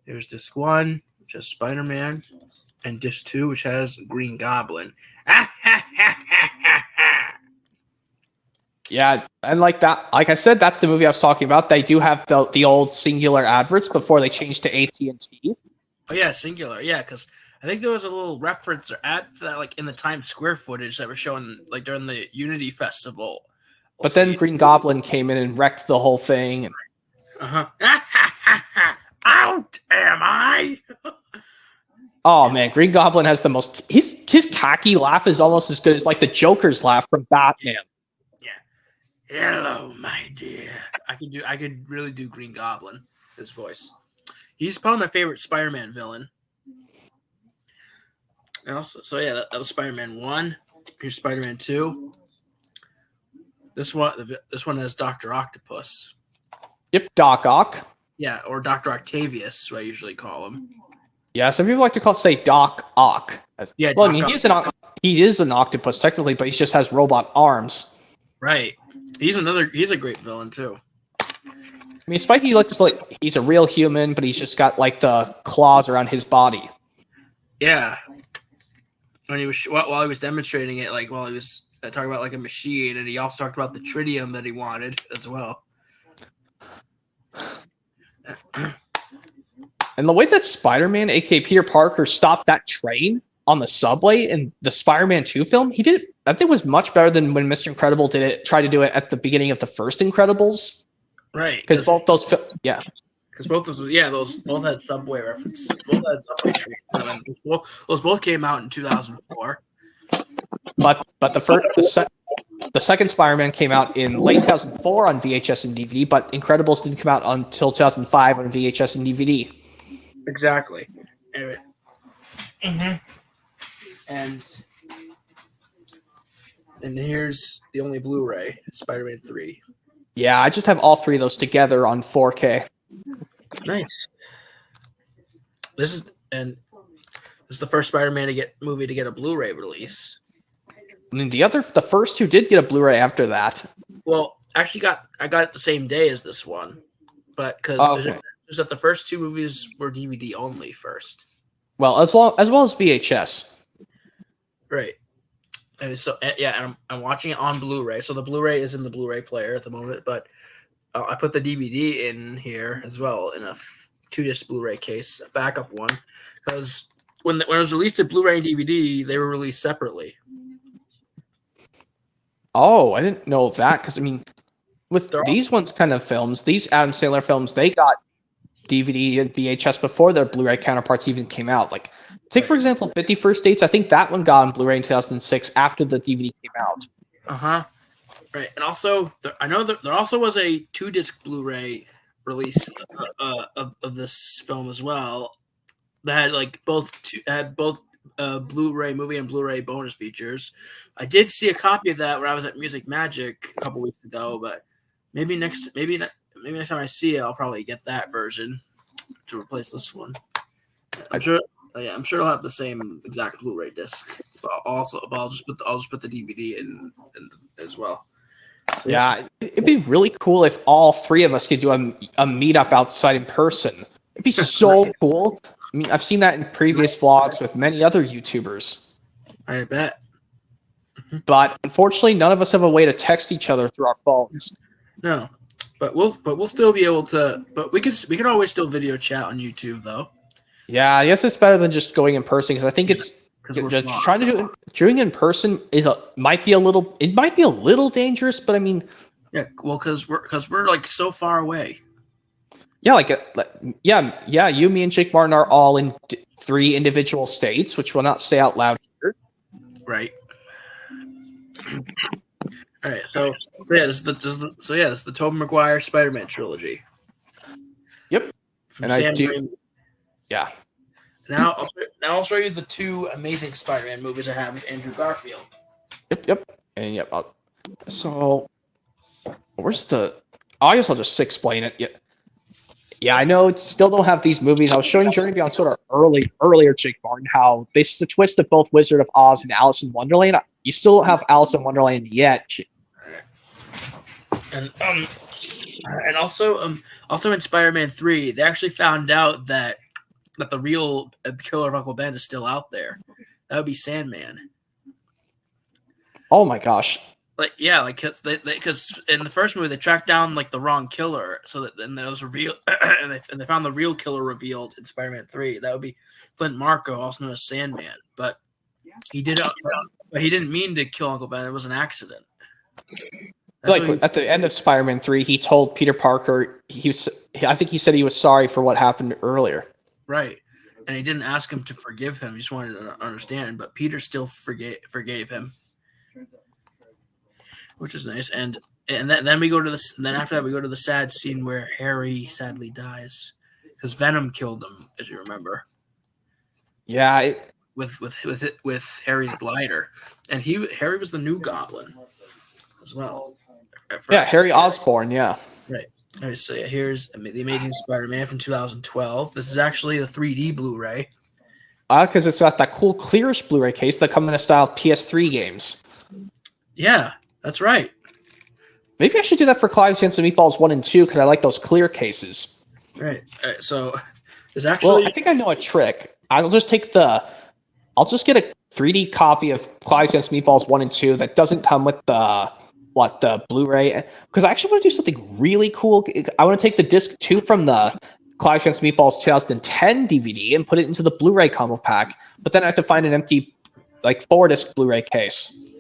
There's disc 1, which has Spider-Man, and disc 2, which has Green Goblin. Yeah, and like I said, that's the movie I was talking about. They do have the old singular adverts before they changed to AT&T. Oh yeah, singular. Yeah, because I think there was a little reference or ad for that, like in the Times Square footage that was shown like during the Unity Festival. But then Green Goblin came in and wrecked the whole thing. Out am I? Oh man, Green Goblin has the most. His tacky laugh is almost as good as like the Joker's laugh from Batman. Hello, my dear. I could really do Green Goblin, his voice. He's probably my favorite Spider-Man villain. And also, so yeah, that was Spider-Man 1. Here's Spider-Man 2. This one has Dr. Octopus. Yep, Doc Ock. Yeah, or Dr. Octavius, is what I usually call him. Yeah, some people like to say Doc Ock. Yeah, well, I mean, he is an octopus technically, but he just has robot arms. Right. He's a great villain too. I mean, Spikey looks like he's a real human, but he's just got like the claws around his body. Yeah. When he was while he was demonstrating it, like while he was talking about like a machine, and he also talked about the tritium that he wanted as well. And the way that Spider-Man, aka Peter Parker, stopped that train on the subway in the Spider-Man 2 film, I think it was much better than when Mr. Incredible tried to do it at the beginning of the first Incredibles. Right. Because both those, Because both had subway reference. Both had subway treatment. Those both came out in 2004. But the second Spider-Man came out in late 2004 on VHS and DVD, but Incredibles didn't come out until 2005 on VHS and DVD. Exactly. Anyway. And here's the only Blu-ray, Spider-Man 3. Yeah, I just have all three of those together on 4K. Nice. This is the first Spider-Man movie to get a Blu-ray release. I mean, the first two did get a Blu-ray after that. Well, actually, I got it the same day as this one, but because it's just that the first two movies were DVD only first. Well, as well as VHS. Right. And so and I'm watching it on Blu-ray. So the Blu-ray is in the Blu-ray player at the moment, but I put the DVD in here as well in a 2-disc Blu-ray case, a backup one, because when it was released at Blu-ray and DVD, they were released separately. Oh, I didn't know that, because I mean, with these kind of films, these Adam Sandler films, they got DVD and VHS before their Blu-ray counterparts even came out. Like, take for example, 50 First Dates. I think that one got on Blu-ray in 2006 after the DVD came out. Right, and also I know that there also was a 2-disc Blu-ray release of this film as well that had both Blu-ray movie and Blu-ray bonus features. I did see a copy of that when I was at Music Magic a couple weeks ago, but maybe next time I see it, I'll probably get that version to replace this one. I'm sure it'll have the same exact Blu-ray disc. But I'll just put the DVD in as well. So, yeah, it'd be really cool if all three of us could do a meetup outside in person. It'd be so cool. I mean, I've seen that in previous vlogs with many other YouTubers. I bet. But unfortunately, none of us have a way to text each other through our phones. No, but we'll still be able to. But we can always still video chat on YouTube though. Yeah, I guess it's better than just going in person, because I think it's just trying to doing in person might be a little dangerous. But I mean, yeah, well, because we're like so far away. Yeah, you, me, and Jake Martin are all in 3 individual states, which will not say out loud here. Right. All right. So this is the Tobey Maguire Spider-Man trilogy. Yep. From Sam do. Raimi. Yeah. Now I'll show you the 2 amazing Spider-Man movies I have with Andrew Garfield. Yep. And yep. So where's the? I guess I'll just explain it. Yeah, I know. Still don't have these movies. I was showing Journey Beyond Sodor earlier, Jake Martin, how they twisted both Wizard of Oz and Alice in Wonderland. You still don't have Alice in Wonderland yet. And also in Spider-Man 3, they actually found out that the real killer of Uncle Ben is still out there. That would be Sandman. Oh my gosh. Because in the first movie they tracked down the wrong killer, so that then that was revealed, and they found the real killer revealed in Spider-Man 3. That would be Flint Marko, also known as Sandman. But he didn't mean to kill Uncle Ben. It was an accident. At the end of Spider-Man 3, he told Peter Parker I think he said he was sorry for what happened earlier. Right, and he didn't ask him to forgive him. He just wanted to understand, but Peter still forgave him. Which is nice, and then we go to this. And then after that, we go to the sad scene where Harry sadly dies because Venom killed him, as you remember. Yeah, with Harry's glider, and Harry was the new Goblin as well. Yeah, Harry Osborn. Yeah. Right. All right. So here's the Amazing Spider-Man from 2012. This is actually the 3D Blu-ray. Because it's got that cool clearish Blu-ray case that come in a style of PS3 games. Yeah. That's right. Maybe I should do that for Cloudy Chance of Meatballs 1 and 2 because I like those clear cases. Right. All right. So there's actually. Well, I think I know a trick. I'll just get a 3D copy of Cloudy Chance of Meatballs 1 and 2 that doesn't come with the Blu-ray, because I actually want to do something really cool. I want to take the disc 2 from the Cloudy Chance of Meatballs 2010 DVD and put it into the Blu-ray combo pack, but then I have to find an empty 4-disc Blu-ray case.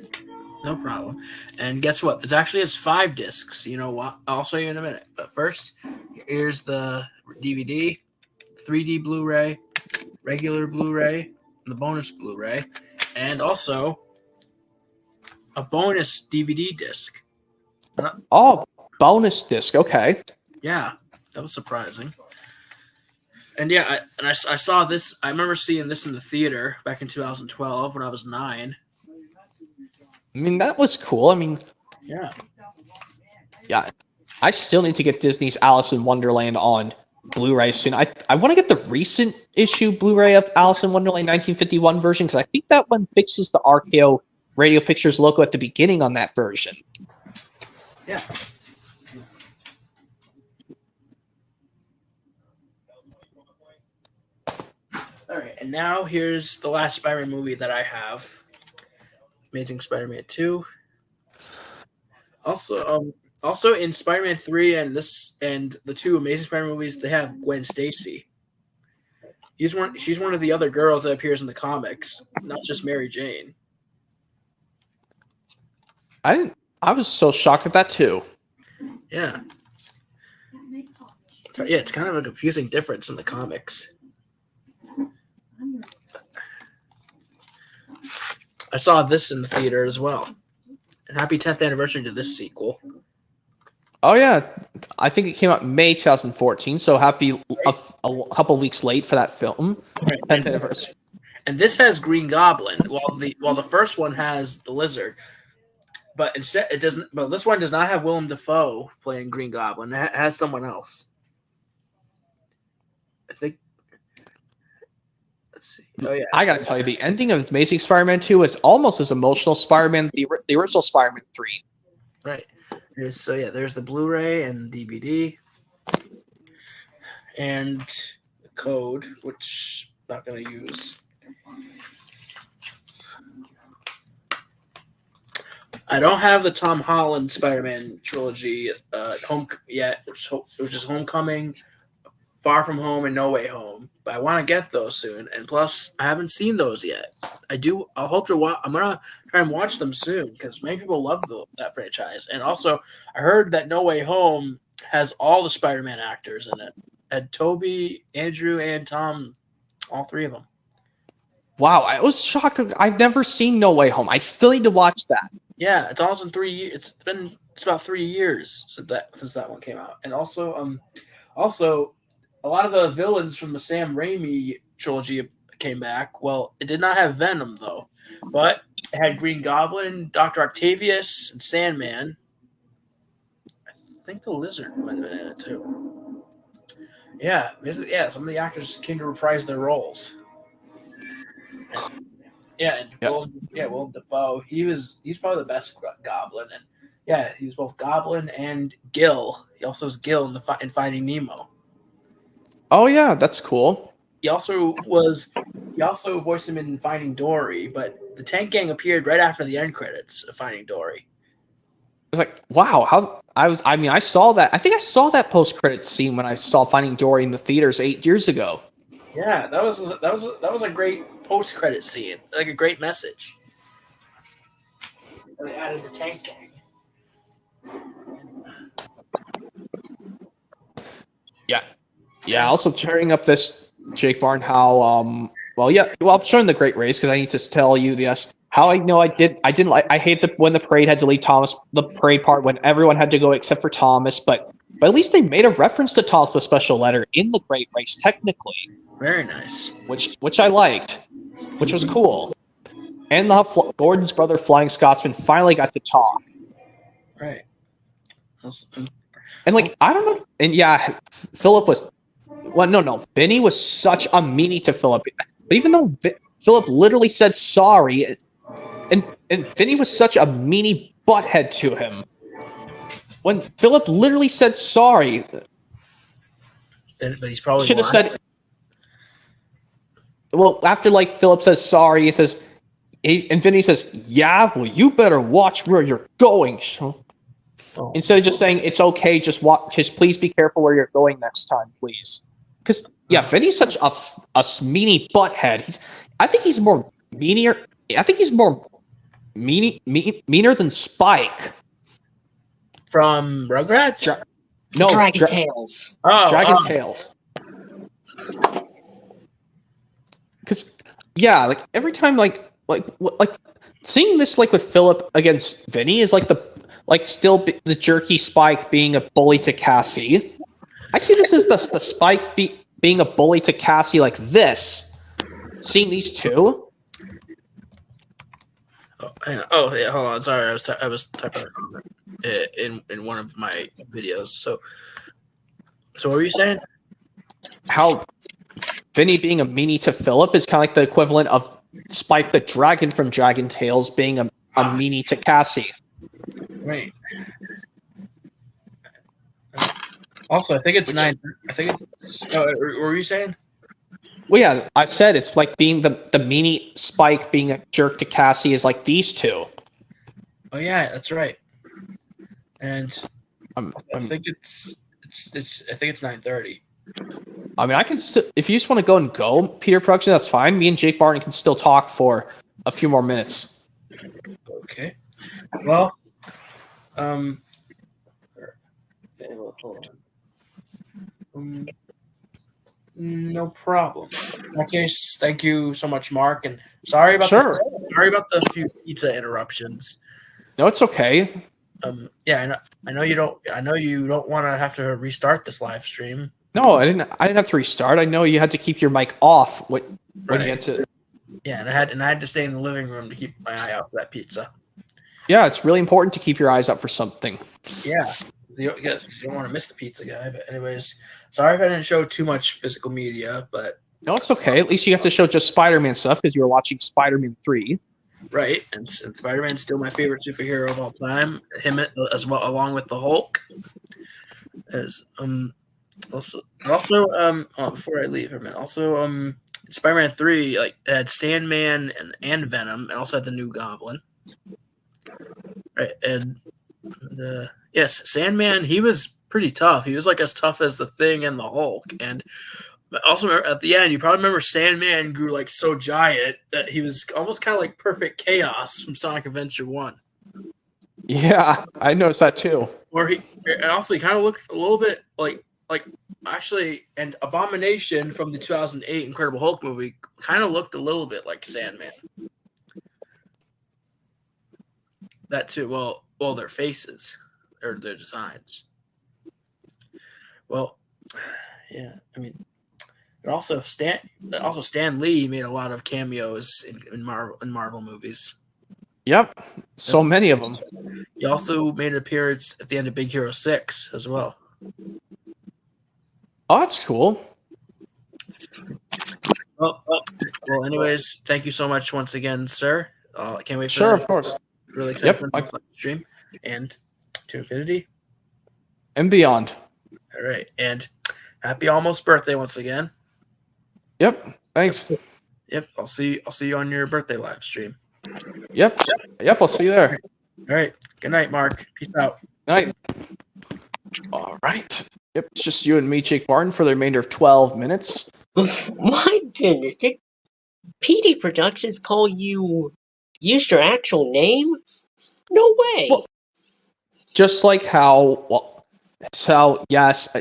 No problem. And guess what? There's actually 5 discs. You know what? I'll show you in a minute. But first, here's the DVD, 3D Blu-ray, regular Blu-ray, the bonus Blu-ray, and also a bonus DVD disc. Oh, bonus disc. Okay. Yeah, that was surprising. And yeah, I saw this. I remember seeing this in the theater back in 2012 when I was 9. I mean, that was cool. I mean, yeah. I still need to get Disney's Alice in Wonderland on Blu-ray soon. I want to get the recent issue Blu-ray of Alice in Wonderland 1951 version because I think that one fixes the RKO Radio Pictures logo at the beginning on that version. Yeah. All right, and now here's the last Spider-Man movie that I have. Amazing Spider-Man 2. Also in Spider-Man 3 and the 2 Amazing Spider-Man movies, they have Gwen Stacy. She's one of the other girls that appears in the comics, not just Mary Jane. I was so shocked at that too. Yeah. So, yeah, it's kind of a confusing difference in the comics. I saw this in the theater as well. And happy 10th anniversary to this sequel. Oh yeah, I think it came out May 2014. So happy a couple weeks late for that film. 10th anniversary. And this has Green Goblin, while the first one has the Lizard. But instead, it doesn't. But this one does not have Willem Dafoe playing Green Goblin. It has someone else. I think. Let's see. Oh yeah. I gotta tell you, the ending of Amazing Spider-Man 2 is almost as emotional as Spider-Man the original Spider-Man 3. Right. So yeah, there's the Blu-ray and DVD, and the code, which I'm not gonna use. I don't have the Tom Holland Spider-Man trilogy home yet, which is Homecoming, Far From Home, and No Way Home. But I want to get those soon. And plus, I haven't seen those yet. I'll hope to watch. I'm gonna try and watch them soon because many people love that franchise. And also, I heard that No Way Home has all the Spider-Man actors in it. And Toby, Andrew, and Tom, all 3 of them. Wow, I was shocked. I've never seen No Way Home. I still need to watch that. Yeah, it's almost in 3 years. It's about 3 years since that one came out. And also a lot of the villains from the Sam Raimi trilogy came back. Well, it did not have Venom though, but it had Green Goblin, Dr. Octavius, and Sandman. I think the Lizard might have been in it too. Yeah, some of the actors came to reprise their roles. Yeah, and Willem Dafoe. He's probably the best Goblin, and yeah, he was both Goblin and Gil. He also was Gil in Finding Nemo. Oh yeah, that's cool. He also voiced him in Finding Dory, but the Tank Gang appeared right after the end credits of Finding Dory. I was like, wow, I saw that. I think I saw that post-credits scene when I saw Finding Dory in the theaters 8 years ago. Yeah, that was a great post-credit scene, like a great message. They added the Tank Gang. Yeah. Also, tearing up this Jake Barn, how I'm showing the Great Race because I need to tell you this. How I know I hate when the parade had to leave Thomas, the parade part when everyone had to go except for Thomas, but at least they made a reference to Thomas with a special letter in the Great Race technically. Very nice. Which I liked, which was cool. And Gordon's brother, Flying Scotsman, finally got to talk. Right. And I don't know. And yeah, Philip was. Well, no. Benny was such a meanie to Philip. But even though Philip literally said sorry, and Vinny was such a meanie butthead to him. when Philip literally said sorry. But he's probably Should have said. Well, after like Philip says sorry, he says, and Vinny says, "Yeah, well, you better watch where you're going." Oh. Instead of just saying it's okay, just please be careful where you're going next time, please. Because Vinny's such a meanie butthead. I think he's more meaner. I think he's more meaner than Spike from Rugrats. Dragon Tales. Dragon Tales. Because like every time like seeing this like with Philip against Vinny is like still the jerky Spike being a bully to Cassie. I see this as the Spike being a bully to Cassie like this. Seeing these two. Oh yeah, hold on. Sorry, I was typing in one of my videos. So what were you saying? How Vinny being a meanie to Philip is kind of like the equivalent of Spike the Dragon from Dragon Tales being a meanie to Cassie. Right. Also, I think it's 9. I think it's. What were you saying? Well, yeah, I said it's like being the meanie Spike being a jerk to Cassie is like these two. Oh yeah, that's right. And I think it's 9:30. I mean, I can still, if you just want to go, Peter Production, that's fine. Me and Jake Barton can still talk for a few more minutes. Okay. Well, hold on. No problem. In that case, thank you so much, Mark, and sorry about the few pizza interruptions. No, it's okay. Yeah, I know you don't want to have to restart this live stream. No, I didn't have to restart. I know you had to keep your mic off when you had to. Yeah, and I had to stay in the living room to keep my eye out for that pizza. Yeah, it's really important to keep your eyes up for something. Yeah. You don't want to miss the pizza guy. But anyways, sorry if I didn't show too much physical media, but no, it's okay. At least you have to show just Spider-Man stuff because you were watching Spider-Man 3. Right, and Spider-Man's still my favorite superhero of all time. Him as well, along with the Hulk. Also, before I leave, Spider-Man 3 like had Sandman and Venom, and also had the new Goblin. Right, and yes, Sandman, he was pretty tough. He was like as tough as the Thing and the Hulk. And also at the end, you probably remember Sandman grew like so giant that he was almost kind of like Perfect Chaos from Sonic Adventure 1. Yeah, I noticed that too. He kind of looked a little bit like actually, and Abomination from the 2008 Incredible Hulk movie kind of looked a little bit like Sandman. That too. Well, their faces or their designs. Well, yeah. I mean, and also Stan Lee made a lot of cameos in Marvel movies. Yep, so many of them. He also made an appearance at the end of Big Hero 6 as well. Oh, that's cool. Well, anyways, thank you so much once again, sir. I can't wait for Sure, of course. Really excited for the next live stream and to infinity and beyond. All right, and happy almost birthday once again. Yep. Thanks. Yep. I'll see you on your birthday live stream. Yep. I'll see you there. All right. Good night, Mark. Peace out. Night. All right. Yep. It's just you and me, Jake Barton, for the remainder of 12 minutes. My goodness, did PD Productions call you? Use your actual name? No way. Well, just like yes.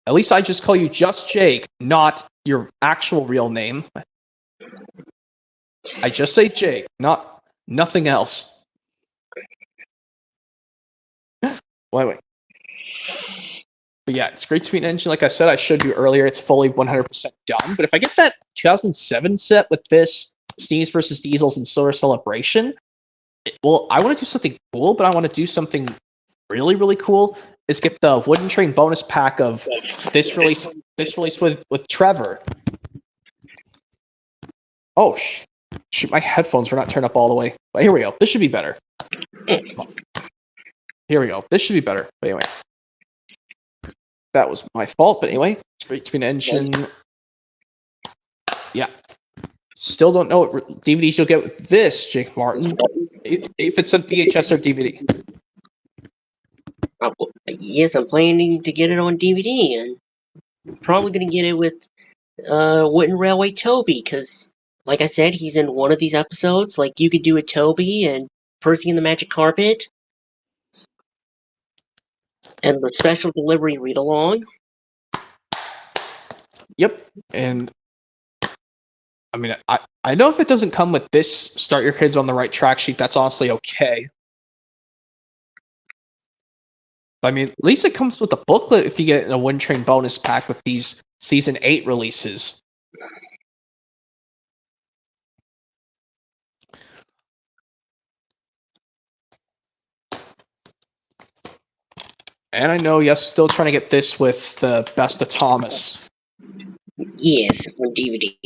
At least I just call you just Jake, not your actual real name. I just say Jake, nothing else. Wait. But yeah, it's Great Screen Engine. Like I said, I showed you earlier, it's fully 100% done. But if I get that 2007 set with this, Sneeze versus Diesels and Solar Celebration, well, I want to do something cool, but I want to do something really, really cool. Is get the Wooden Train bonus pack of this release with Trevor. Oh, shoot, my headphones were not turned up all the way. But here we go. This should be better. Here we go. This should be better. But anyway. That was my fault, but anyway. Straight screen engine. Yeah. Still don't know what DVDs you'll get with this, Jake Martin. If it's a VHS or DVD. Yes, I'm planning to get it on DVD, and probably going to get it with Wooden Railway Toby, because, like I said, he's in one of these episodes. Like, you could do a Toby and Percy and the Magic Carpet, and the special delivery read-along. Yep, and I mean, I know if it doesn't come with this Start Your Kids on the Right Track sheet, that's honestly okay. But I mean, at least it comes with a booklet if you get a Wind Train bonus pack with these Season 8 releases. And I know, yes, still trying to get this with the Best of Thomas. Yes, on DVD.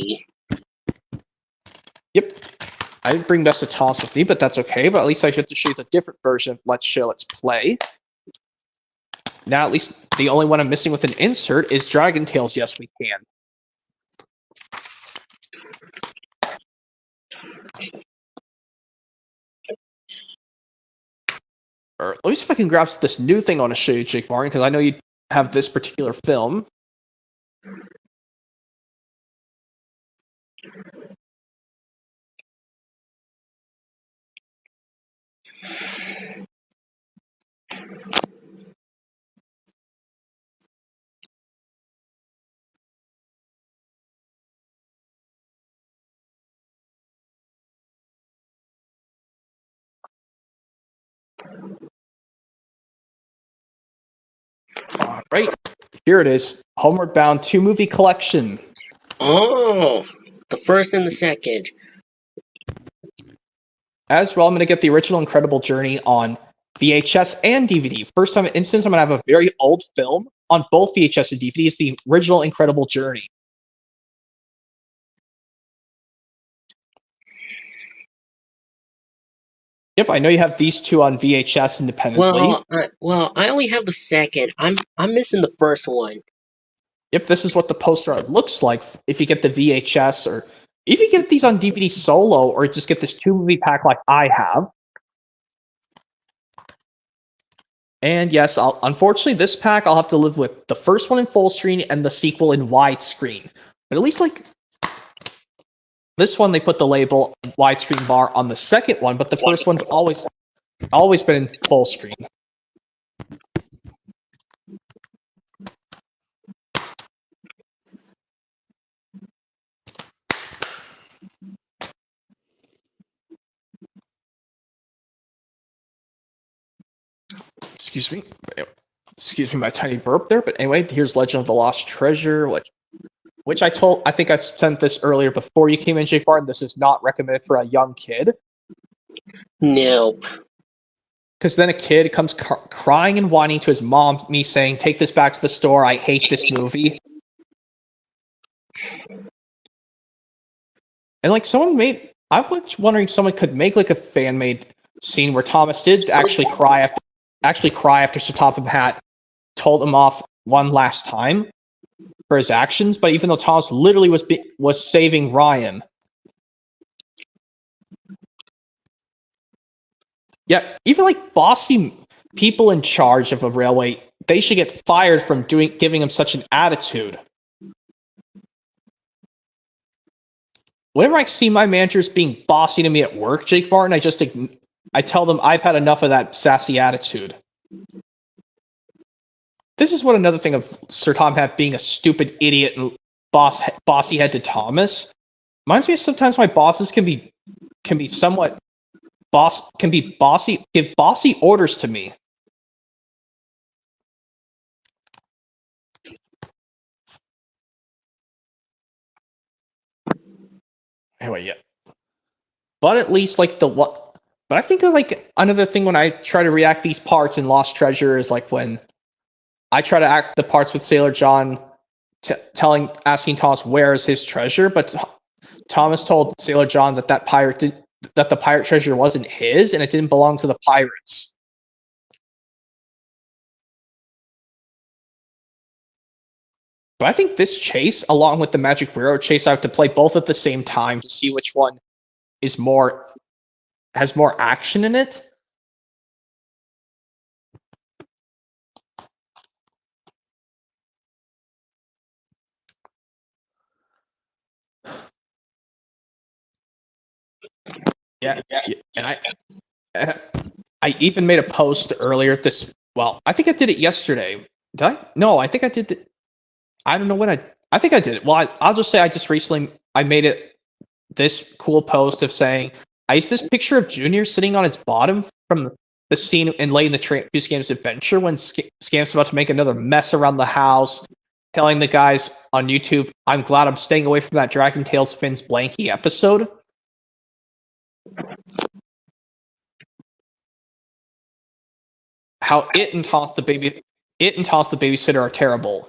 Yep. I didn't bring Best of Thomas with me, but that's okay. But at least I get to show you the different version of Let's Show, Let's Play. Now, at least the only one I'm missing with an insert is Dragon Tales, Yes We Can. Or let me see if I can grab this new thing I want to show you, Jake Martin, because I know you have this particular film. All right, here it is. Homeward Bound 2 movie collection. Oh, the first and the second. As well, I'm going to get the original Incredible Journey on VHS and DVD. First time instance, I'm going to have a very old film on both VHS and DVD. Is the original Incredible Journey. Yep, I know you have these two on VHS independently. Well, I only have the second. I'm missing the first one. Yep, this is what the poster art looks like if you get the VHS, or if you get these on DVD solo, or just get this 2-movie pack like I have. And yes, unfortunately, this pack I'll have to live with the first one in full screen and the sequel in widescreen. But at least, like, this one, they put the label widescreen bar on the second one, but the first one's always been in full screen. Excuse me, my tiny burp there. But anyway, here's Legend of the Lost Treasure, which I think I sent this earlier before you came in, Jake Barton. This is not recommended for a young kid. Nope. Because then a kid comes crying and whining to his mom, me saying, "Take this back to the store. I hate this movie." And like I was wondering if someone could make like a fan-made scene where Thomas did actually cry after Sir Topham Hatt told him off one last time for his actions, but even though Thomas literally was saving Ryan. Yeah, even like bossy people in charge of a railway, they should get fired from giving him such an attitude. Whenever I see my managers being bossy to me at work, Jake Martin, I tell them I've had enough of that sassy attitude. This is what another thing of Sir Tom Hatt being a stupid idiot and bossy head to Thomas. Reminds me of sometimes my bosses can be somewhat give bossy orders to me. Anyway, yeah. But at least like but I think of like another thing when I try to react these parts in Lost Treasure is like when I try to act the parts with Sailor John asking Thomas where is his treasure, but Thomas told Sailor John that the pirate treasure wasn't his and it didn't belong to the pirates. But I think this chase, along with the Magic Railroad chase, I have to play both at the same time to see which one has more action in it. Yeah, and I even made a post earlier well, I think I did it yesterday. Did I? No, I think I did it. I don't know when I think I did it. Well, I'll just say I made it this cool post of saying, I used this picture of Junior sitting on his bottom from the scene in Late in the Scam's Adventure when Scam's about to make another mess around the house, telling the guys on YouTube, I'm glad I'm staying away from that Dragon Tales Finn's Blanky episode. How it and Toss the Babysitter are terrible.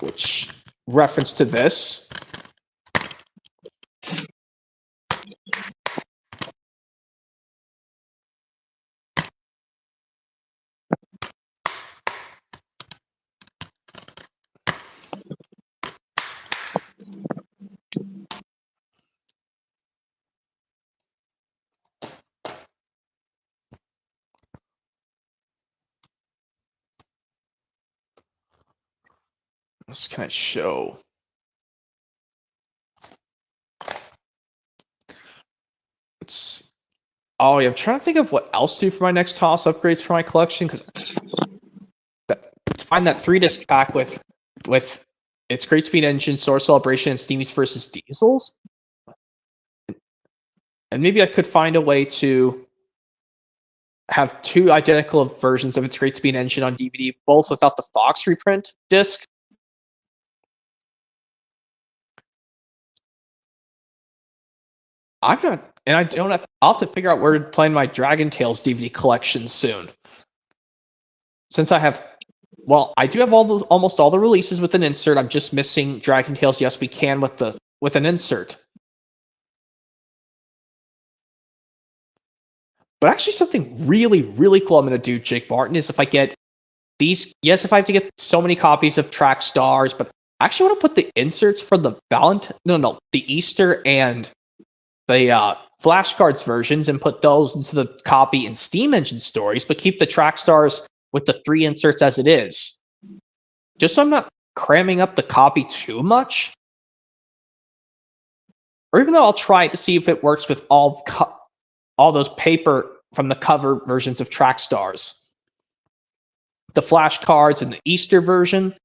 Which reference to this. This kind of show. Oh yeah, I'm trying to think of what else to do for my next toss upgrades for my collection, because to find that 3-disc pack with its Great Speed Engine, Sword Celebration, and Steamies vs. Diesels. And maybe I could find a way to have 2 identical versions of its Great Speed Engine on DVD, both without the Fox reprint disc. I'll have to figure out where to plan my Dragon Tales DVD collection soon. Since I do have almost all the releases with an insert. I'm just missing Dragon Tales Yes We Can with an insert. But actually something really, really cool I'm going to do, Jake Martin, is if I get these, if I have to get so many copies of Track Stars, but I actually want to put the inserts for the the Easter and the flashcards versions and put those into the copy in Steam Engine Stories, but keep the Track Stars with the 3 inserts as it is. Just so I'm not cramming up the copy too much. Or even though I'll try it to see if it works with all those paper from the cover versions of Track Stars. The flashcards and the Easter version.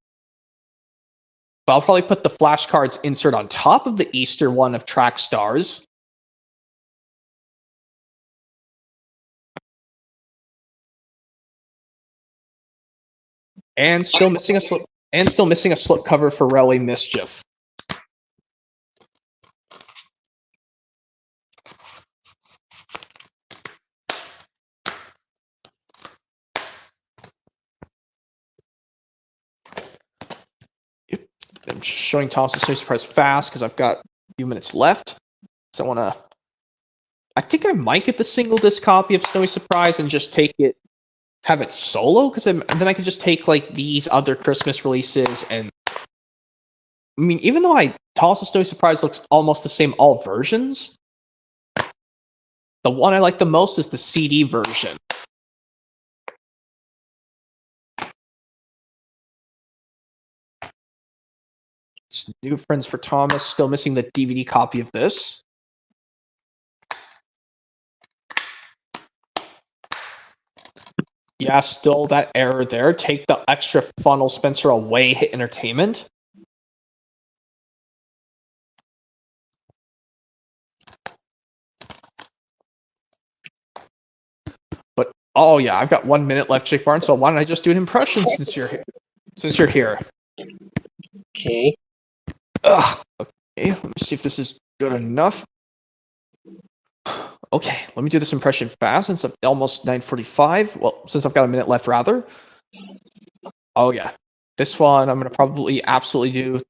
But I'll probably put the flashcards insert on top of the Easter one of Track Stars. And still missing a slip cover for Railway Mischief. I'm showing Thomas Snowy Surprise fast because I've got a few minutes left. So I think I might get the single disc copy of Snowy Surprise and just have it solo, because then I could just take like these other Christmas releases, and I mean, even though Toss the Snowy Surprise looks almost the same all versions, the one I like the most is the CD version. It's New Friends for Thomas, still missing the DVD copy of this. Yeah, still that error there. Take the extra funnel Spencer away, hit entertainment. But oh yeah, I've got 1 minute left, Jake Barnes, so why don't I just do an impression since you're here? Okay. Okay, let me see if this is good enough. Okay, let me do this impression fast since it's almost 9:45. Well, since I've got a minute left, rather. Oh yeah, this one I'm gonna probably absolutely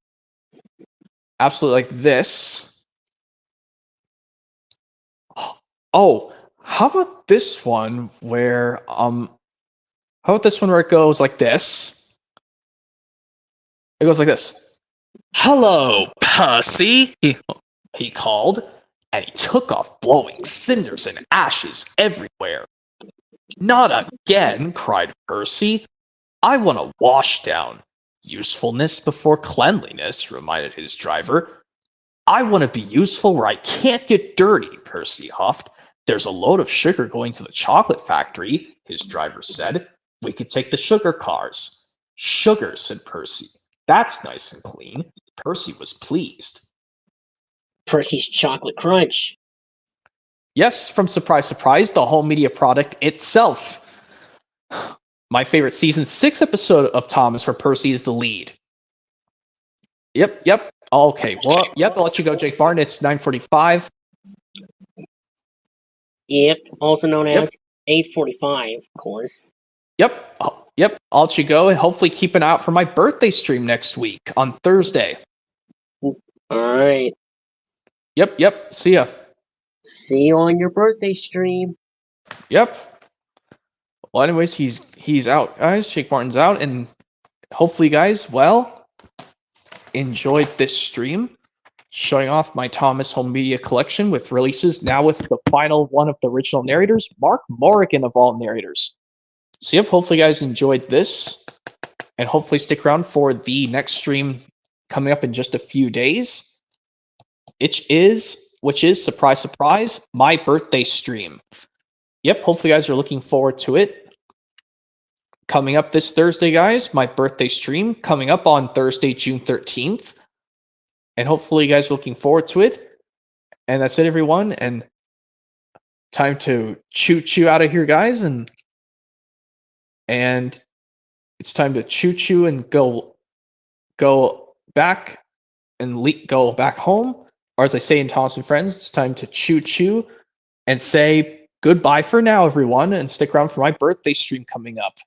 like this. Oh, how about this one where it goes like this? It goes like this. Hello, Percy, he called, and he took off blowing cinders and ashes everywhere. Not again, cried Percy. I want a wash down. Usefulness before cleanliness, reminded his driver. I want to be useful where I can't get dirty, Percy huffed. There's a load of sugar going to the chocolate factory, his driver said. We could take the sugar cars. Sugar, said Percy. That's nice and clean. Percy was pleased. Percy's Chocolate Crunch. Yes, from Surprise Surprise, the home media product itself. My favorite season 6 episode of Thomas, where Percy is the lead. Yep. Okay, well, I'll let you go, Jake Barton. It's 9:45. Yep, also known as 8:45, of course. Yep, I'll let you go, and hopefully keep an eye out for my birthday stream next week on Thursday. Alright. Yep, see ya. See you on your birthday stream. Yep. Well, anyways, he's out, guys. Jake Martin's out, and hopefully, guys, enjoyed this stream, showing off my Thomas Home Media collection with releases now with the final one of the original narrators, Mark Morraghan of all narrators. So yep, hopefully you guys enjoyed this, and hopefully stick around for the next stream coming up in just a few days, which is surprise, surprise, my birthday stream. Yep, hopefully you guys are looking forward to it. Coming up this Thursday, guys, my birthday stream coming up on Thursday, June 13th. And hopefully you guys are looking forward to it. And that's it, everyone. And time to choo-choo out of here, guys. And it's time to choo-choo and go back and go back home. Or as I say in Thomas and Friends, it's time to choo-choo and say goodbye for now, everyone. And stick around for my birthday stream coming up.